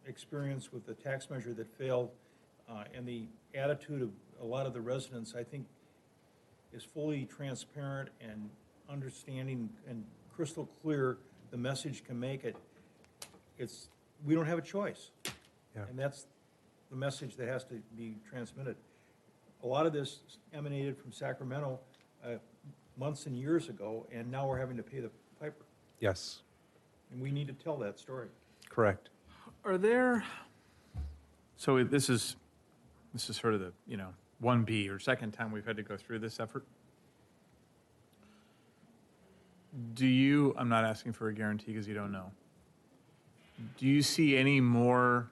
experience with the tax measure that failed and the attitude of a lot of the residents, I think is fully transparent and understanding and crystal clear the message can make it. We don't have a choice. Yeah. And that's the message that has to be transmitted. A lot of this emanated from Sacramento months and years ago, and now we're having to pay the piper. Yes, And we need to tell that story. correct. Are there, so this is sort of the, 1B or second time we've had to go through this effort. I'm not asking for a guarantee because you don't know. Do you see any more,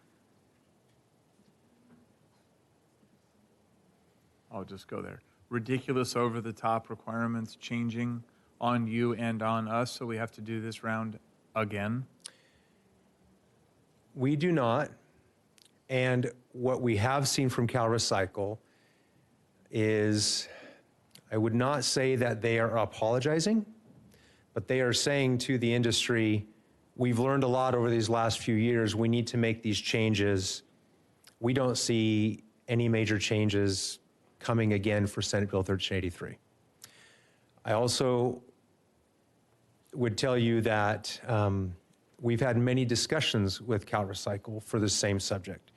I'll just go there, ridiculous over-the-top requirements changing on you and on us, so we have to do this round again? We do not. And what we have seen from CalRecycle is, I would not say that they are apologizing, but they are saying to the industry, we've learned a lot over these last few years. We need to make these changes. We don't see any major changes coming again for Senate Bill 1383. I also would tell you that we've had many discussions with CalRecycle for the same subject,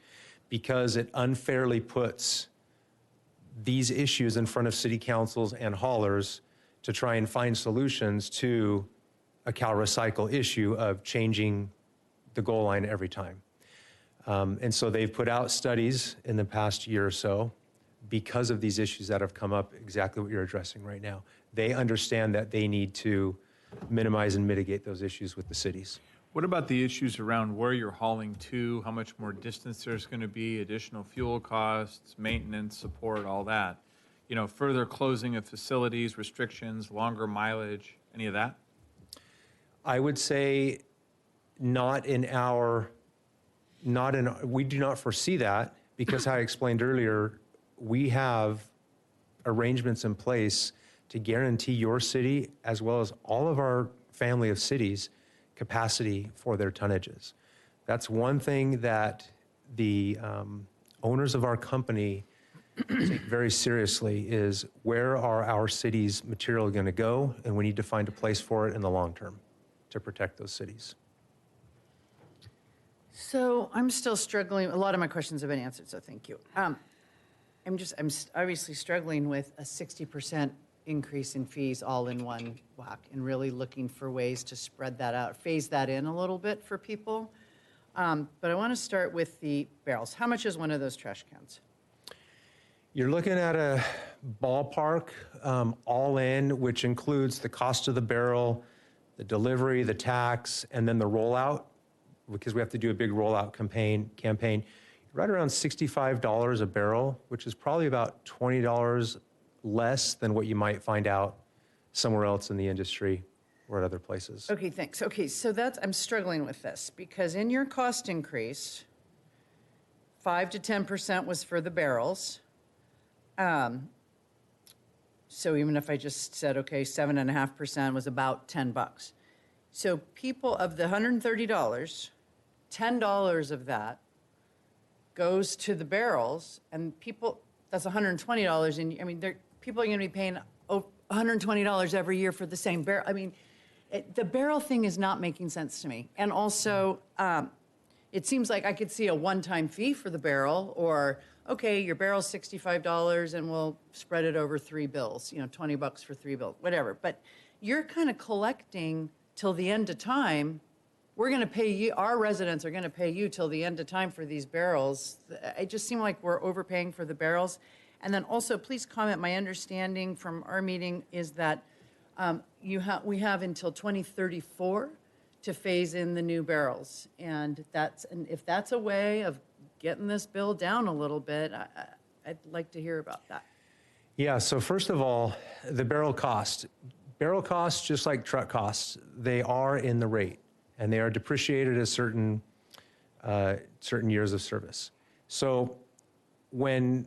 because it unfairly puts these issues in front of city councils and haulers to try and find solutions to a CalRecycle issue of changing the goal line every time. And so they've put out studies in the past year or so because of these issues that have come up, exactly what you're addressing right now. They understand that they need to minimize and mitigate those issues with the cities. What about the issues around where you're hauling to, how much more distance there's going to be, additional fuel costs, maintenance, support, all that? Further closing of facilities, restrictions, longer mileage, any of that? I would say we do not foresee that, because how I explained earlier, we have arrangements in place to guarantee your city, as well as all of our family of cities, capacity for their tonnages. That's one thing that the owners of our company take very seriously, is where are our cities' material going to go, and we need to find a place for it in the long term to protect those cities. So I'm still struggling. A lot of my questions have been answered, so thank you. I'm obviously struggling with a 60% increase in fees all in one whack, and really looking for ways to spread that out, phase that in a little bit for people. But I want to start with the barrels. How much is one of those trash cans? You're looking at a ballpark all in, which includes the cost of the barrel, the delivery, the tax, and then the rollout, because we have to do a big rollout campaign. Right around $65 a barrel, which is probably about $20 less than what you might find out somewhere else in the industry or at other places. Okay, thanks. Okay, so I'm struggling with this, because in your cost increase, 5 to 10% was for the barrels. So even if I just said, okay, 7.5% was about $10. So people, of the $130, $10 of that goes to the barrels, and people, that's $120. And I mean, people are going to be paying $120 every year for the same barrel. I mean, the barrel thing is not making sense to me. And also, it seems like I could see a one-time fee for the barrel, or, okay, your barrel's $65 and we'll spread it over 3 bills, $20 for 3 bills, whatever. But you're kind of collecting till the end of time, we're going to pay you, our residents are going to pay you till the end of time for these barrels. It just seemed like we're overpaying for the barrels. And then also, please comment, my understanding from our meeting is that we have until 2034 to phase in the new barrels. And if that's a way of getting this bill down a little bit, I'd like to hear about that. Yeah, so first of all, the barrel cost. Barrel costs, just like truck costs, they are in the rate, and they are depreciated at certain years of service. So when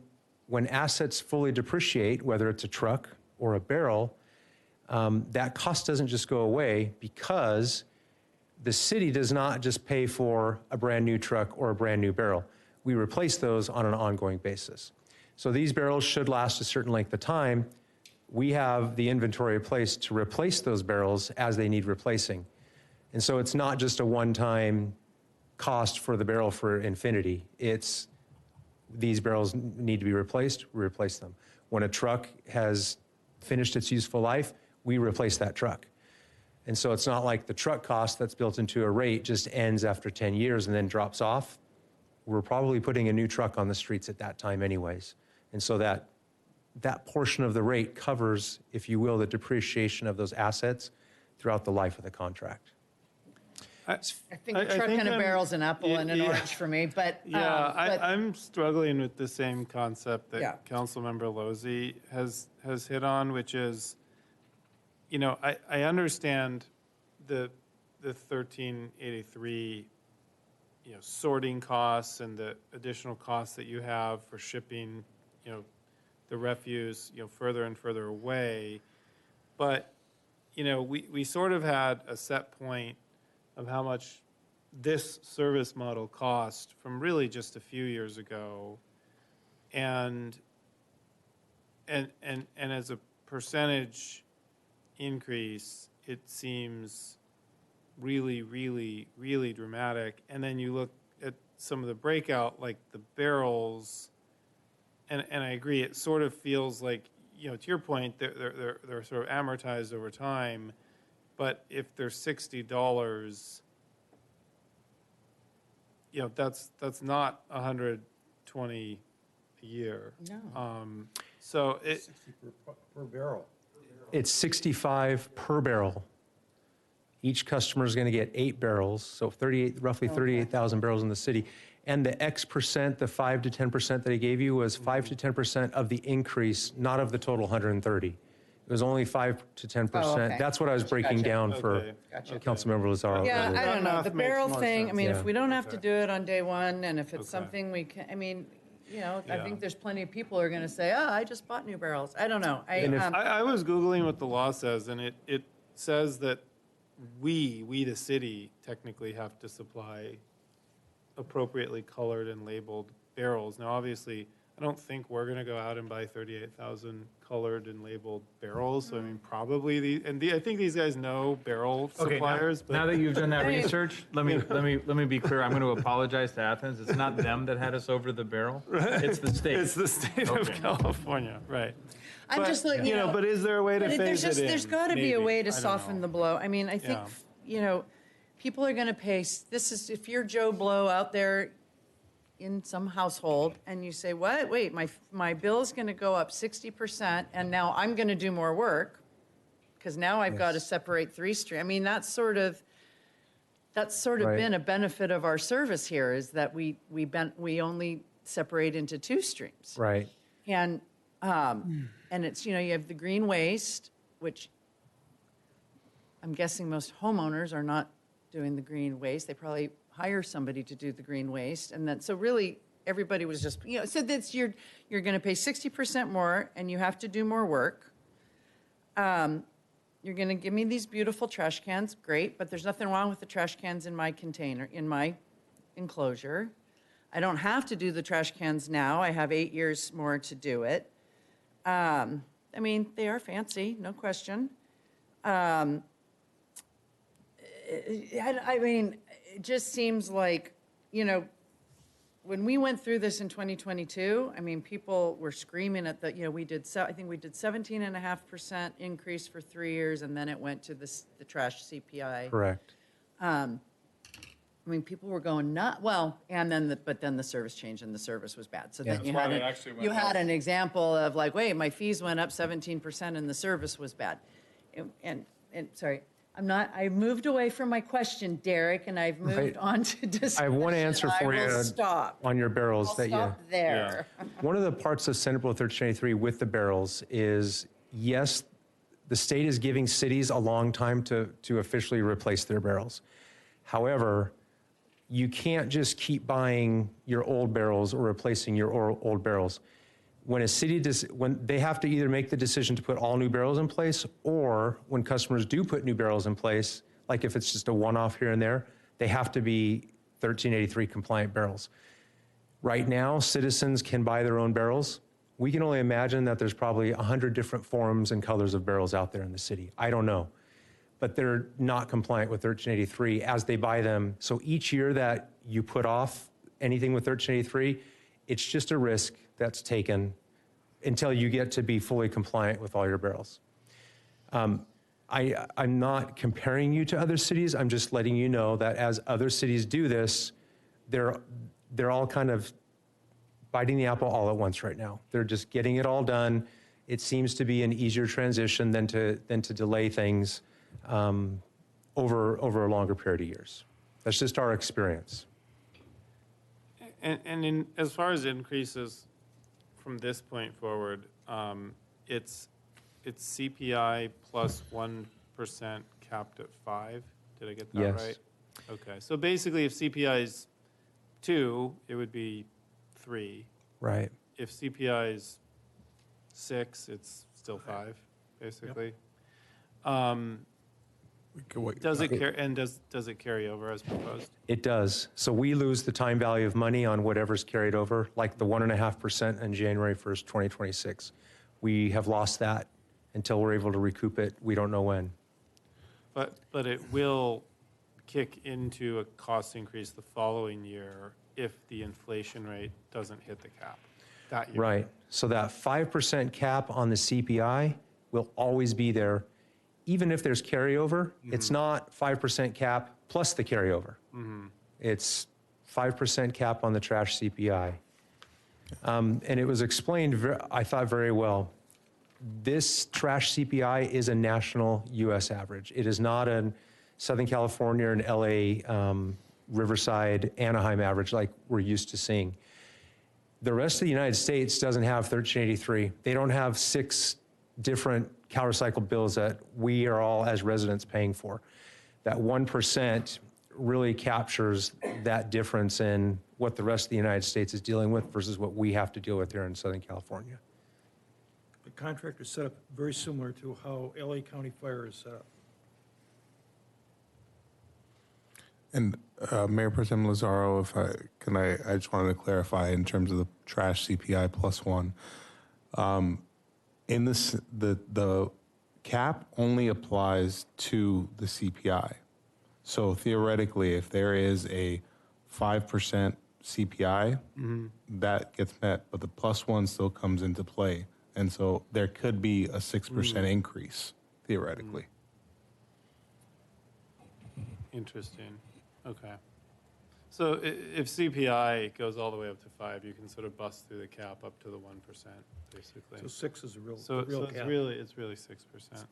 assets fully depreciate, whether it's a truck or a barrel, that cost doesn't just go away because the city does not just pay for a brand new truck or a brand new barrel. We replace those on an ongoing basis. So these barrels should last a certain length of time. We have the inventory in place to replace those barrels as they need replacing. And so it's not just a one-time cost for the barrel for infinity. It's these barrels need to be replaced, we replace them. When a truck has finished its useful life, we replace that truck. And so it's not like the truck cost that's built into a rate just ends after 10 years and then drops off. We're probably putting a new truck on the streets at that time anyways. And so that portion of the rate covers, if you will, the depreciation of those assets throughout the life of the contract. I think a truck and a barrel's an apple and an orange for me, but. I'm struggling with the same concept that Yeah. Councilmember Lozey has hit on, which is, I understand the 1383, sorting costs and the additional costs that you have for shipping, the refuse, further and further away. But, we sort of had a set point of how much this service model cost from really just a few years ago. And as a percentage increase, it seems really, really, really dramatic. And then you look at some of the breakout, like the barrels, and I agree, it sort of feels like, to your point, they're sort of amortized over time. But if they're $60, that's not $120 a year. No. So it 60 per barrel. It's 65 per barrel. Each customer is going to get 8 barrels, so roughly 38,000 barrels in the city. And the X percent, the 5 to 10% that I gave you was 5 to 10% of the increase, not of the total 130. It was only 5 to 10%. Oh, okay. That's what I was breaking down for Okay. Councilmember Lazaro. Yeah, earlier. I don't know, the math makes barrel more thing, I sense. mean, Yeah. if we don't have to do it on day one, and if it's Okay. something we can, I mean, I Yeah. think there's plenty of people who are gonna say, I just bought new barrels. I don't know. And if- I was Googling what the law says, and it says that we the city, technically have to supply appropriately colored and labeled barrels. Now, obviously, I don't think we're going to go out and buy 38,000 colored and labeled barrels. So, I mean, probably I think these guys know barrel suppliers. Now that you've done that research, let me be clear. I'm going to apologize to Athens. It's not them that had us over the barrel. It's the state. It's the state of California, right? I'm just like, But is there a way to but phase it in? there's gotta be a Maybe. way to I don't soften know. the blow. I mean, I think, people are gonna pay, if you're Joe Blow out there in some household, and you say, what, wait, my bill's gonna go up 60%, and now I'm gonna do more work, because now I've got to separate 3 streams. I mean, that's sort of Right. been a benefit of our service here, is that we only separate into 2 streams. Right. And it's, you have the green waste, which I'm guessing most homeowners are not doing the green waste. They probably hire somebody to do the green waste. And then, so really, everybody was just, so that's, you're going to pay 60% more, and you have to do more work. You're going to give me these beautiful trash cans, great, but there's nothing wrong with the trash cans in my container, in my enclosure. I don't have to do the trash cans now. I have 8 years more to do it. I mean, they are fancy, no question. I mean, it just seems like, when we went through this in 2022, I mean, people were screaming at the, I think we did 17.5% increase for 3 years, and then it went to the trash CPI. Correct. I mean, people were going and then but then the service changed and the service was bad. So then you had an example of like, wait, my fees went up 17% and the service was bad. And sorry, I moved away from my question, Derek, and I've moved on to discussion. I have one answer for I will you stop. on your barrels. I'll stop there. One of the parts of Senate Bill 1383 with the barrels is, yes, the state is giving cities a long time to officially replace their barrels. However, you can't just keep buying your old barrels or replacing your old barrels. When a city when they have to either make the decision to put all new barrels in place, or when customers do put new barrels in place, like if it's just a one-off here and there, they have to be 1383 compliant barrels. Right now, citizens can buy their own barrels. We can only imagine that there's probably 100 different forms and colors of barrels out there in the city. I don't know. But they're not compliant with 1383 as they buy them. So each year that you put off anything with 1383, it's just a risk that's taken until you get to be fully compliant with all your barrels. I'm not comparing you to other cities. I'm just letting you know that as other cities do this, they're all kind of biting the apple all at once right now. They're just getting it all done. It seems to be an easier transition than to delay things over a longer period of years. That's just our experience. And as far as increases from this point forward, it's CPI plus 1% capped at 5. Did I get that Yes. right? Okay. So basically, if CPI is 2, it would be 3. Right. If CPI is 6, it's still 5, basically. Does it carry over as proposed? It does. So we lose the time value of money on whatever's carried over, like the 1.5% on January 1st, 2026. We have lost that until we're able to recoup it. We don't know when. But it will kick into a cost increase the following year if the inflation rate doesn't hit the cap that year. Right. So that 5% cap on the CPI will always be there. Even if there's carryover, it's not 5% cap plus the carryover. It's 5% cap on the trash CPI. And it was explained, I thought, very well. This trash CPI is a national U.S. average. It is not a Southern California and LA, Riverside, Anaheim average like we're used to seeing. The rest of the United States doesn't have 1383. They don't have 6 different CalRecycle bills that we are all as residents paying for. That 1% really captures that difference in what the rest of the United States is dealing with versus what we have to deal with here in Southern California. The contract is set up very similar to how LA County Fire is set up. And Mayor Pro Tem Lazaro, I just wanted to clarify in terms of the trash CPI plus 1. In this, the cap only applies to the CPI. So theoretically, if there is a 5% CPI, that gets met, but the plus 1 still comes into play. And so there could be a 6% increase, theoretically. Interesting. Okay. So if CPI goes all the way up to 5, you can sort of bust through the cap up to the 1%, basically. So 6 is a real So cap. it's really 6%.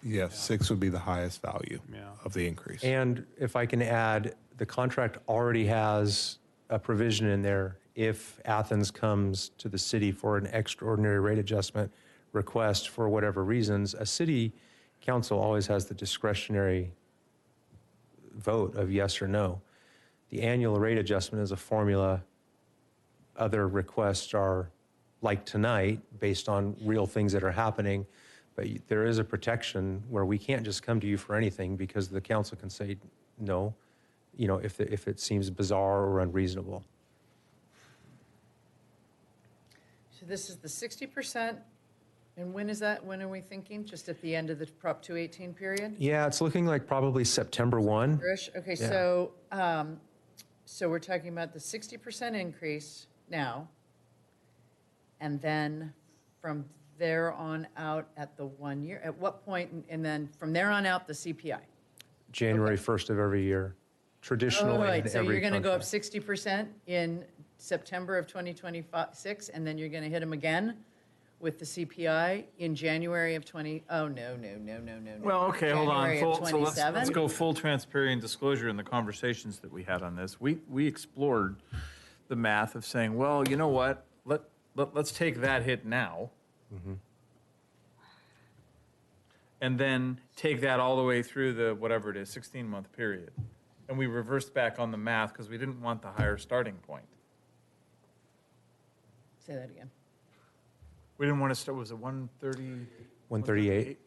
Yeah, 6 would be the highest value of the increase. And if I can add, the contract already has a provision in there. If Athens comes to the city for an extraordinary rate adjustment request for whatever reasons, a city council always has the discretionary vote of yes or no. The annual rate adjustment is a formula. Other requests are like tonight, based on real things that are happening. But there is a protection where we can't just come to you for anything because the council can say no, if it seems bizarre or unreasonable. So this is the 60%, and when is that? When are we thinking? Just at the end of the Prop 218 period? Yeah, it's looking like probably September 1. Okay, Yeah. so we're talking about the 60% increase now. And then from there on out at the 1 year, at what point, and then from there on out, the CPI? January 1st of every year, traditionally Oh, in right, so every you're going to go up contract. 60% in September of 2026, and then you're going to hit them again with the CPI in January of 20, oh, no. Well, okay, hold on. January of So let's 27? go full transparency and disclosure in the conversations that we had on this. We explored the math of saying, well, you know what? Let's take that hit now. And then take that all the way through the, whatever it is, 16-month period. And we reversed back on the math because we didn't want the higher starting point. Say that again. We didn't want to start, was it 130? 138,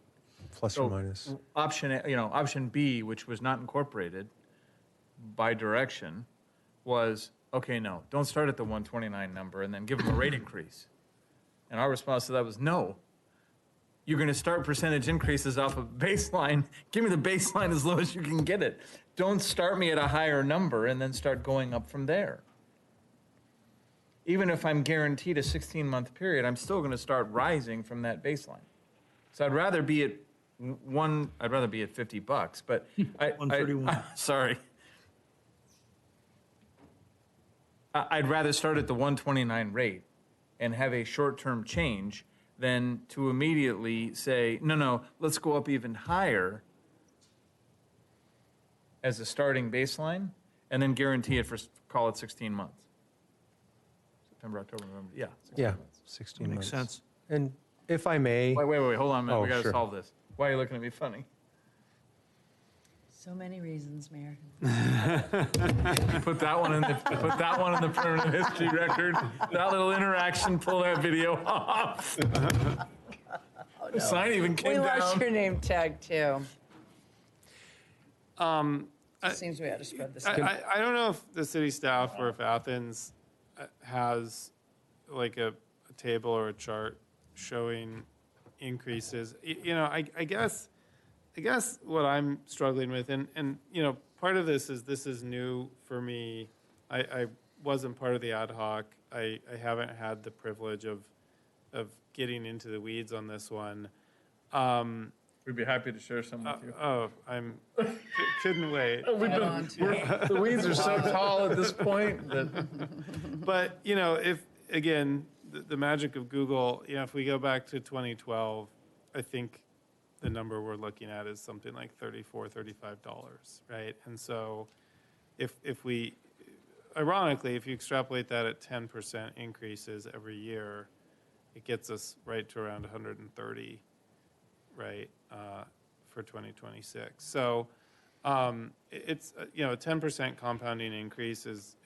plus or So, minus. Option B, which was not incorporated by direction, was, okay, no, don't start at the 129 number and then give them a rate increase. And our response to that was, no. You're going to start percentage increases off of baseline. Give me the baseline as low as you can get it. Don't start me at a higher number and then start going up from there. Even if I'm guaranteed a 16-month period, I'm still going to start rising from that baseline. So I'd rather be at $50, but sorry. I'd rather start at the 129 rate and have a short-term change than to immediately say, no, let's go up even higher as a starting baseline and then guarantee it for, call it 16 months. September, October, November, yeah. 16 Yeah, months. 16 Makes months. sense. And if I may. Wait, hold on a minute. Oh, We got to sure. solve this. Why are you looking at me funny? So many reasons, Mayor. Put that one in the permanent history record. That little interaction, pull that video off. The sign even came We down. lost your name tag, too. Seems we ought to spread this. I don't know if the city staff or if Athens has like a table or a chart showing increases. I guess what I'm struggling with, and part of this is new for me. I wasn't part of the ad hoc. I haven't had the privilege of getting into the weeds on this one. We'd be happy to share some with you. Couldn't wait. The weeds are so tall at this point that. But if again the magic of Google, if we go back to 2012, I think the number we're looking at is something like $34, $35, right? And so, if we, ironically, if you extrapolate that at 10% increases every year, it gets us right to around 130, right, for 2026. So, it's a 10% compounding increase is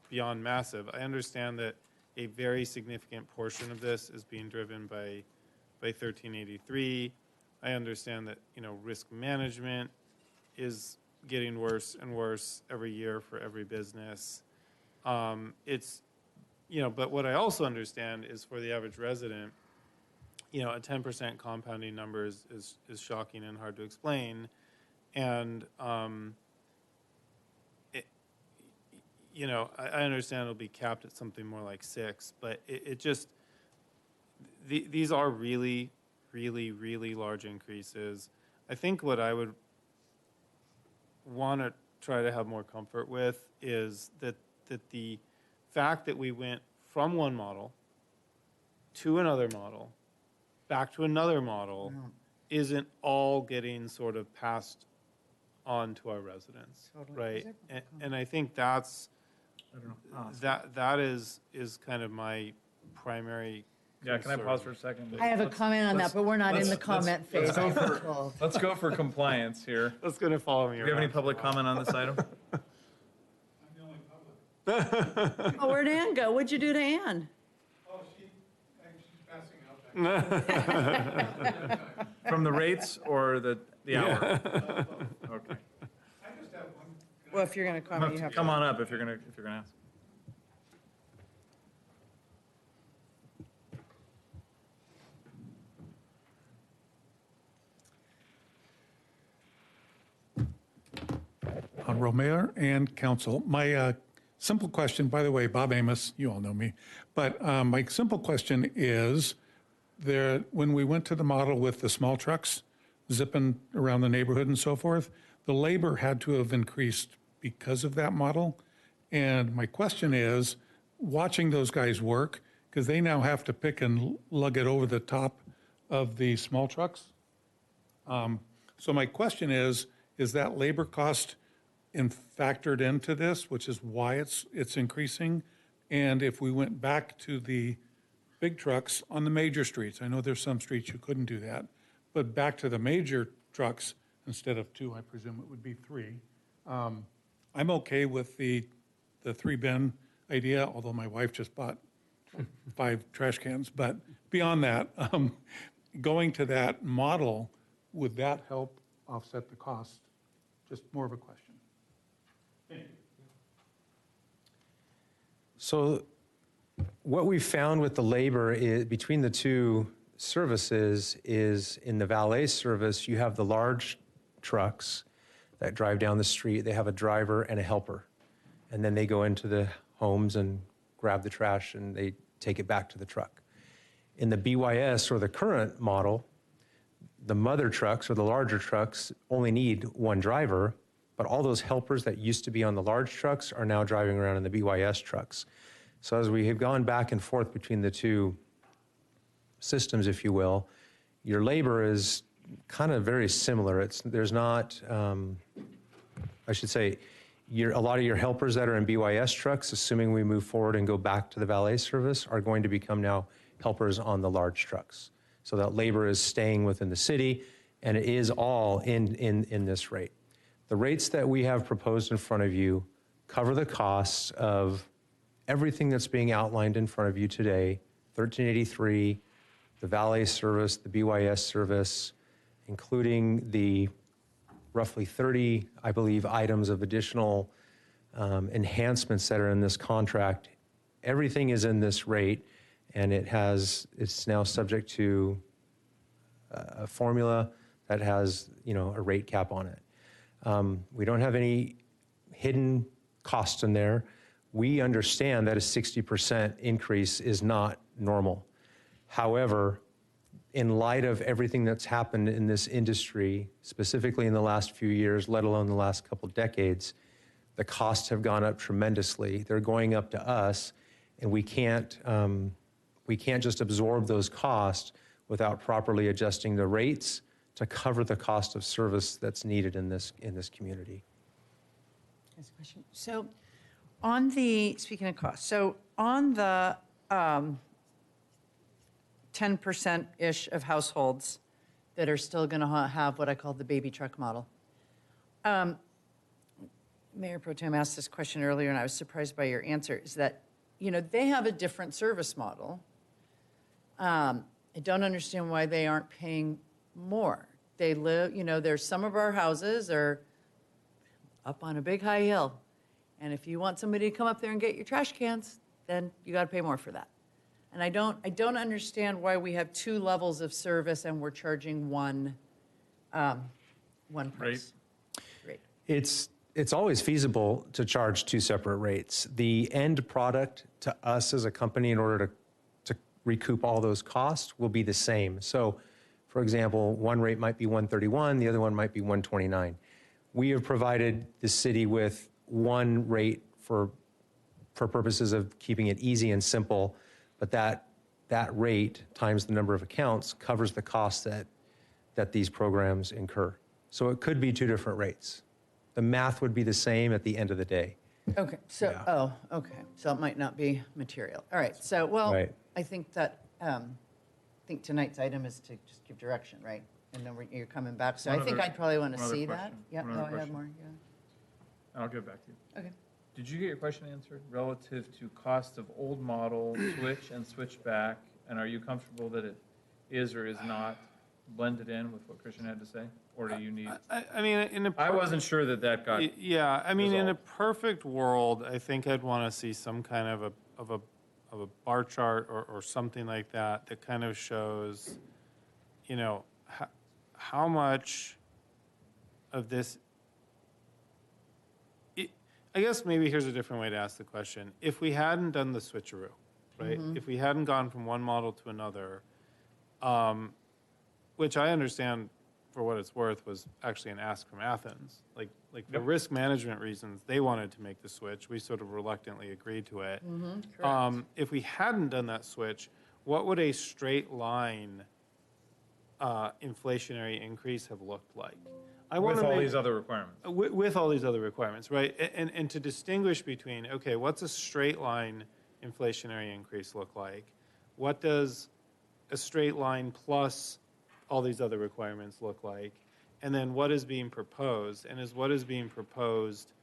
beyond massive. I understand that a very significant portion of this is being driven by 1383. I understand that risk management is getting worse and worse every year for every business. It's but what I also understand is for the average resident, a 10% compounding number is shocking and hard to explain, and I understand it'll be capped at something more like 6, but it just these are really, really, really large increases. I think what I would want to try to have more comfort with is that the fact that we went from one model to another model, back to another model, isn't all getting sort of passed on to our residents, right? And I think that's that is kind of my primary. Yeah, can I pause for a second? I have a comment on that, but we're not in the comment phase. Let's go for compliance here. That's going to follow me Do you have any around. public comment on this item? Oh, where'd Ann go? What'd you do to Ann? From the rates or the hour? Okay. Well, if you're going to comment, you have to. Come on up if you're gonna ask. Honorable Mayor and Council, my Simple question, by the way, Bob Amos, you all know me. But my simple question is, when we went to the model with the small trucks zipping around the neighborhood and so forth, the labor had to have increased because of that model. And my question is, watching those guys work, because they now have to pick and lug it over the top of the small trucks. So my question is that labor cost factored into this, which is why it's increasing? And if we went back to the big trucks on the major streets, I know there's some streets you couldn't do that, but back to the major trucks, instead of 2, I presume it would be 3. I'm okay with the 3 bin idea, although my wife just bought 5 trash cans. But beyond that, going to that model, would that help offset the cost? Just more of a question. Thank you. So what we found with the labor between the two services is in the valet service, you have the large trucks that drive down the street. They have a driver and a helper. And then they go into the homes and grab the trash and they take it back to the truck. In the BYS or the current model, the mother trucks or the larger trucks only need one driver, but all those helpers that used to be on the large trucks are now driving around in the BYS trucks. So as we have gone back and forth between the two systems, if you will, your labor is kind of very similar. There's not, I should say, a lot of your helpers that are in BYS trucks, assuming we move forward and go back to the valet service, are going to become now helpers on the large trucks. So that labor is staying within the city, and it is all in this rate. The rates that we have proposed in front of you cover the costs of everything that's being outlined in front of you today, 1383, the valet service, the BYS service, including the roughly 30, I believe, items of additional enhancements that are in this contract. Everything is in this rate, and it's now subject to a formula that has, a rate cap on it. We don't have any hidden costs in there. We understand that a 60% increase is not normal. However, in light of everything that's happened in this industry, specifically in the last few years, let alone the last couple decades, the costs have gone up tremendously. They're going up to us, and we can't just absorb those costs without properly adjusting the rates to cover the cost of service that's needed in this community. That's a question. So speaking of cost, on the 10%-ish of households that are still going to have what I call the baby truck model. Mayor Pro Tem asked this question earlier, and I was surprised by your answer, is that, they have a different service model. I don't understand why they aren't paying more. They live, there's some of our houses are up on a big high hill. And if you want somebody to come up there and get your trash cans, then you got to pay more for that. And I don't understand why we have 2 levels of service and we're charging one price. Right. It's always feasible to charge 2 separate rates. The end product to us as a company, in order to recoup all those costs, will be the same. So, for example, one rate might be $131, the other one might be $129. We have provided the city with one rate for purposes of keeping it easy and simple, but that rate times the number of accounts covers the costs that these programs incur. So it could be 2 different rates. The math would be the same at the end of the day. Okay, so, okay. So it might not be material. All right, so, Right. I think that, I think tonight's item is to just give direction, right? And then you're coming back. So I think I'd probably want to see that. Yeah, One other I have question. more, yeah. I'll give it back to you. Okay. Did you get your question answered relative to cost of old model, switch and switch back? And are you comfortable that it is or is not blended in with what Christian had to say? Or do you need? I mean, I wasn't sure that got. Yeah, I mean, in a resolved. perfect world, I think I'd want to see some kind of a bar chart or something like that kind of shows, how much of this. I guess maybe here's a different way to ask the question. If we hadn't done the switcheroo, right? Mhm. If we hadn't gone from one model to another, which I understand for what it's worth was actually an ask from Athens. Like for risk management reasons, they wanted to make the switch. We sort of reluctantly agreed to it. Correct. If we hadn't done that switch, what would a straight line inflationary increase have looked like? With all these other requirements. With all these other requirements, right? And to distinguish between, okay, what's a straight line inflationary increase look like? What does a straight line plus all these other requirements look like? And then what is being proposed? And is what is being proposed,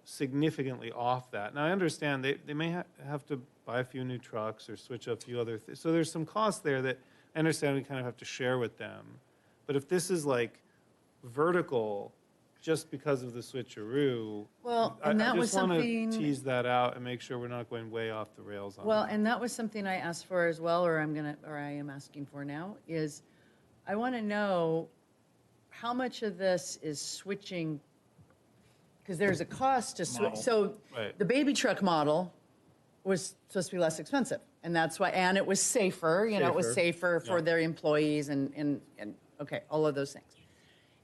significantly off that? Now, I understand they may have to buy a few new trucks or switch up a few other things. So there's some costs there that I understand we kind of have to share with them. But if this is like vertical just because of the switcheroo, Well, and that was I just want something. to tease that out and make sure we're not going way off the rails on Well, that. and that was something I asked for as well, or I am asking for now, is I want to know how much of this is switching, because there's a cost to switch. Model. So Right. the baby truck model was supposed to be less expensive, and that's why, and it was safer, it was safer for their employees and okay, all of those things.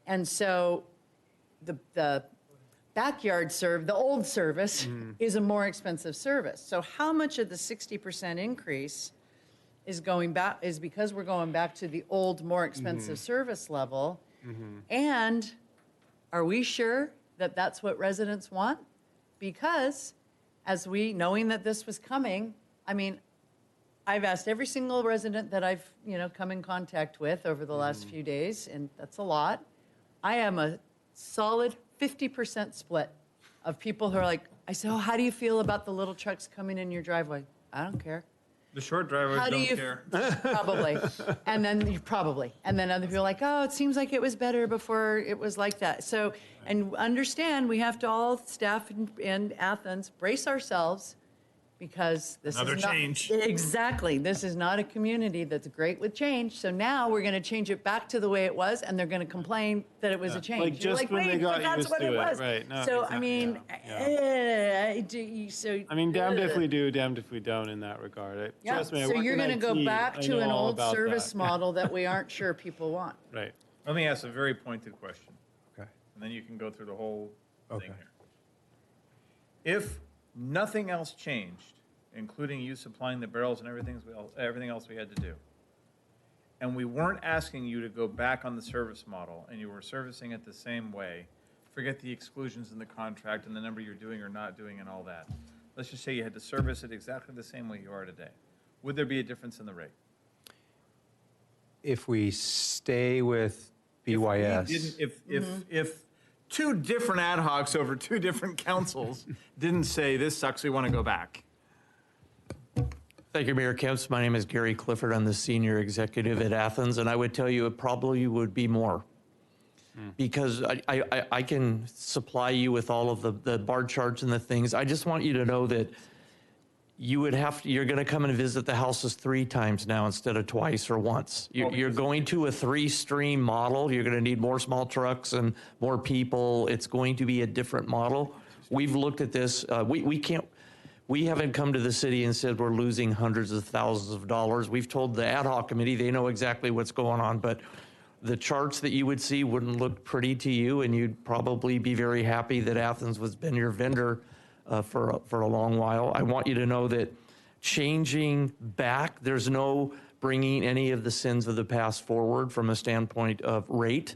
And so the backyard the old service is a more expensive service. So how much of the 60% increase is because we're going back to the old, more expensive service level? And are we sure that that's what residents want? Because knowing that this was coming, I've asked every single resident that I've, come in contact with over the last few days, and that's a lot. I am a solid 50% split of people who are like, I say, oh, how do you feel about the little trucks coming in your driveway? I don't care. The short drivers How do don't you care. Probably. And then other people are like, oh, it seems like it was better before it was like that. So, and understand, we have to all staff in Athens brace ourselves, because this Another is not, change. Exactly. This is not a community that's great with change. So now we're going to change it back to the way it was, and they're going to complain that it was a change. Like You're just like, when they wait, got but that's used what to it it, was. right. No, So, exactly, damned if we do, damned if we don't in that regard. Yeah, Trust me, I so work you're in going to go IT, back I to know an all old about service that. model that we aren't sure people want. Right. Let me ask a very pointed question, Okay. and then you can go through the whole Okay. thing here. If nothing else changed, including you supplying the barrels and everything else we had to do, and we weren't asking you to go back on the service model, and you were servicing it the same way, forget the exclusions in the contract and the number you're doing or not doing and all that. Let's just say you had to service it exactly the same way you are today. Would there be a difference in the rate? If we stay with BYS. If two different ad hocs over two different councils didn't say, this sucks, we want to go back. Thank you, Mayor Kemps. My name is Gary Clifford. I'm the senior executive at Athens, and I would tell you it probably would be more. Because I can supply you with all of the bar charts and the things. I just want you to know that you're going to come and visit the houses 3 times now instead of twice or once. You're going to a 3-stream model. You're going to need more small trucks and more people. It's going to be a different model. We've looked at this. We haven't come to the city and said we're losing hundreds of thousands of dollars. We've told the ad hoc committee, they know exactly what's going on, but the charts that you would see wouldn't look pretty to you, and you'd probably be very happy that Athens has been your vendor for a long while. I want you to know that changing back, there's no bringing any of the sins of the past forward from a standpoint of rate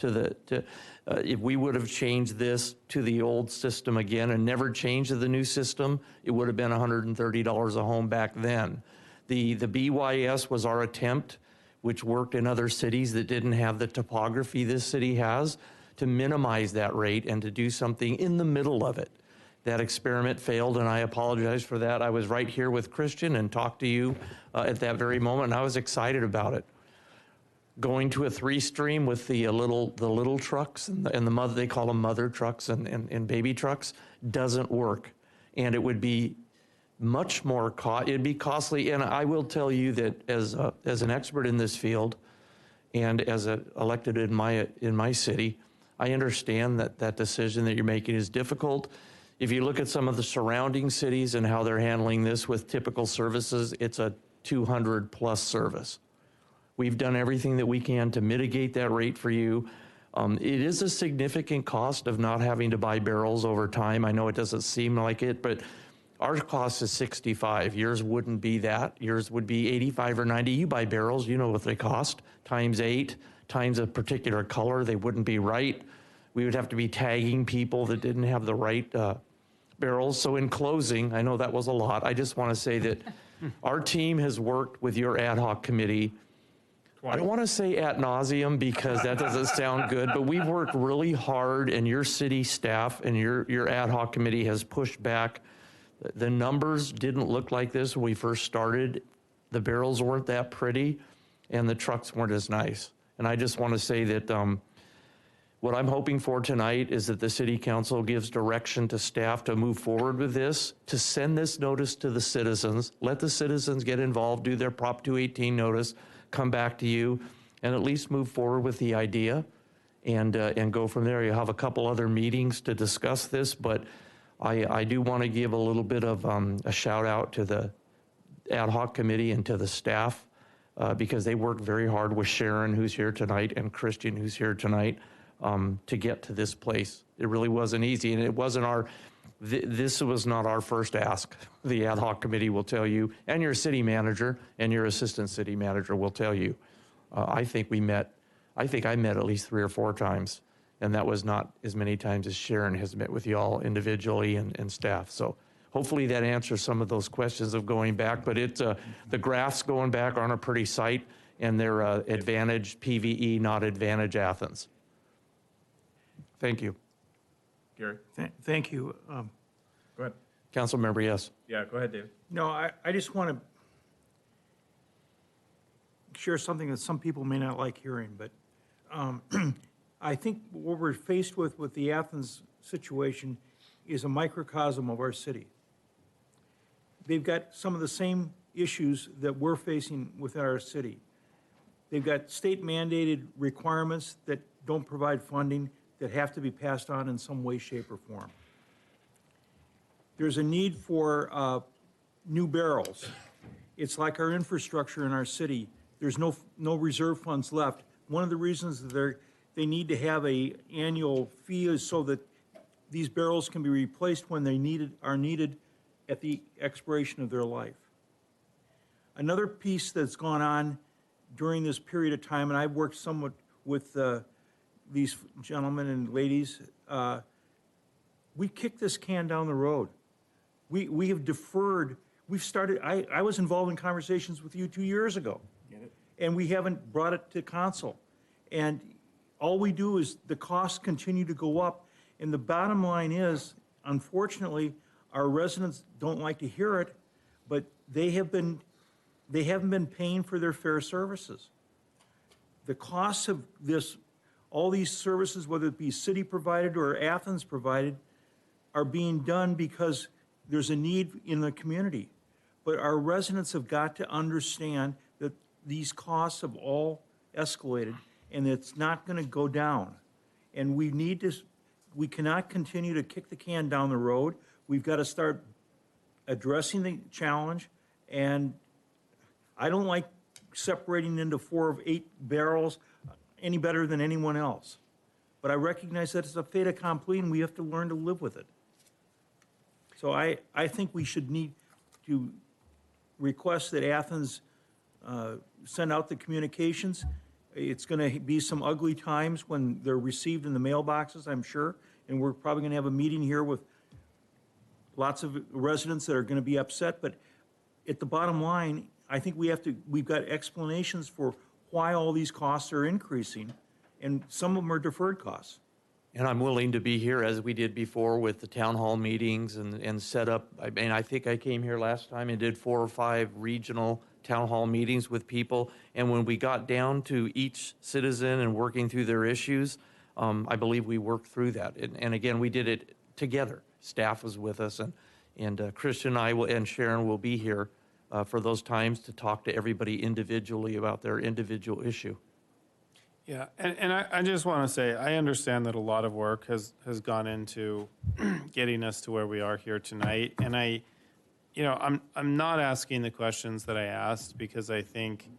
if we would have changed this to the old system again and never changed to the new system, it would have been $130 a home back then. The BYS was our attempt, which worked in other cities that didn't have the topography this city has, to minimize that rate and to do something in the middle of it. That experiment failed, and I apologize for that. I was right here with Christian and talked to you at that very moment, and I was excited about it. Going to a 3-stream with the little trucks and the mother, they call them mother trucks and baby trucks, doesn't work. And it would be much more it'd be costly. And I will tell you that as an expert in this field and as elected in my city, I understand that decision that you're making is difficult. If you look at some of the surrounding cities and how they're handling this with typical services, it's a 200+ service. We've done everything that we can to mitigate that rate for you. It is a significant cost of not having to buy barrels over time. I know it doesn't seem like it, but our cost is $65. Yours wouldn't be that. Yours would be $85 or $90. You buy barrels, you know what they cost, times 8, times a particular color. They wouldn't be right. We would have to be tagging people that didn't have the right barrels. So in closing, I know that was a lot. I just want to say that our team has worked with your ad hoc committee. I don't want to say ad nauseum because that doesn't sound good, but we've worked really hard, and your city staff and your ad hoc committee has pushed back. The numbers didn't look like this when we first started. The barrels weren't that pretty, and the trucks weren't as nice. And I just want to say that what I'm hoping for tonight is that the city council gives direction to staff to move forward with this, to send this notice to the citizens, let the citizens get involved, do their Prop 218 notice, come back to you, and at least move forward with the idea and go from there. You have a couple other meetings to discuss this, but I do want to give a little bit of a shout out to the ad hoc committee and to the staff because they worked very hard with Sharon, who's here tonight, and Christian, who's here tonight, to get to this place. It really wasn't easy, and it wasn't this was not our first ask. The ad hoc committee will tell you, and your city manager and your assistant city manager will tell you. I think I met at least 3 or 4 times, and that was not as many times as Sharon has met with y'all individually and staff. So hopefully that answers some of those questions of going back, but the graphs going back aren't a pretty sight, and they're Advantage PVE, not Advantage Athens. Thank you. Gary? Thank you. Go ahead. Council member, yes. Yeah, go ahead, David. No, I just want to share something that some people may not like hearing, but I think what we're faced with the Athens situation is a microcosm of our city. They've got some of the same issues that we're facing within our city. They've got state mandated requirements that don't provide funding that have to be passed on in some way, shape, or form. There's a need for new barrels. It's like our infrastructure in our city. There's no reserve funds left. One of the reasons that they need to have a annual fee is so that these barrels can be replaced when they are needed at the expiration of their life. Another piece that's gone on during this period of time, and I've worked somewhat with these gentlemen and ladies, we kicked this can down the road. We have deferred. We've started, I was involved in conversations with you 2 years ago, and we haven't brought it to council. And all we do is the costs continue to go up. And the bottom line is, unfortunately, our residents don't like to hear it, but they haven't been paying for their fair services. The costs of all these services, whether it be city provided or Athens provided, are being done because there's a need in the community. But our residents have got to understand that these costs have all escalated and it's not going to go down. And we cannot continue to kick the can down the road. We've got to start addressing the challenge. And I don't like separating into 4 of 8 barrels any better than anyone else. But I recognize that it's a fait accompli and we have to learn to live with it. So I think we should need to request that Athens send out the communications. It's going to be some ugly times when they're received in the mailboxes, I'm sure, and we're probably going to have a meeting here with lots of residents that are going to be upset. But at the bottom line, I think we've got explanations for why all these costs are increasing, and some of them are deferred costs. And I'm willing to be here as we did before with the town hall meetings and set up. I mean, I think I came here last time and did 4 or 5 regional town hall meetings with people. And when we got down to each citizen and working through their issues, I believe we worked through that. And again, we did it together. Staff was with us, and Christian and I and Sharon will be here for those times to talk to everybody individually about their individual issue. Yeah, and I just want to say, I understand that a lot of work has gone into getting us to where we are here tonight. And I'm not asking the questions that I asked because I think,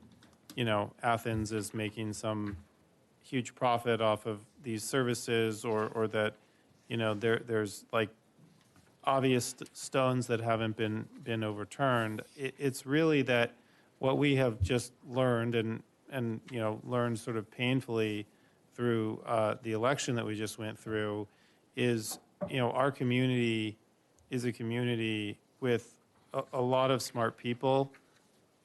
Athens is making some huge profit off of these services or that, there's like obvious stones that haven't been overturned. It's really that what we have just learned and learned sort of painfully through the election that we just went through is, our community is a community with a lot of smart people,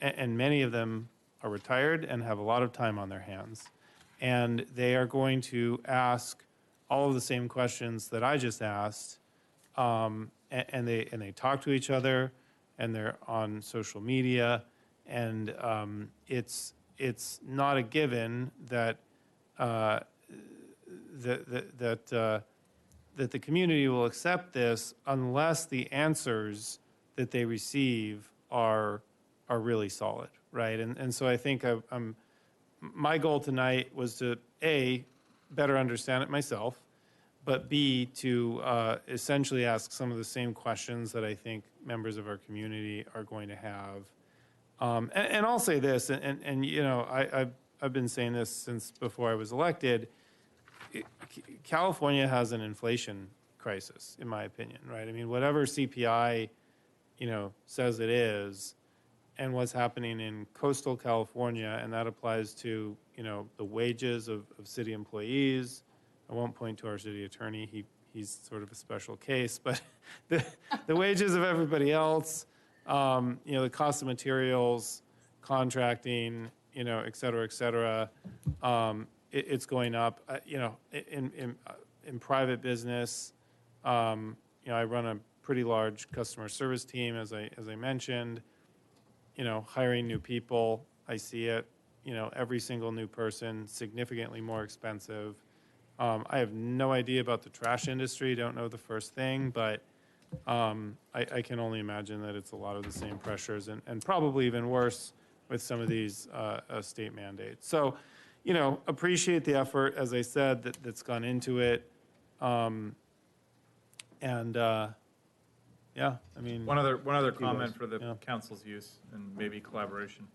and many of them are retired and have a lot of time on their hands. And they are going to ask all of the same questions that I just asked, and they talk to each other, and they're on social media, and it's not a given that that the community will accept this unless the answers that they receive are really solid, right? And so I think my goal tonight was to A, better understand it myself, but B, to essentially ask some of the same questions that I think members of our community are going to have. And I'll say this, I've been saying this since before I was elected. California has an inflation crisis, in my opinion, right? I mean, whatever CPI, says it is, and what's happening in coastal California, and that applies to, the wages of city employees. I won't point to our city attorney. He's sort of a special case, but the wages of everybody else, the cost of materials, contracting, et cetera, it's going up. In private business, I run a pretty large customer service team, as I mentioned. Hiring new people, I see it. Every single new person, significantly more expensive. I have no idea about the trash industry. Don't know the first thing, but I can only imagine that it's a lot of the same pressures and probably even worse with some of these state mandates. So, appreciate the effort, as I said, that's gone into it. Yeah, I mean. One other comment for the council's use and maybe collaboration.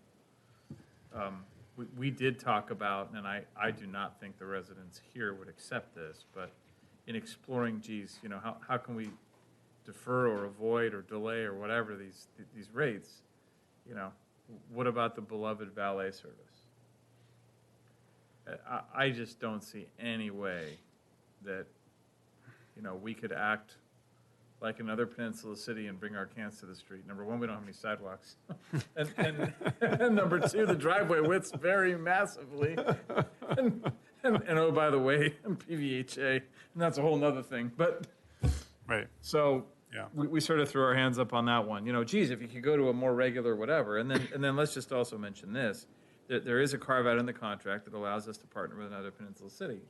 We did talk about, and I do not think the residents here would accept this, but in exploring, how can we defer or avoid or delay or whatever these rates, what about the beloved valet service? I just don't see any way that, we could act like another peninsula city and bring our cans to the street. Number one, we don't have any sidewalks. and number two, the driveway widths vary massively. And oh, by the way, PVHA, and that's a whole nother thing. But right. So yeah, we sort of threw our hands up on that one. Geez, if you could go to a more regular whatever. And then let's just also mention this. There is a carve out in the contract that allows us to partner with another peninsula city.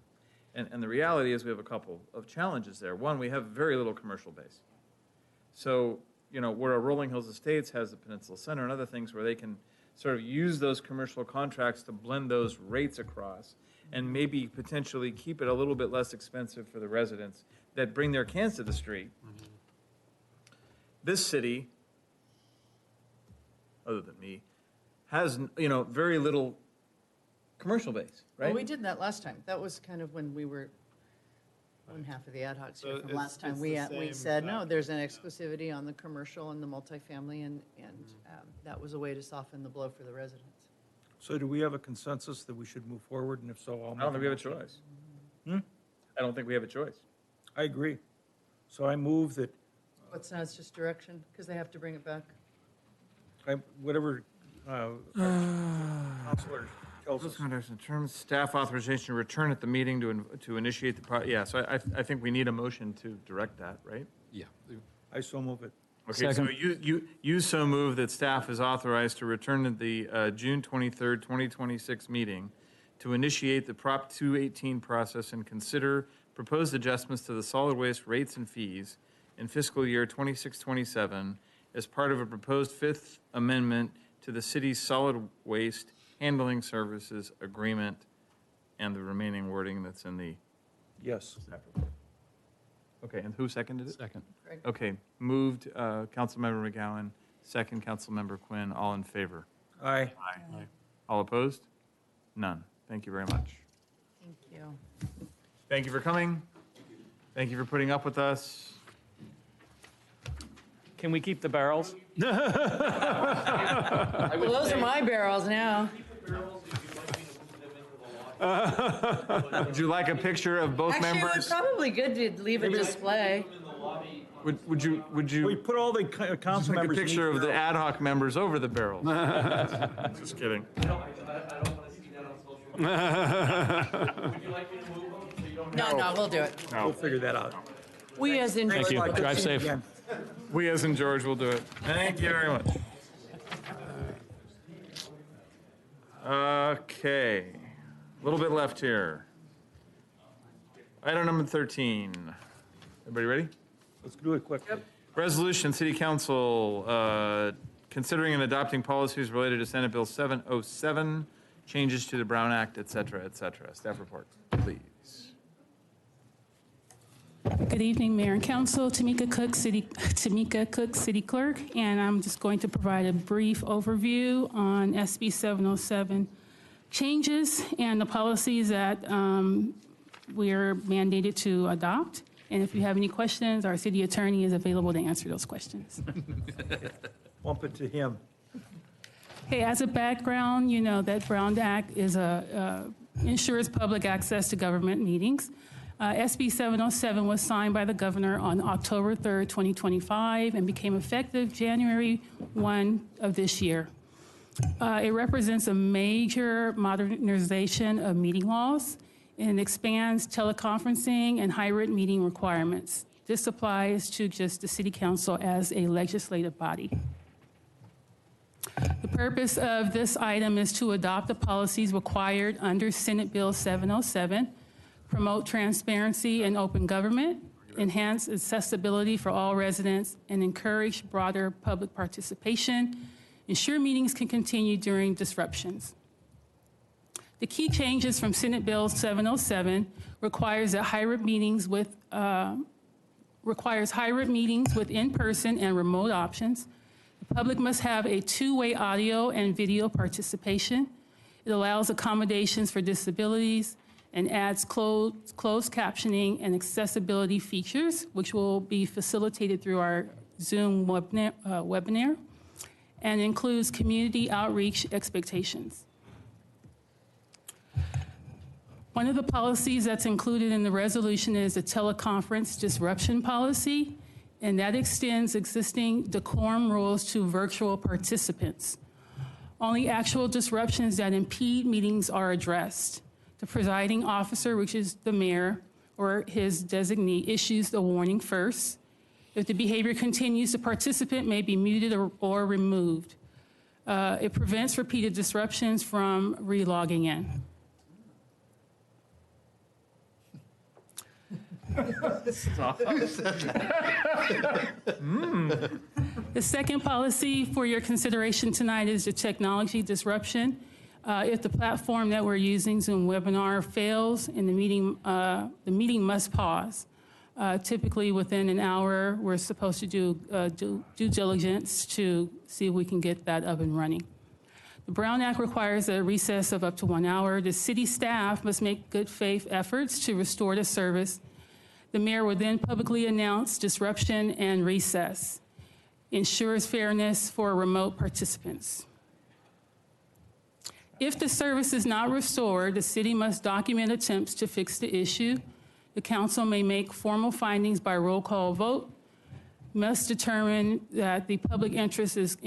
And the reality is we have a couple of challenges there. One, we have very little commercial base. So, where a Rolling Hills Estates has the Peninsula Center and other things where they can sort of use those commercial contracts to blend those rates across and maybe potentially keep it a little bit less expensive for the residents that bring their cans to the street. Mm-hmm. This city, other than me, has, very little commercial base, right? Well, we did that last time. That was kind of when we were, one half of the ad hocs here from last time. We said, no, there's an exclusivity on the commercial and the multifamily, and that was a way to soften the blow for the residents. So do we have a consensus that we should move forward, and if so, I'll I don't think we have a choice. I don't think we have a choice. I agree. So I move that, What's now, it's just direction, because they have to bring it back. whatever Counselor tells us. In terms, staff authorization to return at the meeting to initiate the, so I think we need a motion to direct that, right? Yeah. I so move it. Okay, so you so move that staff is authorized to return to the June 23rd, 2026 meeting to initiate the Prop 218 process and consider proposed adjustments to the solid waste rates and fees in fiscal year 26-27 as part of a proposed Fifth Amendment to the city's solid waste handling services agreement and the remaining wording that's in the Yes. staff report. Okay, and who seconded it? Second. Okay, moved, Councilmember McGowan, second, Councilmember Quinn, all in favor? Aye. Aye. All opposed? None. Thank you very much. Thank you. Thank you for coming. Thank you for putting up with us. Can we keep the barrels? Well, those are my barrels now. Would you like a picture of both Actually, members? it's probably good to leave a display. Would you We put all the council take a members in picture each of the barrel. ad hoc members over the barrels? Just kidding. I don't want to see that on social media. Would you like me to move them so you don't No, we'll do it. We'll figure that out. We as in. Thank you. Drive safe. Again. We as in George will do it. Thank you very much. Okay, a little bit left here. Item number 13. Everybody ready? Let's do it quickly. Resolution, City Council, considering and adopting policies related to Senate Bill 707, changes to the Brown Act, et cetera, et cetera. Staff report, please. Good evening, Mayor and Council. Tamika Cook, City Clerk, and I'm just going to provide a brief overview on SB 707 changes and the policies that we're mandated to adopt. And if you have any questions, our city attorney is available to answer those questions. Bump it to him. Okay, as a background, you know that Brown Act ensures public access to government meetings. SB 707 was signed by the governor on October 3rd, 2025, and became effective January 1 of this year. It represents a major modernization of meeting laws and expands teleconferencing and hybrid meeting requirements. This applies to just the City Council as a legislative body. The purpose of this item is to adopt the policies required under Senate Bill 707, promote transparency and open government, enhance accessibility for all residents, and encourage broader public participation, ensure meetings can continue during disruptions. The key changes from Senate Bill 707 requires hybrid meetings with in-person and remote options. The public must have a two-way audio and video participation. It allows accommodations for disabilities and adds closed captioning and accessibility features, which will be facilitated through our Zoom webinar, and includes community outreach expectations. One of the policies that's included in the resolution is a teleconference disruption policy, and that extends existing decorum rules to virtual participants. Only actual disruptions that impede meetings are addressed. The presiding officer, which is the mayor or his designee, issues the warning first. If the behavior continues, the participant may be muted or removed. It prevents repeated disruptions from re-logging in. The second policy for your consideration tonight is the technology disruption. If the platform that we're using, Zoom Webinar, fails and the meeting must pause. Typically within an hour, we're supposed to do due diligence to see if we can get that up and running. The Brown Act requires a recess of up to 1 hour. The city staff must make good faith efforts to restore the service. The mayor will then publicly announce disruption and recess. Ensures fairness for remote participants. If the service is not restored, the city must document attempts to fix the issue. The council may make formal findings by roll call vote, must determine that the public interest is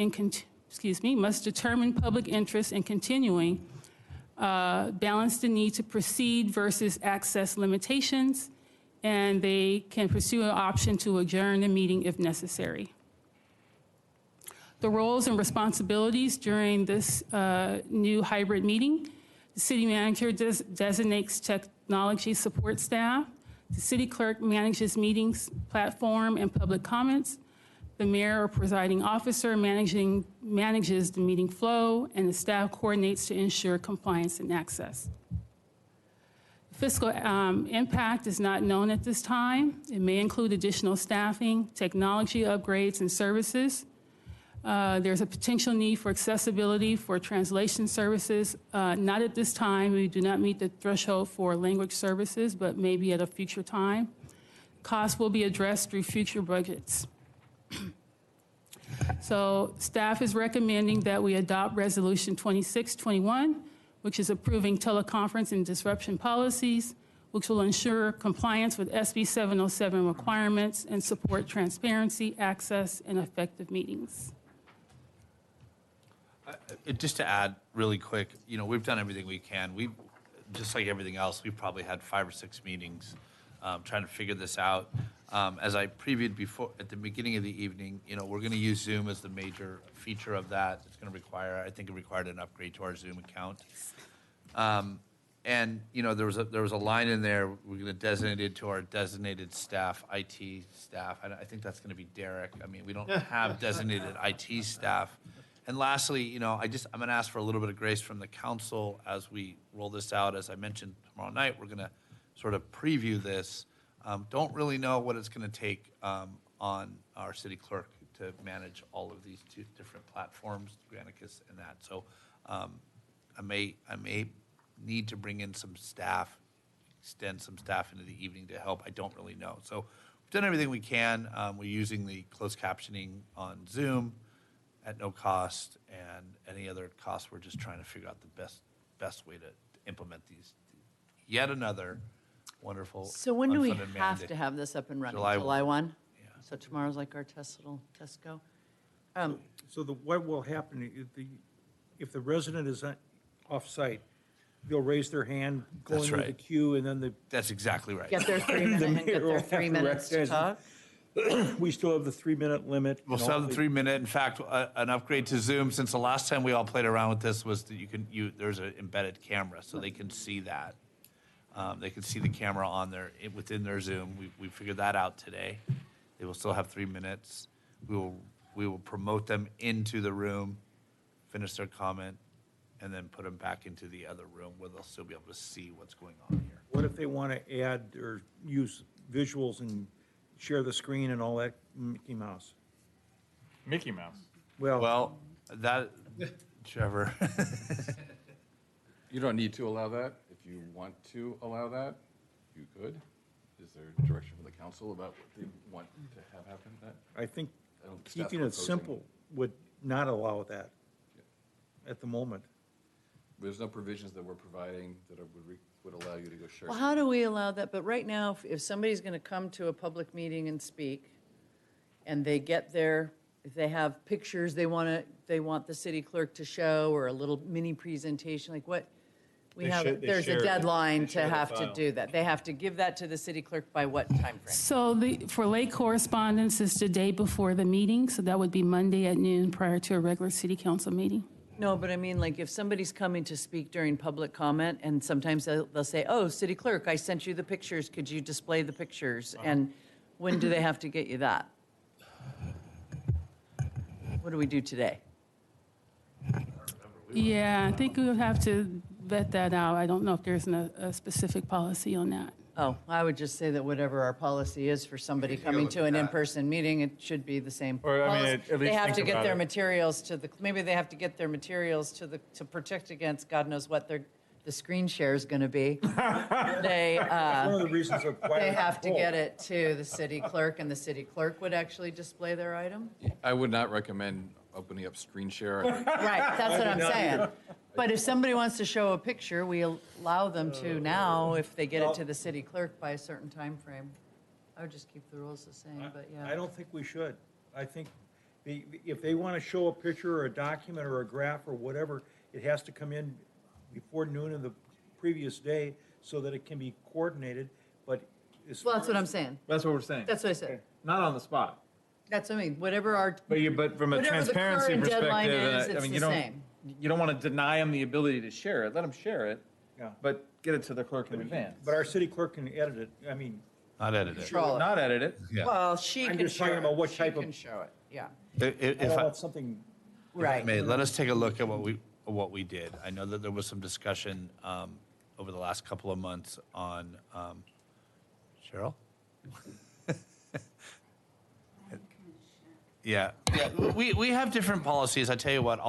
must determine public interest in continuing, balance the need to proceed versus access limitations, and they can pursue an option to adjourn the meeting if necessary. The roles and responsibilities during this new hybrid meeting: the city manager designates technology support staff. The city clerk manages meetings, platform, and public comments. The mayor or presiding officer manages the meeting flow, and the staff coordinates to ensure compliance and access. Fiscal impact is not known at this time. It may include additional staffing, technology upgrades, and services. There's a potential need for accessibility for translation services. Not at this time. We do not meet the threshold for language services, but maybe at a future time. Costs will be addressed through future budgets. So staff is recommending that we adopt Resolution 2621, which is approving teleconference and disruption policies, which will ensure compliance with SB 707 requirements and support transparency, access, and effective meetings. Just to add really quick, we've done everything we can. We've, just like everything else, we've probably had 5 or 6 meetings trying to figure this out. As I previewed before at the beginning of the evening, we're going to use Zoom as the major feature of that. It's going to require, I think it required an upgrade to our Zoom account. And there was a line in there, we're going to designate it to our designated staff, IT staff. I think that's going to be Derek. I mean, we don't have designated IT staff. And lastly, I'm going to ask for a little bit of grace from the council as we roll this out. As I mentioned, tomorrow night, we're going to sort of preview this. Don't really know what it's going to take on our city clerk to manage all of these 2 different platforms, Granicus and that. So I may need to bring in some staff, extend some staff into the evening to help. I don't really know. So we've done everything we can. We're using the closed captioning on Zoom at no cost, and any other costs, we're just trying to figure out the best way to implement these. Yet another wonderful. So when do we unfunded have mandate. to have this up and running? July 1? Yeah. So tomorrow's like our little test go? So what will happen if the resident is off-site, they'll raise their hand, go That's into the right. queue, and then That's exactly right. Get their 3 minutes and get their 3 minutes to talk? we still have the 3-minute limit. We'll still have the 3 minute. In fact, an upgrade to Zoom, since the last time we all played around with this, was that there's an embedded camera, so they can see that. They can see the camera on within their Zoom. We figured that out today. They will still have 3 minutes. We will promote them into the room, finish their comment, and then put them back into the other room where they'll still be able to see what's going on here. What if they want to add or use visuals and share the screen and all that, Mickey Mouse? Mickey Mouse. Well, that, Trevor. You don't need to allow that. If you want to allow that, you could. Is there direction from the council about what they want to have happen to that? I think Staff's keeping it proposing- simple would not allow that at the moment. There's no provisions that we're providing that would allow you to go share. Well, how do we allow that? But right now, if somebody's going to come to a public meeting and speak, and they get there, if they have pictures they want the city clerk to show, or a little mini presentation, like what, there's a deadline to have to do that. They have to give that to the city clerk by what time frame? So for late correspondence is the day before the meeting, so that would be Monday at noon prior to a regular city council meeting. No, but I mean, like, if somebody's coming to speak during public comment, and sometimes they'll say, oh, city clerk, I sent you the pictures, could you display the pictures? And when do they have to get you that? What do we do today? Yeah, I think we would have to vet that out. I don't know if there's a specific policy on that. Oh, I would just say that whatever our policy is for somebody coming to an in-person meeting, it should be the same. Or, I mean, policy. at least They have think to get about their it. materials maybe they have to get their materials to protect against God knows what the screen share is going to be. They, One of the reasons of why they have to get it to the city clerk, and the city clerk would actually display their item? I would not recommend opening up screen share. Right, that's what I'm saying. But if somebody wants to show a picture, we allow them to now if they get it to the city clerk by a certain time frame. I would just keep the rules the same, but yeah. I don't think we should. I think if they want to show a picture or a document or a graph or whatever, it has to come in before noon of the previous day so that it can be coordinated, but. Well, that's what I'm saying. That's what we're saying. That's what I said. Not on the spot. That's what I mean, whatever our, But from a whatever the transparency current deadline perspective, is, I it's mean, the same. you don't want to deny them the ability to share it. Let them share it, Yeah. but get it to the clerk in advance. But our city clerk can edit it. I mean. Not edit it. Control it. Not edit it. Yeah. Well, she I'm can just show talking about it. what She type of- can show it, yeah. If I I, want something. Right. May, let us take a look at what we did. I know that there was some discussion over the last couple of months on, Cheryl? Yeah, we have different policies. I tell you what,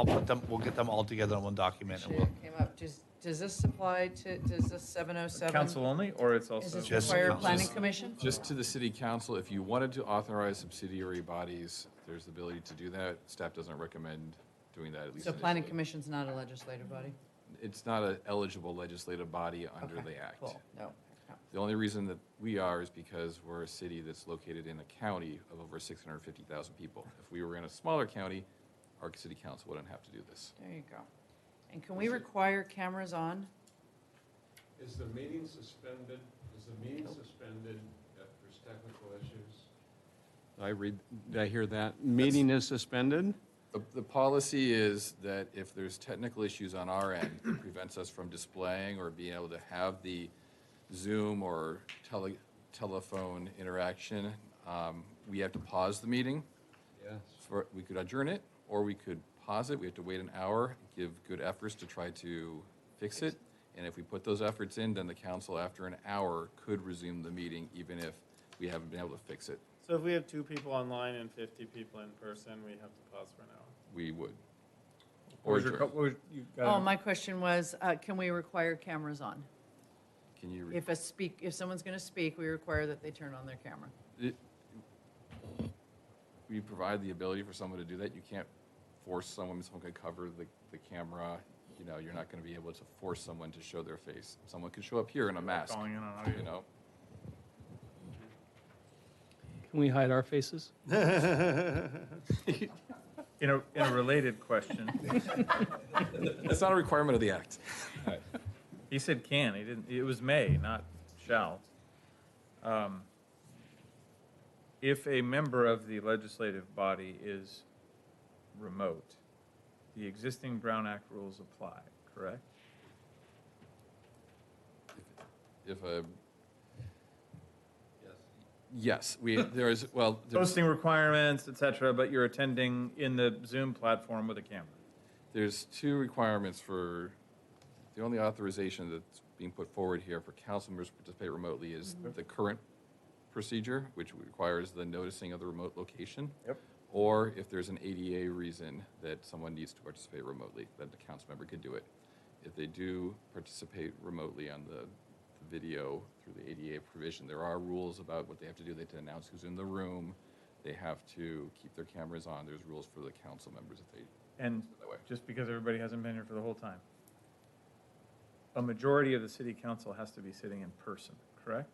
we'll get them all together in one document. And we'll, Came up, does this apply to, does this 707? Council only, or it's also? Is this Just require council. planning commission? Just to the city council, if you wanted to authorize subsidiary bodies, there's the ability to do that. Staff doesn't recommend doing that, at least So planning initially. commission's not a legislative body? It's not an eligible legislative body under Okay, the act. cool. No. The only reason that we are is because we're a city that's located in a county of over 650,000 people. If we were in a smaller county, our city council wouldn't have to do this. There you go. And can we require cameras on? Is the meeting suspended? Is the meeting suspended if there's technical issues? Did I hear that? Meeting is suspended? The policy is that if there's technical issues on our end that prevents us from displaying or being able to have the Zoom or telephone interaction, we have to pause the meeting. Yes. We could adjourn it, or we could pause it. We have to wait an hour, give good efforts to try to fix it. And if we put those efforts in, then the council, after an hour, could resume the meeting, even if we haven't been able to fix it. So if we have 2 people online and 50 people in person, we have to pause for an hour. We would. Or Or is your, adjourn. Oh, my question was, can we require cameras on? Can you? If someone's going to speak, we require that they turn on their camera. We provide the ability for someone to do that. You can't force someone could cover the camera. You know, you're not going to be able to force someone to show their face. Someone could show up here in a mask, Calling in on audio. you know. Can we hide our faces? In a related question, It's not a requirement of the act. he said can, he didn't, it was may, not shall. If a member of the legislative body is remote, the existing Brown Act rules apply, correct? If a yes, there is there's Posting requirements, et cetera, but you're attending in the Zoom platform with a camera. There's 2 requirements for, the only authorization that's being put forward here for council members to participate remotely is the current procedure, which requires the noticing of the remote location. Yep. Or if there's an ADA reason that someone needs to participate remotely, then the council member could do it. If they do participate remotely on the video through the ADA provision, there are rules about what they have to do. They have to announce who's in the room. They have to keep their cameras on. There's rules for the council members if they And that way. just because everybody hasn't been here for the whole time, a majority of the city council has to be sitting in person, correct?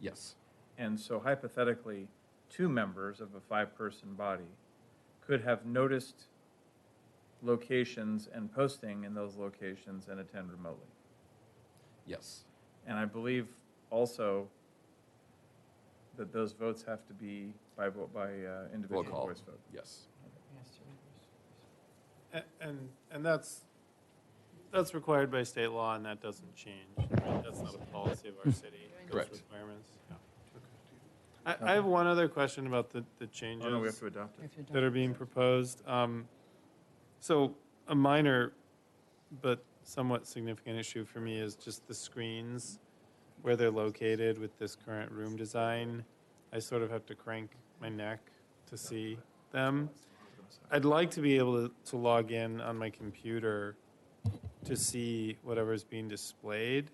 Yes. And so hypothetically, 2 members of a 5-person body could have noticed locations and posting in those locations and attend remotely. Yes. And I believe also that those votes have to be by individual Roll call. voice vote. Yes. And that's required by state law, and that doesn't change. Right? That's not a policy of our city. those Correct. Requirements. Yeah. I have one other question about the changes Oh, no, we have to adopt it. that are being proposed. So a minor but somewhat significant issue for me is just the screens, where they're located with this current room design. I sort of have to crank my neck to see them. I'd like to be able to log in on my computer to see whatever is being displayed.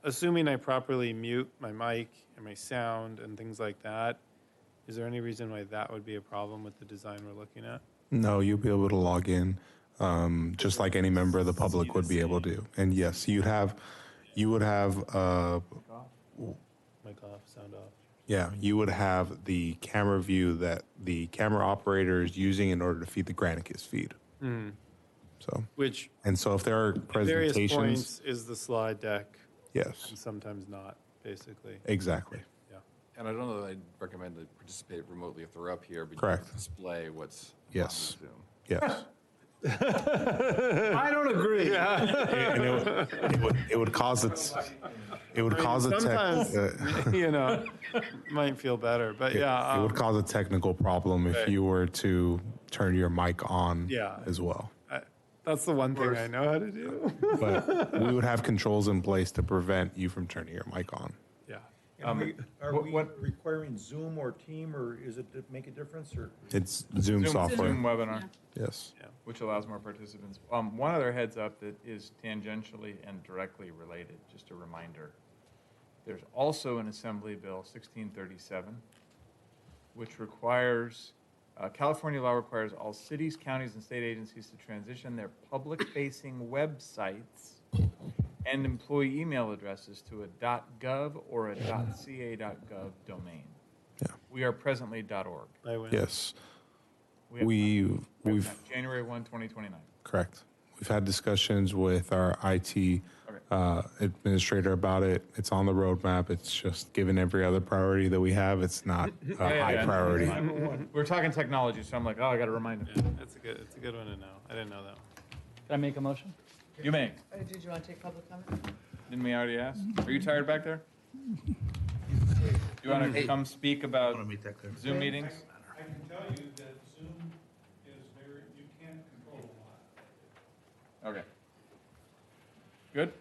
Assuming I properly mute my mic and my sound and things like that, is there any reason why that would be a problem with the design we're looking at? No, you'll be able to log in just like any member of the public would be able to. And yes, you would have, Mic off, sound off. yeah, you would have the camera view that the camera operator is using in order to feed the Granicus feed. Mm. So, Which, and so if there are at various presentations, points, is the slide deck. Yes. And sometimes not, basically. exactly. Yeah. And I don't know that I'd recommend to participate remotely if they're up here, but you Correct. can display what's Yes. on Zoom. Yes. I don't agree. And it would cause it would cause a Sometimes, you know, might feel better, but yeah. it would cause a technical problem if Okay. you were to turn your mic on Yeah. as well. That's the one thing I know how to do. But we would have controls in place to prevent you from turning your mic on. Yeah. Are we requiring Zoom or Team, or is it to make a difference, or? It's Zoom software. Zoom webinar. Yes. Which allows more participants. One other heads up that is tangentially and directly related, just a reminder. There's also an Assembly Bill 1637, which requires, California law requires all cities, counties, and state agencies to transition their public-facing websites and employee email addresses to a .gov or a .ca.gov domain. Yeah. We are presently .org. Yes. We've We've January 1, 2029. correct. We've had discussions with our IT administrator about it. It's on the roadmap. It's just given every other priority that we have. It's not a high priority. We're talking technology, so I'm like, oh, I got to remind him. It's a good one to know. I didn't know that one. Can I make a motion? You may. Did you want to take public comment? Didn't we already ask? Are you tired back there? You want to come speak about Zoom meetings? I can tell you that Zoom is very, you can't control a lot. Okay. Good?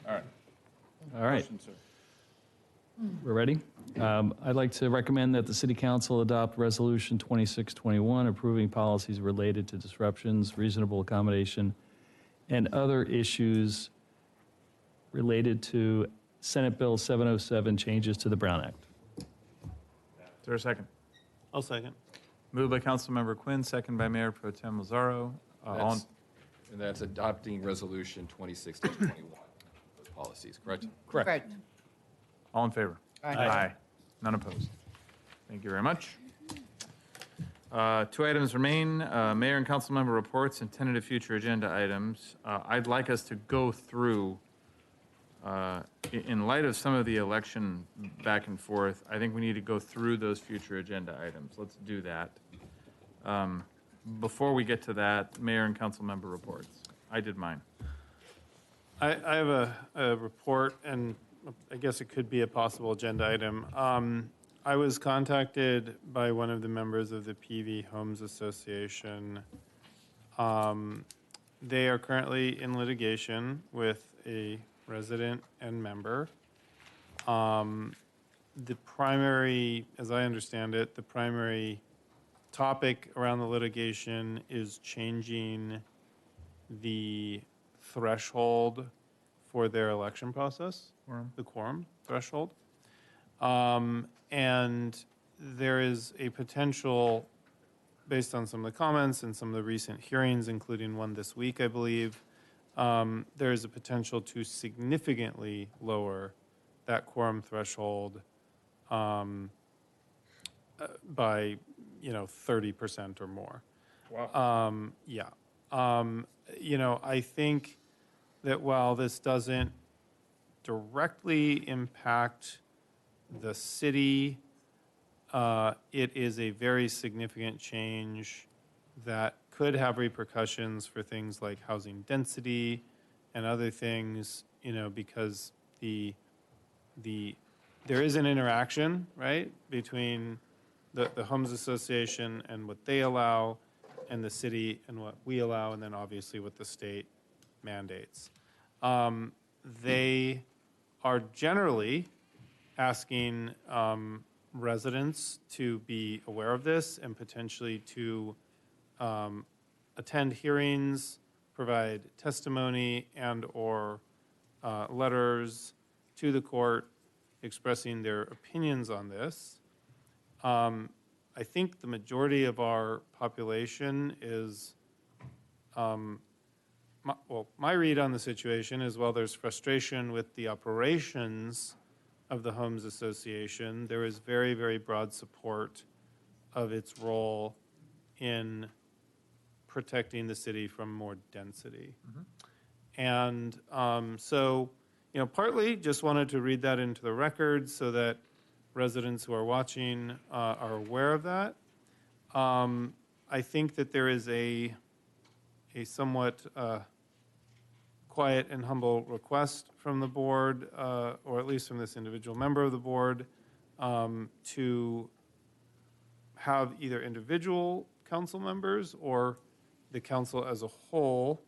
All right. All right. Motion, sir. We're ready? I'd like to recommend that the City Council adopt Resolution 2621, approving policies related to disruptions, reasonable accommodation, and other issues related to Senate Bill 707, changes to the Brown Act. Is there a second? I'll second. Moved by Councilmember Quinn, second by Mayor Pro Tem Lazaro. And that's adopting Resolution 26-21, those policies, correct? Correct. All in favor? Aye. None opposed. Thank you very much. 2 items remain, mayor and council member reports and tentative future agenda items. I'd like us to go through, in light of some of the election back and forth, I think we need to go through those future agenda items. Let's do that. Before we get to that, mayor and council member reports. I did mine. I have a report, and I guess it could be a possible agenda item. I was contacted by one of the members of the PV Homes Association. They are currently in litigation with a resident and member. The primary, as I understand it, the primary topic around the litigation is changing the threshold for their election process, the quorum threshold. And there is a potential, based on some of the comments and some of the recent hearings, including one this week, I believe, there is a potential to significantly lower that quorum threshold by 30% or more. Wow. I think that while this doesn't directly impact the city, it is a very significant change that could have repercussions for things like housing density and other things, because there is an interaction, right, between the Homes Association and what they allow, and the city and what we allow, and then obviously what the state mandates. They are generally asking residents to be aware of this and potentially to attend hearings, provide testimony and/or letters to the court expressing their opinions on this. I think the majority of our population is, my read on the situation is, while there's frustration with the operations of the Homes Association, there is very, very broad support of its role in protecting the city from more density. And so, partly just wanted to read that into the record so that residents who are watching are aware of that. I think that there is a somewhat quiet and humble request from the board, or at least from this individual member of the board, to have either individual council members or the council as a whole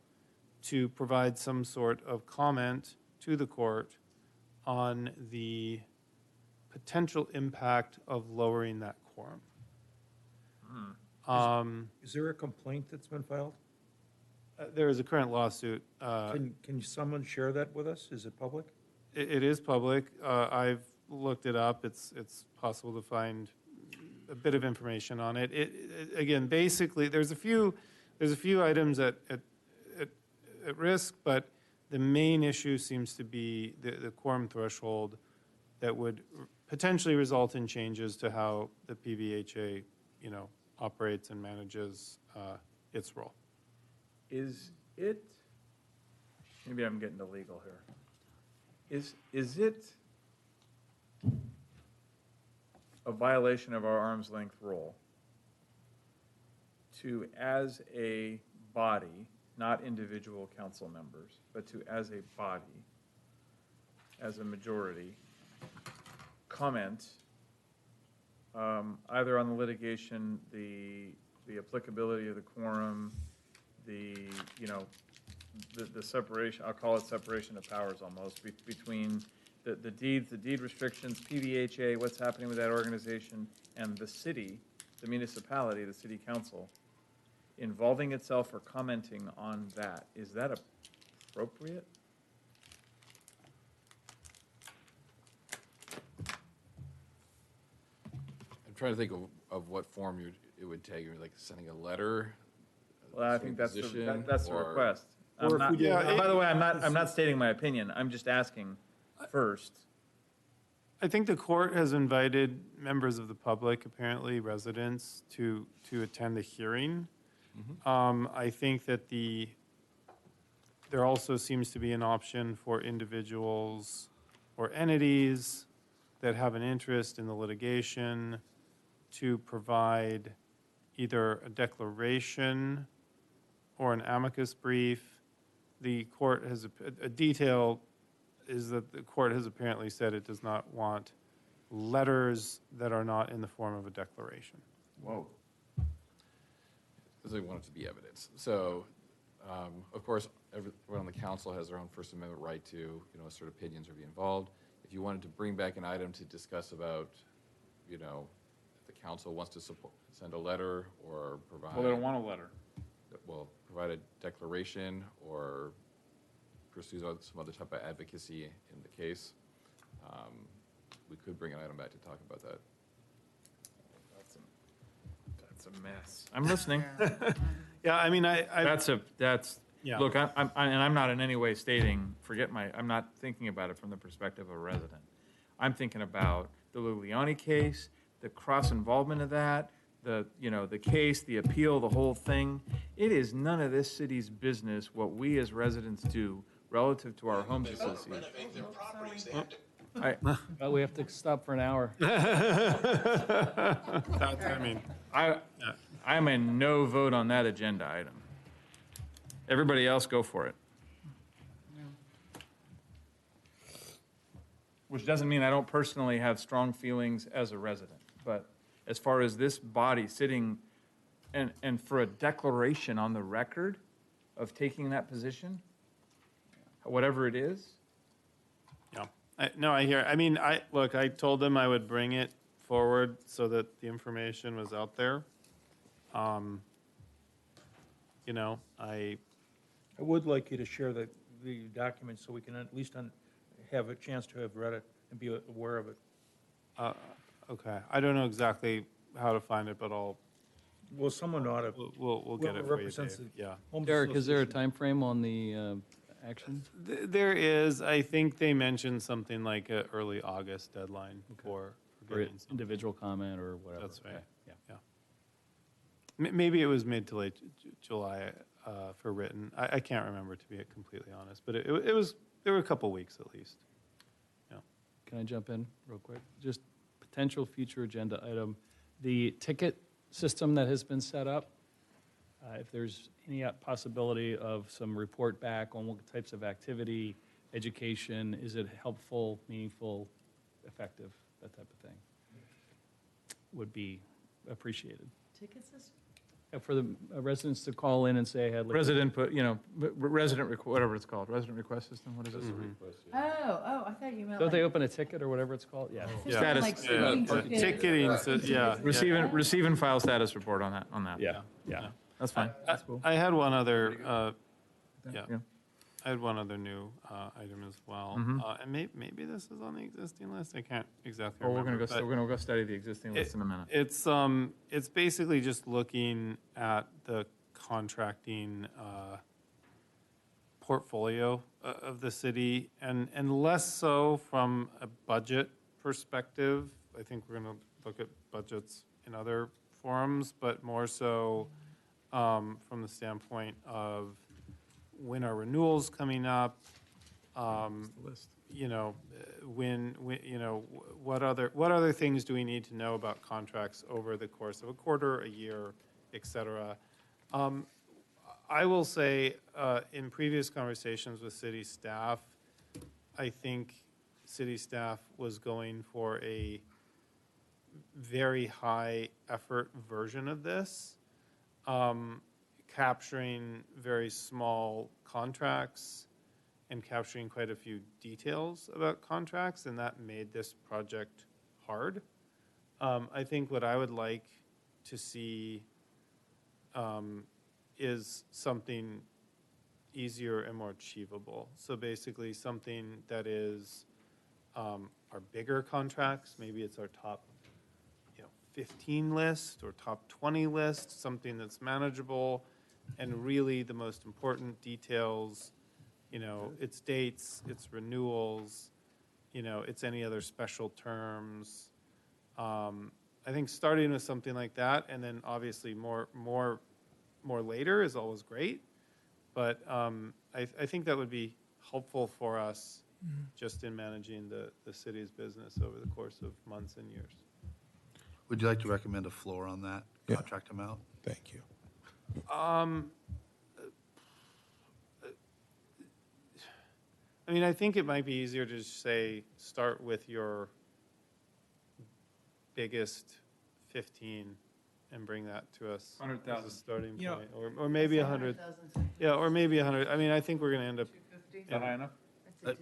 to provide some sort of comment to the court on the potential impact of lowering that quorum. Is there a complaint that's been filed? There is a current lawsuit. Can someone share that with us? Is it public? It is public. I've looked it up. It's possible to find a bit of information on it. Again, basically, there's a few items at risk, but the main issue seems to be the quorum threshold that would potentially result in changes to how the PVHA, operates and manages its role. Is it, maybe I'm getting to legal here. Is it a violation of our arm's length rule to, as a body, not individual council members, but to, as a body, as a majority, comment either on the litigation, the applicability of the quorum, the separation, I'll call it separation of powers almost, between the deed restrictions, PVHA, what's happening with that organization, and the city, the municipality, the city council, involving itself or commenting on that. Is that appropriate? I'm trying to think of what form it would take, like sending a letter. Well, I think that's the request. Or if we did- By the way, I'm not stating my opinion. I'm just asking first. I think the court has invited members of the public, apparently residents, to attend the hearing. I think that there also seems to be an option for individuals or entities that have an interest in the litigation to provide either a declaration or an amicus brief. The court has, a detail is that the court has apparently said it does not want letters that are not in the form of a declaration. Whoa. Because they want it to be evidence. So, of course, everyone on the council has their own First Amendment right to, assert opinions or be involved. If you wanted to bring back an item to discuss about, if the council wants to send a letter or provide. Well, they don't want a letter. Well, provide a declaration or pursue some other type of advocacy in the case. We could bring an item back to talk about that. That's a mess. I'm listening. Yeah, I mean, yeah. Look, I'm not in any way stating, I'm not thinking about it from the perspective of a resident. I'm thinking about the Lugliani case, the cross-involvement of that, the case, the appeal, the whole thing. It is none of this city's business what we as residents do relative to our homes association. Well, we have to stop for an hour. I'm a no vote on that agenda item. Everybody else, go for it. Which doesn't mean I don't personally have strong feelings as a resident, but as far as this body sitting and for a declaration on the record of taking that position, whatever it is. Yeah. I hear. I mean, I told them I would bring it forward so that the information was out there. I would like you to share the document so we can at least have a chance to have read it and be aware of it. Okay. I don't know exactly how to find it, but Well, someone ought to. We'll get it for you, Dave. Yeah. Derek, is there a time frame on the action? There is. I think they mentioned something like an early August deadline for For getting some. individual comment or whatever? That's right. Okay, Yeah. Yeah. Maybe it was mid to late July for written. I can't remember, to be completely honest, but it was. There were a couple weeks at least. Yeah. Can I jump in real quick? Just potential future agenda item, the ticket system that has been set up. If there's any possibility of some report back on what types of activity, education, is it helpful, meaningful, effective, that type of thing, would be appreciated. Ticket system? For the residents to call in and say, I had liquor. Resident, whatever it's called, resident request system, what is this? I thought you meant Don't they open a ticket or whatever it's called? Yeah. Status, like speeding tickets. Ticketing, so, yeah. receive and file status report on that. Yeah, yeah. That's fine. That's cool. I had one other, yeah. Yeah. I had one other new item as well. Mhm. And maybe this is on the existing list. I can't exactly Well, we're remember. gonna go study the existing list in a minute. It's basically just looking at the contracting portfolio of the city, and less so from a budget perspective. I think we're going to look at budgets in other forums, but more so from the standpoint of when are renewals coming up? You know, what other things do we need to know about contracts over the course of a quarter, a year, et cetera? I will say, in previous conversations with city staff, I think city staff was going for a very high effort version of this, capturing very small contracts and capturing quite a few details about contracts, and that made this project hard. I think what I would like to see is something easier and more achievable. So basically something that is our bigger contracts, maybe it's our top 15 list or top 20 list, something that's manageable, and really the most important details, its dates, its renewals, it's any other special terms. I think starting with something like that, and then obviously more later is always great, but I think that would be helpful for us just in managing the city's business over the course of months and years. Would you like to recommend a floor on that contract amount? Thank you. I mean, I think it might be easier to just say, start with your biggest 15 and bring that to us as 100,000. a starting point, or maybe 100. Yeah, or maybe 100. I mean, I think we're going to end up. Is that high enough?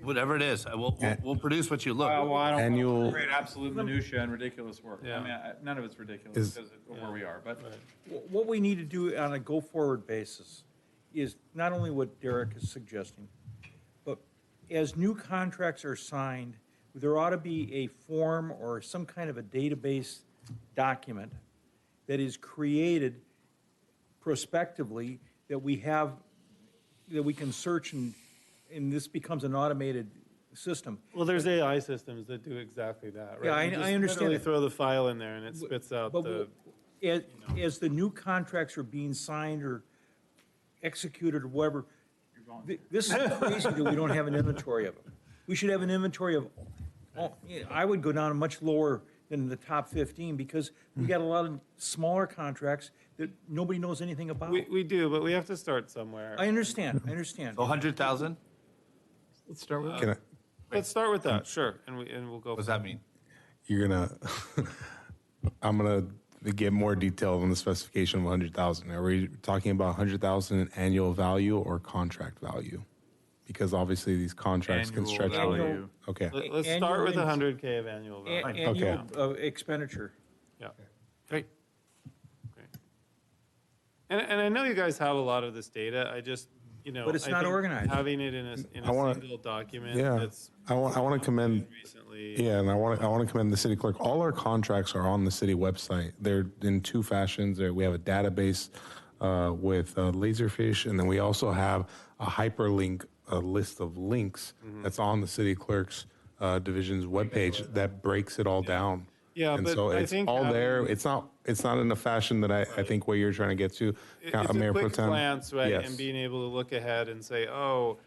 Whatever it is, we'll produce what you look. Well, I don't Annual- want to create absolute minutia and ridiculous work. Yeah. I mean, none of it's ridiculous Is- because of where we are, but What we need to do on a go-forward basis is not only what Derek is suggesting, but as new contracts are signed, there ought to be a form or some kind of a database document that is created prospectively that we can search and this becomes an automated system. Well, there's AI systems that do exactly that, right? Yeah, You just I understand literally that. throw the file in there and it spits out But the. as the new contracts are being signed or executed or whatever, this is crazy that we don't have an inventory of them. We should have an inventory of, I would go down much lower than the top 15 because we got a lot of smaller contracts that nobody knows anything about. We do, but we have to start somewhere. I understand. So 100,000? let's start with Can I, Let's start with that, sure, and we'll go. What does that mean? you're gonna, I'm gonna get more detail on the specification of 100,000. Are we talking about 100,000 in annual value or contract value? Because obviously these contracts can Annual stretch out. value. Okay. Let's start with 100K of annual value. Annual expenditure. Yeah. Great. And I know you guys have a lot of this data. I just, But it's I not think organized. Having it in a I wanna- single document Yeah, that's I want to commend. recently. Yeah, and I want to commend the city clerk. All our contracts are on the city website. They're in two fashions. We have a database with Laserfish, and then we also have a hyperlink, a list of links that's on the city clerk's division's webpage that breaks it all down. Yeah, and but so I it's think all having- there. It's not in a fashion that I think what you're trying to get to, It's a Mayor Pro quick Tem. glance, right, Yes. and being able to look ahead and say, oh,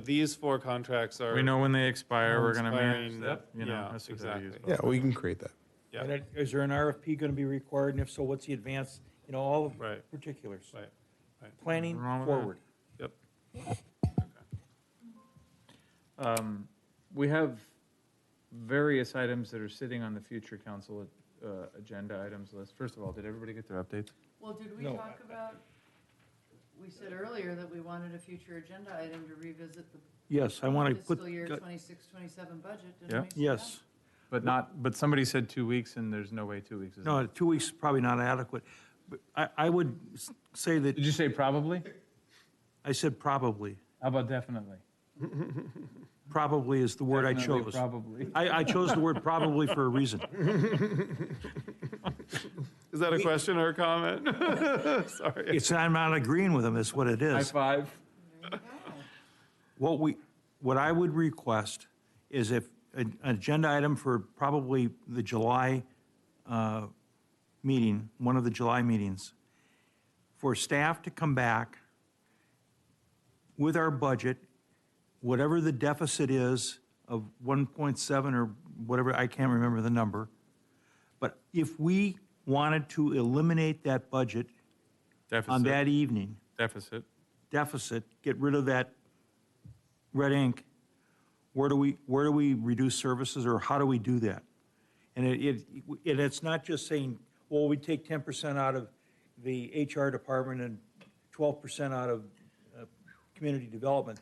these 4 contracts are. We know when they expire, we're gonna manage expiring. that, Yeah, that's what that is. exactly. Yeah, we can create that. Yeah. And is there an RFP going to be required? And if so, what's the advance, all of Right. particulars? Right. Planning Nothing wrong with that. forward. Yep. We have various items that are sitting on the future council agenda items list. First of all, did everybody get their updates? Well, did we No, talk about, we said earlier that we wanted a future agenda item to revisit the Yes, I want to put. fiscal year 26, 27 budget, didn't we say Yes. But somebody said 2 weeks, and there's no way 2 weeks is. No, 2 weeks is probably not adequate. But I would say that. Did you say probably? I said probably. How about definitely? Probably is the word I Definitely, chose. probably. I chose the word probably for a reason. Is that a question or a comment? Sorry. It's, I'm not agreeing with him, is what it High is. five. What I would request is if an agenda item for probably the July meeting, one of the July meetings, for staff to come back with our budget, whatever the deficit is of 1.7 or whatever, I can't remember the number. But if we wanted to eliminate that budget on Deficit. that evening, Deficit. get rid of that red ink, where do we reduce services, or how do we do that? And it's not just saying, well, we take 10% out of the HR department and 12% out of community development.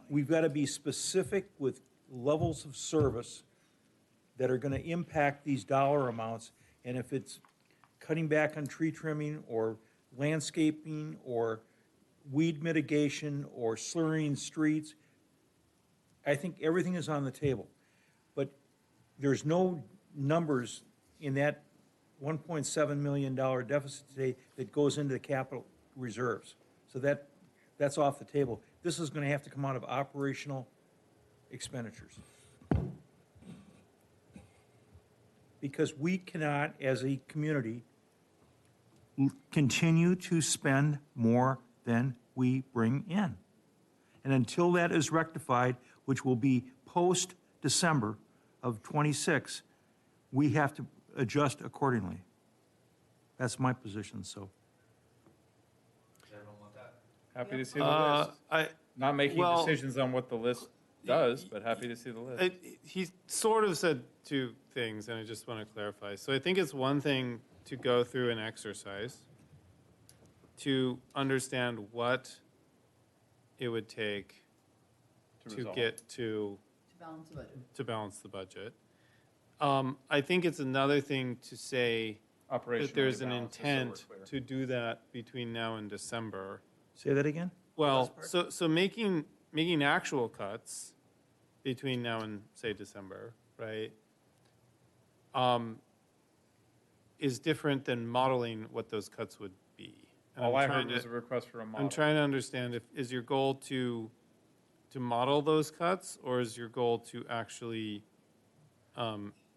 We've got to be specific with levels of service that are going to impact these dollar amounts. And if it's cutting back on tree trimming or landscaping or weed mitigation or slurring streets, I think everything is on the table. But there's no numbers in that $1.7 million deficit today that goes into the capital reserves. So that's off the table. This is going to have to come out of operational expenditures. Because we cannot, as a community, continue to spend more than we bring in. And until that is rectified, which will be post-December of '26, we have to adjust accordingly. That's my position, so. Happy to see the list. Not making decisions on what the list does, but happy to see the list. He sort of said two things, and I just want to clarify. So I think it's one thing to go through an exercise to understand what it would take to resolve. get to balance the budget. to balance the budget. I think it's another thing to say that Operationally there's an balance, just so we're intent clear. to do that between now and December. Say that again? Well, so making actual cuts between now and, say, December, right, is different than modeling what those cuts would be. And All I'm I trying heard was to- a request for a model. I'm trying to understand is your goal to model those cuts, or is your goal to actually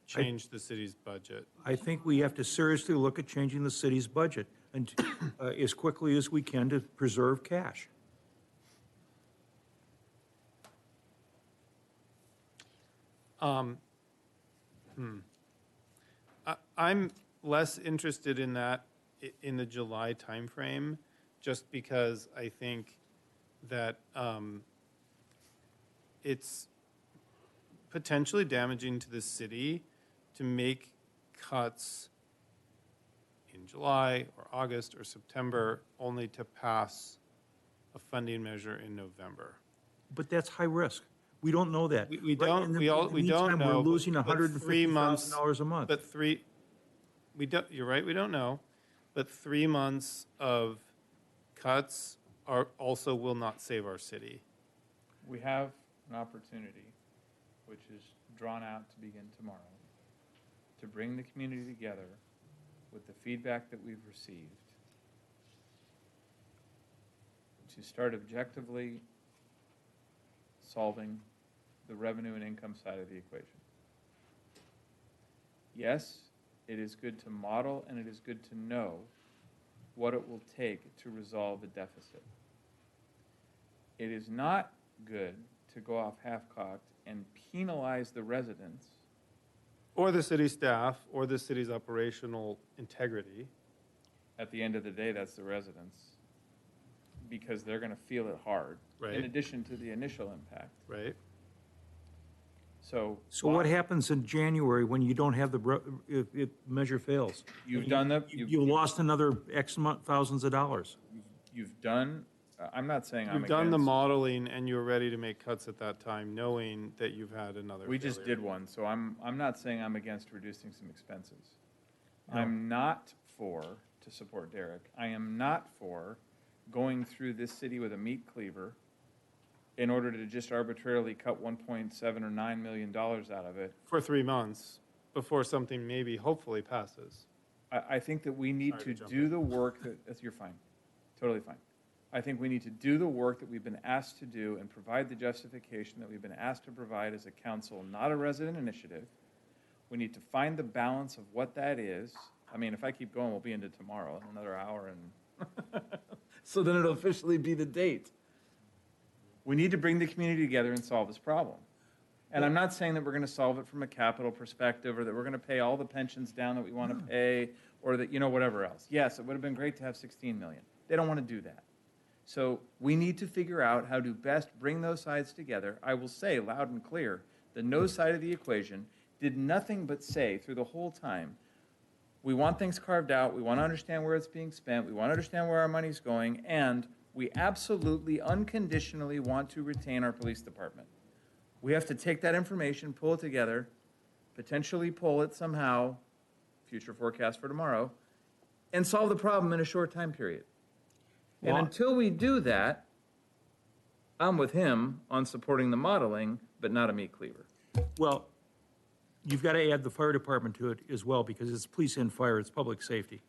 change the city's budget? I think we have to seriously look at changing the city's budget and as quickly as we can to preserve cash. I'm less interested in that in the July timeframe, just because I think that it's potentially damaging to the city to make cuts in July or August or September only to pass a funding measure in November. But that's high risk. We don't know that. We Right don't, in the- we in the we don't meantime, know. We're losing but 3 months- $150,000 a month. But you're right, we don't know. But 3 months of cuts will not save our city. We have an opportunity, which is drawn out to begin tomorrow, to bring the community together with the feedback that we've received, to start objectively solving the revenue and income side of the equation. Yes, it is good to model and it is good to know what it will take to resolve a deficit. It is not good to go off half-cocked and penalize the residents. Or the city staff, or the city's operational integrity. At the end of the day, that's the residents, because they're going to feel it hard, Right. in addition to the initial impact. Right. So. So what happens in January when you don't have if measure fails? You've done the. You lost another X thousands of dollars. You've done, I'm not saying I'm You've done the against- modeling and you were ready to make cuts at that time, knowing that you've had another We just failure. did one, so I'm not saying I'm against reducing some expenses. I'm not for, to support Derek, I am not for going through this city with a meat cleaver in order to just arbitrarily cut 1.7 or $9 million out of it. For 3 months, before something maybe, hopefully passes. I think that we need Sorry to to jump do the work that, you're fine, totally fine. I think we need to do the work that we've been asked to do and provide the justification that we've been asked to provide as a council, not a resident initiative. We need to find the balance of what that is. I mean, if I keep going, we'll be into tomorrow, in another hour, and so then it'll officially be the date. We need to bring the community together and solve this problem. And I'm not saying that we're going to solve it from a capital perspective, or that we're going to pay all the pensions down that we want to pay, or that, whatever else. Yes, it would have been great to have 16 million. They don't want to do that. So we need to figure out how to best bring those sides together. I will say loud and clear, the no side of the equation did nothing but say through the whole time, we want things carved out, we want to understand where it's being spent, we want to understand where our money's going, and we absolutely, unconditionally want to retain our police department. We have to take that information, pull it together, potentially pull it somehow, future forecast for tomorrow, and solve the problem in a short time period. And Well- until we do that, I'm with him on supporting the modeling, but not a meat cleaver. Well, you've got to add the fire department to it as well, because it's police and fire, it's public safety.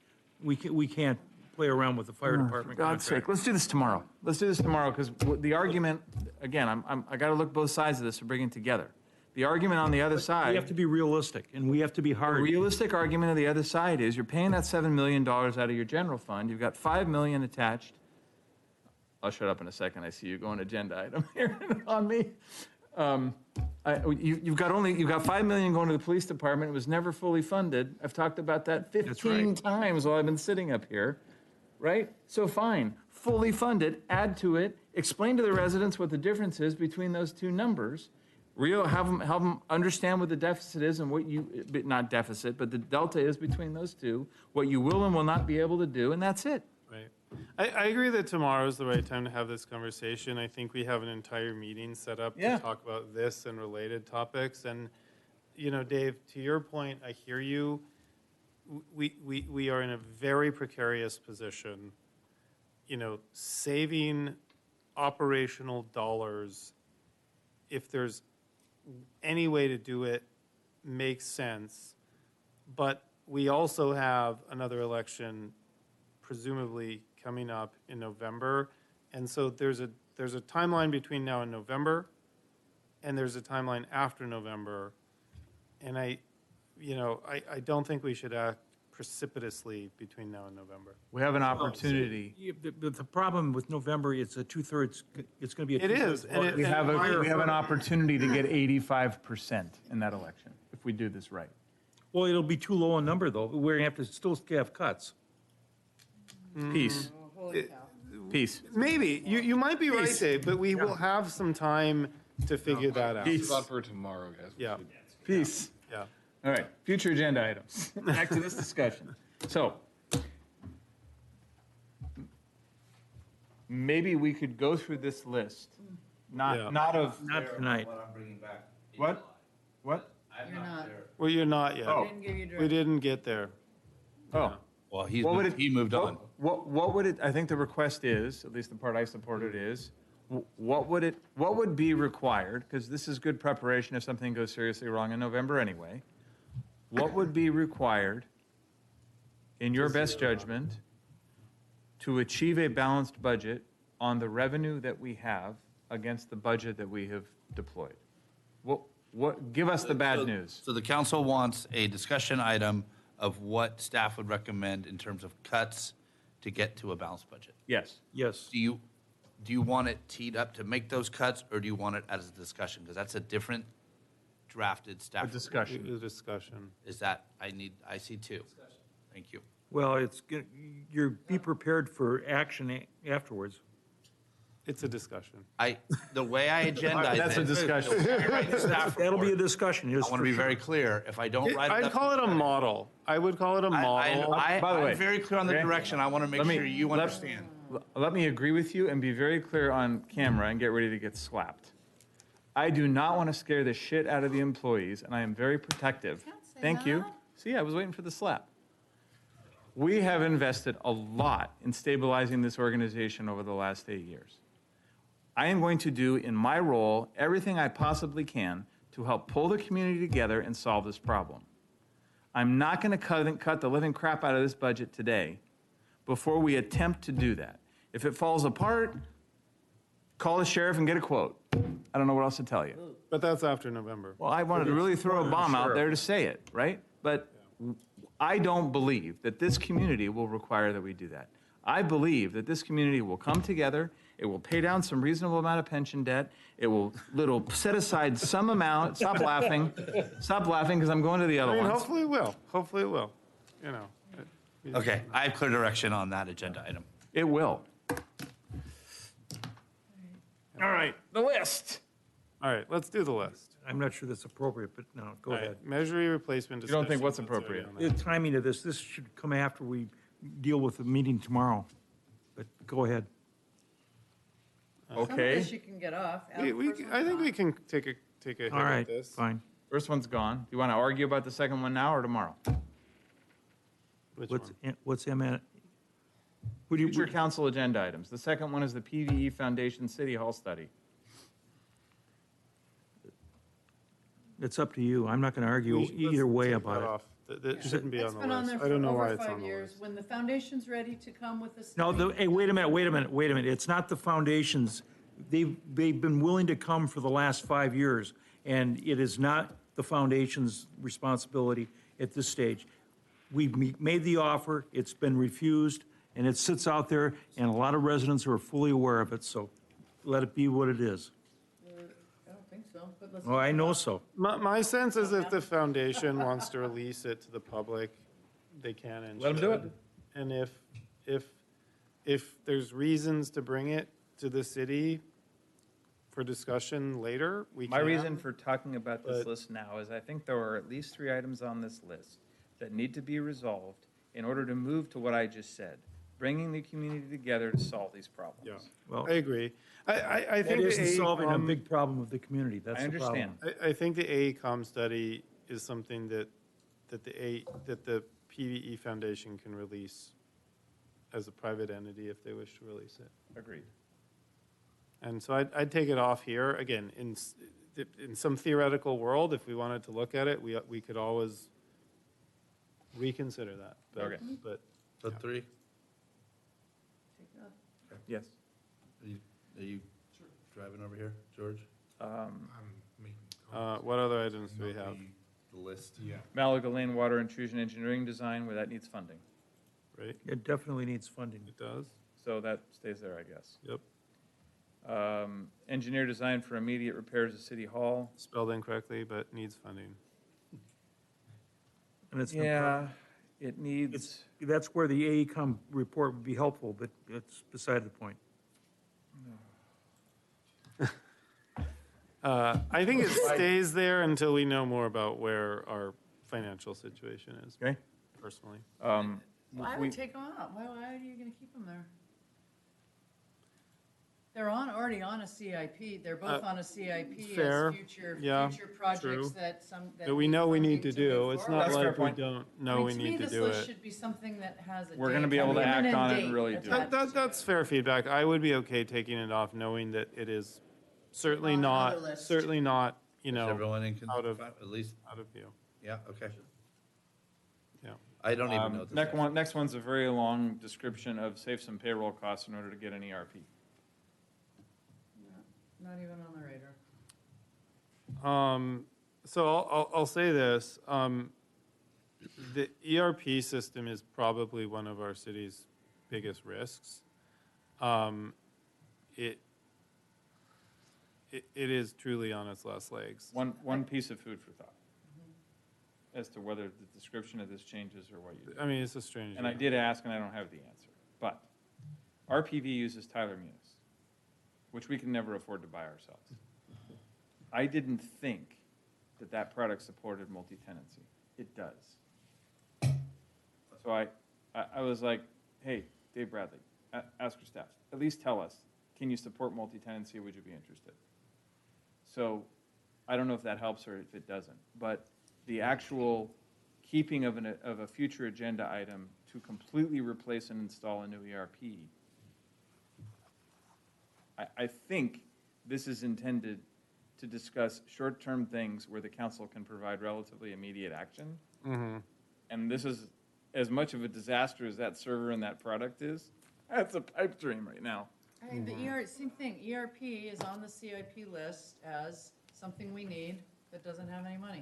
We can't play around with the fire department For God's contract. sake, let's do this tomorrow. Let's do this tomorrow, because the argument, again, I got to look both sides of this to bring it together. The argument on the other side. We have to be realistic, and we have to be The hard. realistic argument of the other side is you're paying that $7 million out of your general fund. You've got $5 million attached. I'll shut up in a second. I see you going agenda item here on me. You've got $5 million going to the police department. It was never fully funded. I've talked about that 15 times while I've been sitting up here, right? So fine, fully funded, add to it, explain to the residents what the difference is between those two numbers. Have them understand what the deficit is and what not deficit, but the delta is between those two, what you will and will not be able to do, and that's it. Right. I agree that tomorrow is the right time to have this conversation. I think we have an entire meeting set up Yeah. to talk about this and related topics. And, Dave, to your point, I hear you. We are in a very precarious position. Saving operational dollars, if there's any way to do it, makes sense. But we also have another election presumably coming up in November. And so there's a timeline between now and November, and there's a timeline after November. And I don't think we should act precipitously between now and November. We have an opportunity. The problem with November, it's a two-thirds, it's going to be a It two-thirds is, and vote. We have an opportunity to get 85% in that election if we do this right. Well, it'll be too low a number, though. We're going to have to still have cuts. Peace. Peace. Maybe. You might be right, Peace. Dave, but we will have some time to figure that out. This is on for tomorrow, guys. Yeah. Peace. Yeah. All right, future agenda items. Back to this discussion. So, maybe we could go through this list, not of. Not tonight. What? What? You're not. Well, you're not yet. Oh. Didn't give you We direction. didn't get there. Oh. Well, He moved on. What would it, I think the request is, at least the part I supported is, what would be required, because this is good preparation if something goes seriously wrong in November anyway. What would be required, in your best judgment, to achieve a balanced budget on the revenue that we have against the budget that we have deployed? Give us the bad news. So the council wants a discussion item of what staff would recommend in terms of cuts to get to a balanced budget. Yes. Yes. Do you want it teed up to make those cuts, or do you want it as a discussion? Because that's a different drafted staff. A discussion. A discussion. Is that, I see two. Thank you. Well, be prepared for action afterwards. It's a discussion. The way I agendize it. That's a discussion. the way I write the staff That'll be a report, discussion, yes, I want for to be sure. very clear. If I don't write it I'd up. call it a model. I would call it a model. By the way, I'm very clear on the okay? direction. I want to make Let me- sure you let- understand. Let me agree with you and be very clear on camera and get ready to get slapped. I do not want to scare the shit out of the employees, and I am very protective. Thank you. See, I was waiting for the slap. We have invested a lot in stabilizing this organization over the last 8 years. I am going to do in my role everything I possibly can to help pull the community together and solve this problem. I'm not going to cut the living crap out of this budget today before we attempt to do that. If it falls apart, call the sheriff and get a quote. I don't know what else to tell you. But that's after November. Well, I wanted to really throw a bomb out there to say it, right? But I don't believe that this community will require that we do that. I believe that this community will come together, it will pay down some reasonable amount of pension debt, it'll set aside some amount, stop laughing because I'm going to the other ones. Hopefully it will. Hopefully it will. You know. Okay, I have clear direction on that agenda item. It will. All right, the list. All right, let's do the list. I'm not sure that's appropriate, but no, go All right, ahead. Measure replacement. You don't think discussion. what's That's already appropriate? on that. The timing of this should come after we deal with the meeting tomorrow, but go ahead. Some of Okay. this you can get off. I think we can take a hit All at right, this. fine. First one's gone. Do you want to argue about the second one now or tomorrow? Which What's, one? what's M at? Who do you, Future council agenda items. The second one is the PVE Foundation City Hall study. it's up to you. I'm not going to argue Let's either way take about that it. off. That shouldn't be It's on been the on list. there I don't for know why over it's on 5 the years. list. When the foundation's ready to come with the No, study. hey, wait a minute. It's not the foundations. They've been willing to come for the last 5 years, and it is not the foundation's responsibility at this stage. We've made the offer, it's been refused, and it sits out there, and a lot of residents are fully aware of it, so let it be what it is. I don't think so, but let's. Oh, I know so. My sense is if the foundation wants to release it to the public, they can and Let 'em do it. should. And if there's reasons to bring it to the city for discussion later, we can. My reason for talking about this but- list now is I think there are at least 3 items on this list that need to be resolved in order to move to what I just said, bringing the community together to solve these problems. Yeah, Well, I agree. I that think isn't the solving a AECOM big problem of the community, that's I the problem. understand. I think the AECOM study is something that the PVE Foundation can release as a private entity if they wish to release it. Agreed. And so I'd take it off here. Again, in some theoretical world, if we wanted to look at it, we could always reconsider that. But- Okay. But So 3? Yes. Are you driving over here, George? what other items do we have? The list. Yeah. Malaga Lane Water Intrusion Engineering Design, where that needs funding. Right? It definitely needs funding. It does? So that stays there, I guess. Yep. Engineer design for immediate repairs of City Hall. Spelled incorrectly, but needs funding. And it's Yeah, it needs, That's where the AECOM report would be helpful, but it's beside the point. I think it stays there until we know more about where our financial situation is. Okay. Personally. I would take them out. Why are you going to keep them there? They're already on a CIP. They're both on a CIP fair. as future Yeah, projects true. that That we know we need to do. It's not That's a fair like we point. don't know we need to do To me, this list it. should be something that has a We're date, gonna be able to an act imminent on it and date really do it. attached. That's fair feedback. I would be okay taking it off, knowing that it is certainly On not, another list. you know, Everyone in out of, at least, out of view. yeah, okay. Yeah. I don't even know. This next one's a very long description of save some payroll costs in order to get an ERP. Not even on the radar. So I'll say this, the ERP system is probably one of our city's biggest risks. It is truly on its last legs. One piece of food for thought as to whether the description of this changes or what you do. I mean, it's a strange. And I did ask, and I don't have the answer, but RPV uses Tyler Munis. which we can never afford to buy ourselves. I didn't think that that product supported multi-tenancy. It does. So I was like, hey, Dave Bradley, ask your staff, at least tell us, can you support multi-tenancy, would you be interested? So I don't know if that helps or if it doesn't, but the actual keeping of a future agenda item to completely replace and install a new ERP, I think this is intended to discuss short-term things where the council can provide relatively immediate action. And this is as much of a disaster as that server and that product is. That's a pipe dream right now. I mean, same thing, ERP is on the CIP list as something we need that doesn't have any money.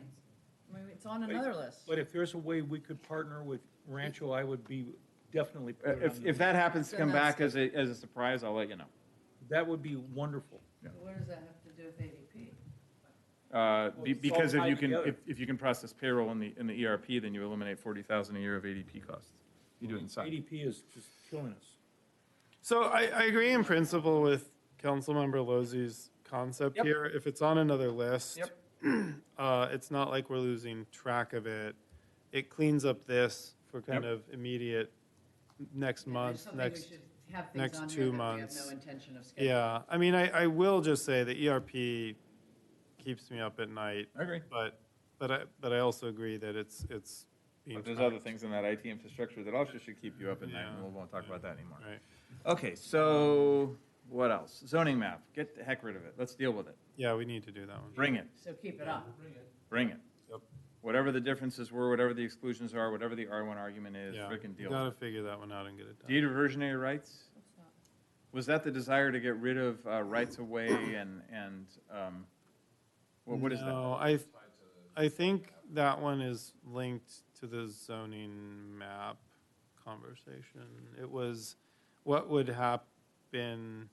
I mean, it's on another list. But if there's a way we could partner with Rancho, I would be definitely. put it on the- If that happens to Then come that's back as a surprise, I'll let you know. That would be wonderful. So what does that have to do with ADP? Because all if you tied can, together. if you can process payroll in the ERP, then you eliminate 40,000 a year of ADP costs. You do it inside. ADP is just killing us. So I agree in principle with Councilmember Lozzi's concept Yep. here. If it's on another list, it's not like we're losing track of it. It cleans up this for kind Yep. of immediate next month, next 2 months. We have no intention of scheduling. Yeah, I mean, I will just say the ERP keeps me up at night. I agree. But I also agree that it's being. But there's tracked. other things in that IT infrastructure that also should keep you up at night, Yeah. and we won't talk about that anymore. Right. Okay, so what else? Zoning map, get the heck rid of it. Let's deal with it. Yeah, we need to do that one. Bring it, So keep it on. bring it. Yep. Whatever the differences were, whatever the exclusions are, whatever the R1 argument is, Yeah, frickin' we deal gotta with it. figure that one out and get it done. Deed of reversionary rights? Was that the desire to get rid of rights of way and, what is that? No, I think that one is linked to the zoning map conversation. It was, what would happen,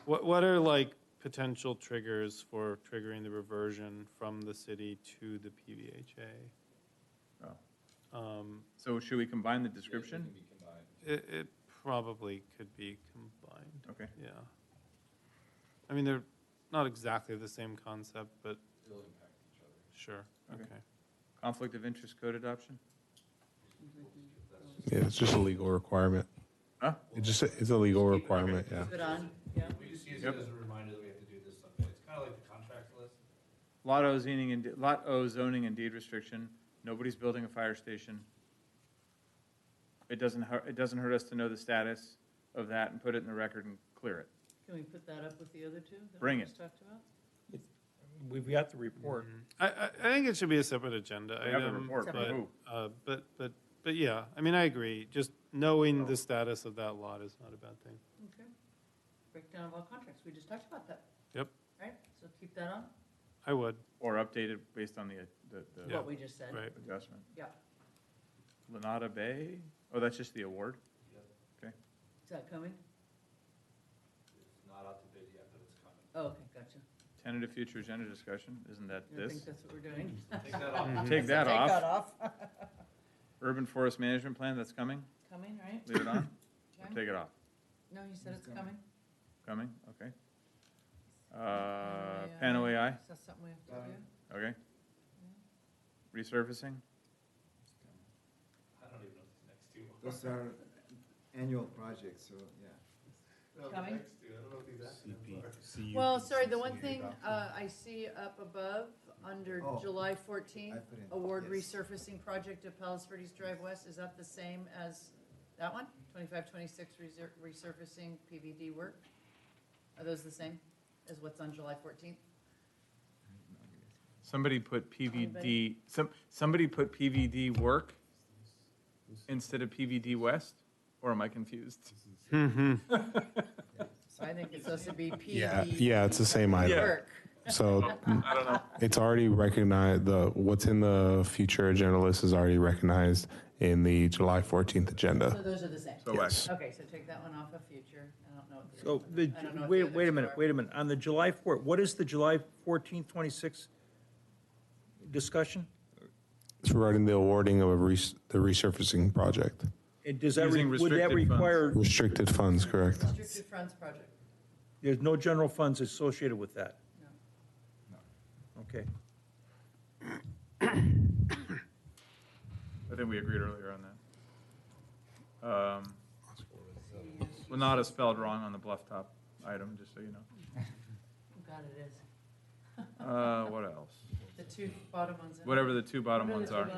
what are like potential triggers for triggering the reversion from the city to the PVHA? So should we combine the description? It probably could be combined. Okay. Yeah. I mean, they're not exactly the same concept, but. They'll impact each other. Sure, Okay. okay. Conflict of interest code adoption? Yeah, it's just a legal requirement. Huh? It's a legal requirement, yeah. Keep it on, yeah. We just use Yep. it as a reminder that we have to do this someday. It's kind of like the contract list. Lot O zoning and deed restriction, nobody's building a fire station. It doesn't hurt us to know the status of that and put it in the record and clear it. Can we put that up with the other two that Bring we it. just talked about? We've got the report. I think it should be a separate agenda We have the item, report, but who? but yeah, I mean, I agree. Just knowing the status of that lot is not a bad thing. Okay. Breakdown of all contracts, we just talked about that, Yep, right? So keep that on, I would. Or updated based on the what we just said. Right. adjustment. Yeah. Lanada Bay, oh, that's just the award? Okay. Is that coming? It's not out to bid yet, but it's coming. Oh, okay, gotcha. Tentative future agenda discussion, isn't that I this? think that's what we're doing. Take that off. Take that Take off. that off. Urban forest management plan, that's coming? Coming, right? Leave it on? Or Okay. take it off? No, you said it's coming. Coming, okay. Pano AI, Is that something we have to do? okay. Resurfacing, I don't even know what the next two are. Those are annual projects, so, yeah. No, the Coming? next two, I don't know what these acronyms are. Well, sorry, the one thing I see up above, under Oh, July 14th, I put in, award yes. resurfacing project at Palos Verdes Drive West, is that the same as that one? 25-26 resurfacing PVD work? Are those the same as what's on July 14th? somebody put PVD, somebody put PVD work instead of PVD West, or am I confused? So I think it's supposed to be PVD. Yeah, it's the same item. work. So I don't know. it's already recognized, what's in the future agenda list is already recognized in the July 14th So agenda. those are the same? So Yes. Okay, so take that one off of future. I don't know what the So, other one- I don't know what the wait other a two minute, are. wait a minute. On the July 4th, what is the July 14th, 26th discussion? It's regarding the awarding of the resurfacing project. And does that, Using would that restricted funds. require, Restricted funds, correct? Restricted funds project. There's no general funds associated with that? No. Okay. I think we agreed earlier on that. Lenata spelled wrong on the Bluff Top item, just so you know. Oh, God, it is. What else? The two bottom ones. Whatever the two bottom ones are.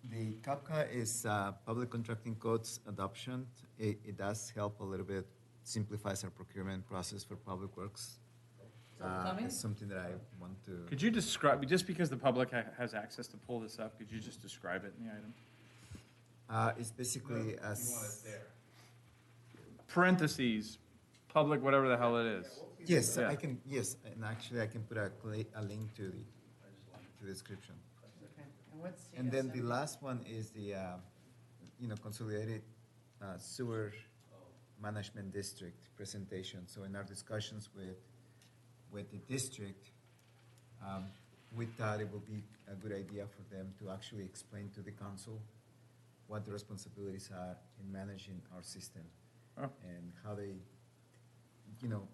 The CAPCA is Public Contracting Codes adoption. It does help a little bit, simplifies our procurement process for public works. It's something that I want to. Could you describe, just because the public has access to pull this up, could you just describe it in the item? It's basically as. Parentheses, public, whatever the hell it is. Yes, Yeah. I can. Yes, and actually, I can put a link to the description. Okay. And what's And then the CSM? last one is the, consolidated sewer management district presentation. So in our discussions with the district, we thought it would be a good idea for them to actually explain to the council what the responsibilities are in managing our system and how they,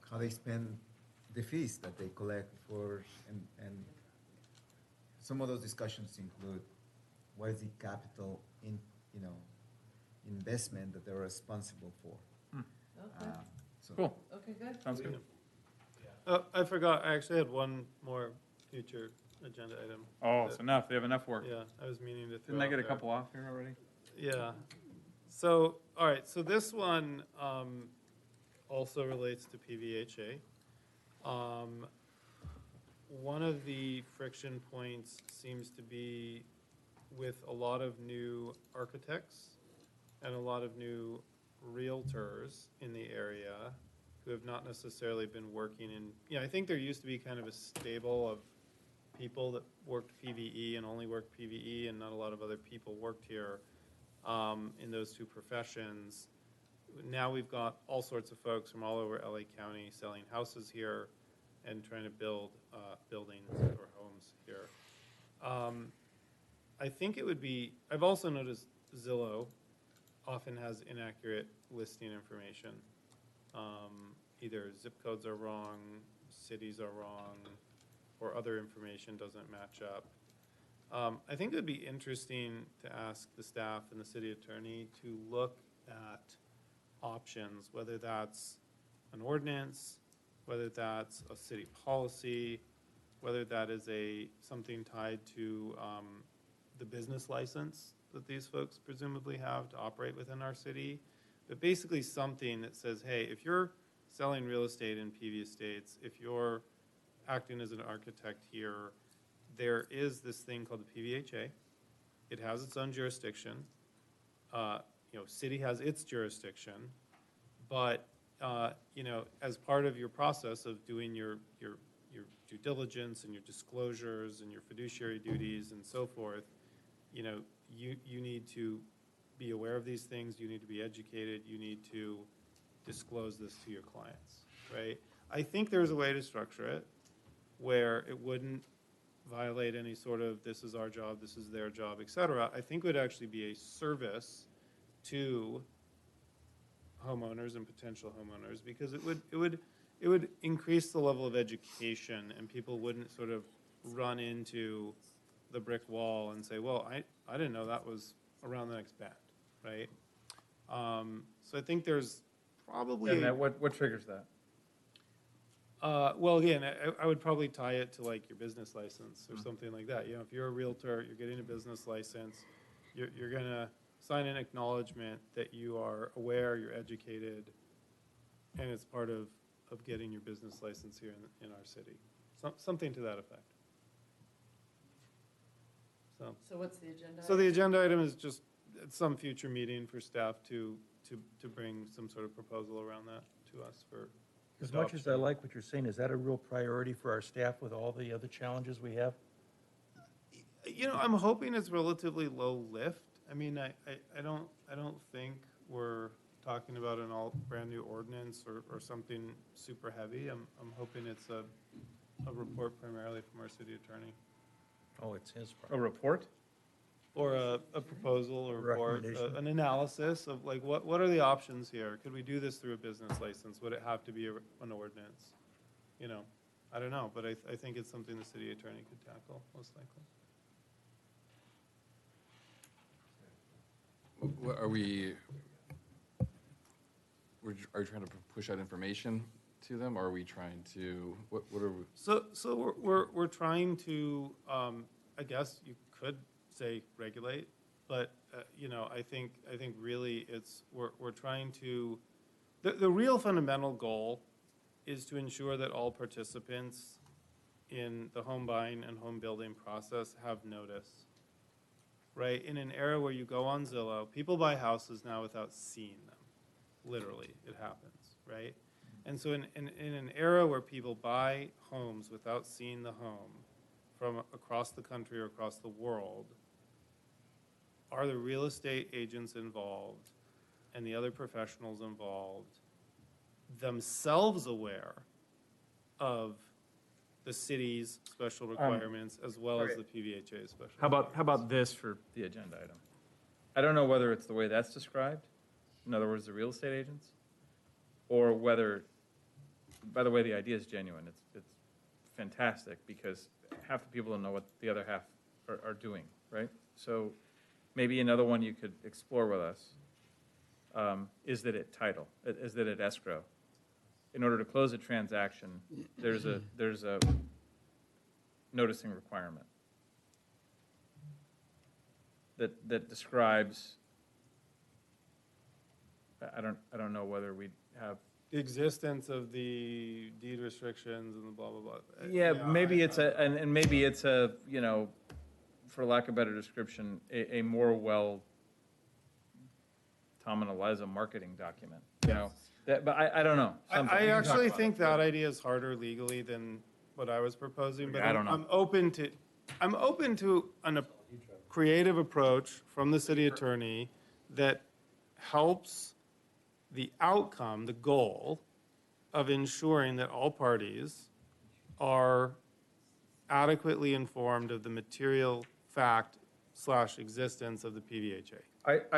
how they spend the fees that they collect for, and some of those discussions include what is the capital investment that they're responsible for. Okay. So Cool. Okay, good. Sounds good. I forgot, I actually had one more future agenda item. Oh, it's enough. They have enough work. Yeah, I was meaning to throw Didn't I out get a there. couple off here already? Yeah. So, all right, so this one also relates to PVHA. One of the friction points seems to be with a lot of new architects and a lot of new realtors in the area who have not necessarily been working in, I think there used to be kind of a stable of people that worked PVE and only worked PVE, and not a lot of other people worked here in those two professions. Now we've got all sorts of folks from all over LA County selling houses here and trying to build buildings or homes here. I think it would be, I've also noticed Zillow often has inaccurate listing information. Either zip codes are wrong, cities are wrong, or other information doesn't match up. I think it would be interesting to ask the staff and the city attorney to look at options, whether that's an ordinance, whether that's a city policy, whether that is something tied to the business license that these folks presumably have to operate within our city. But basically something that says, hey, if you're selling real estate in PV Estates, if you're acting as an architect here, there is this thing called the PVHA. It has its own jurisdiction. City has its jurisdiction, but as part of your process of doing your due diligence and your disclosures and your fiduciary duties and so forth, you need to be aware of these things. You need to be educated. You need to disclose this to your clients, right? I think there's a way to structure it where it wouldn't violate any sort of this is our job, this is their job, et cetera. I think it would actually be a service to homeowners and potential homeowners, because it would increase the level of education, and people wouldn't sort of run into the brick wall and say, well, I didn't know that was around the next bend, right? So I think there's probably And what triggers that? well, again, I would probably tie it to like your business license or something like that. If you're a realtor, you're getting a business license, you're gonna sign an acknowledgement that you are aware, you're educated, and it's part of getting your business license here in our city. Something to that effect. So what's the agenda? So the agenda item is just at some future meeting for staff to bring some sort of proposal around that to us for As much as I like what you're saying, is that a real priority for our staff with all the other challenges we have? I'm hoping it's relatively low lift. I mean, I don't think we're talking about an all brand new ordinance or something super heavy. I'm hoping it's a report primarily from our city attorney. Oh, it's his part. A report? or a proposal or report, an analysis of like, what are the options here? Could we do this through a business license? Would it have to be an ordinance? You know, I don't know, but I think it's something the city attorney could tackle, most likely. Are we trying to push out information to them, or are we trying to, what are we? So we're trying to, I guess you could say regulate, but, you know, I think really we're trying to, the real fundamental goal is to ensure that all participants in the home buying and home building process have notice. Right? In an era where you go on Zillow, people buy houses now without seeing them. Literally, it happens, right? And so in an era where people buy homes without seeing the home from across the country or across the world, are the real estate agents involved and the other professionals involved themselves aware of the city's special requirements as well as the PVHA's special How about this for the agenda item? I don't know whether it's the way that's described, in other words, the real estate agents, or whether, by the way, the idea is genuine. It's fantastic because half the people don't know what the other half are doing, right? So maybe another one you could explore with us is that it title, is that it escrow. In order to close a transaction, there's a noticing requirement that describes. I don't know whether we have the existence of the deed restrictions and the blah blah blah. Yeah, maybe it's and maybe it's a, you know, for lack of a better description, a more well Tom and Eliza marketing document. You know. But I don't know. I actually think that idea is harder legally than what I was proposing, but I don't know. I'm open to a creative approach from the city attorney that helps the outcome, the goal of ensuring that all parties are adequately informed of the material fact / existence of the PVHA. But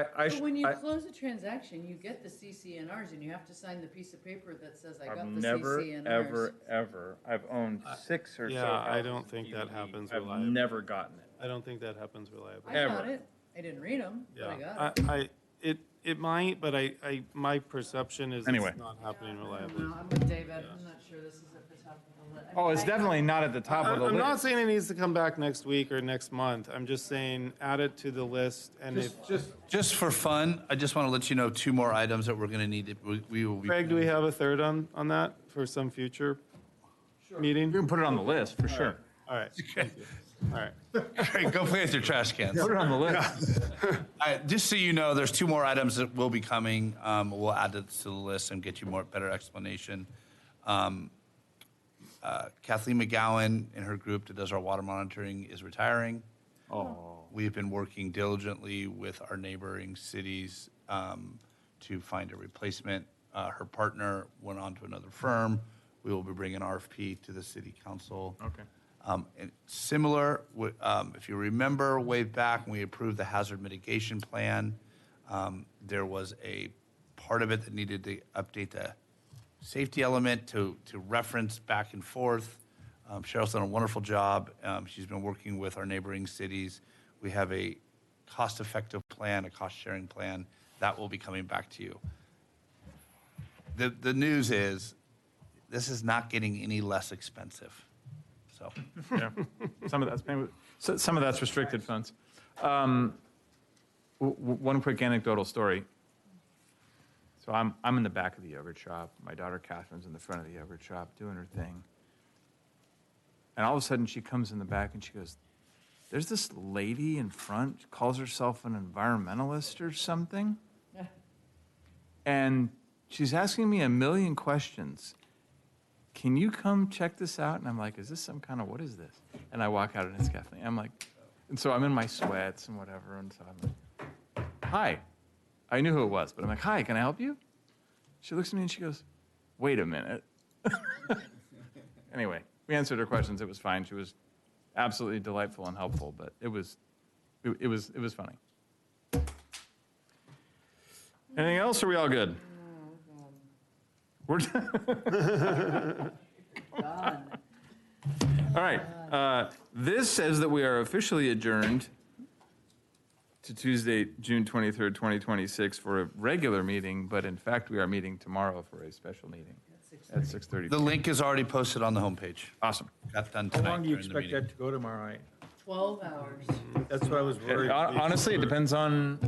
when you close a transaction, you get the CCNRs, and you have to sign the piece of paper that says, I got the CCNRs. I've owned 6 or so. Yeah, I houses don't think that happens reliably. I've never gotten it. I don't think that happens reliably. I got it. I didn't read them, but I got it. It might, but my perception is Anyway. it's not happening reliably. No, I'm with David. I'm not sure this is at the top of the list. Oh, it's definitely not at the top of the I'm list. not saying it needs to come back next week or next month. I'm just saying add it to the list, and Just for fun, I just want to let you know 2 more items that we're going to need. We will be. Craig, do we have a third on that for some future meeting? You can put it on the list for sure. All right. Thank you. All right. All right, go play with your trash cans. Put it on the list. All right, just so you know, there's 2 more items that will be coming. We'll add it to the list and get you better explanation. Kathleen McGowan and her group that does our water monitoring is retiring. Oh. We've been working diligently with our neighboring cities to find a replacement. Her partner went on to another firm. We will be bringing an RFP to the city council. Okay. And similar, if you remember way back when we approved the hazard mitigation plan, there was a part of it that needed to update the safety element to reference back and forth. Cheryl's done a wonderful job. She's been working with our neighboring cities. We have a cost-effective plan, a cost-sharing plan that will be coming back to you. The news is this is not getting any less expensive. So, Yeah. Some of that's restricted funds. One quick anecdotal story. So I'm in the back of the yogurt shop. My daughter Catherine's in the front of the yogurt shop doing her thing. And all of a sudden she comes in the back and she goes, "There's this lady in front, she calls herself an environmentalist or something." And she's asking me a million questions. Can you come check this out? And I'm like, is this some kind of, what is this? And I walk out and it's Kathleen. I'm like, and so I'm in my sweats and whatever. And so I'm like, "Hi." I knew who it was, but I'm like, "Hi, can I help you?" She looks at me and she goes, "Wait a minute." Anyway, we answered her questions. It was fine. She was absolutely delightful and helpful, but it was it was funny. Anything else, or are we all good? We're done. All right. This says that we are officially adjourned to Tuesday, June 23rd, 2026 for a regular meeting, but in fact, we are meeting tomorrow for a special meeting at 6:30. The link is already posted on the homepage. Awesome. Got done How tonight long do you during the expect meeting. that to go tomorrow night? 12 hours. That's what I was worried. Honestly, it depends on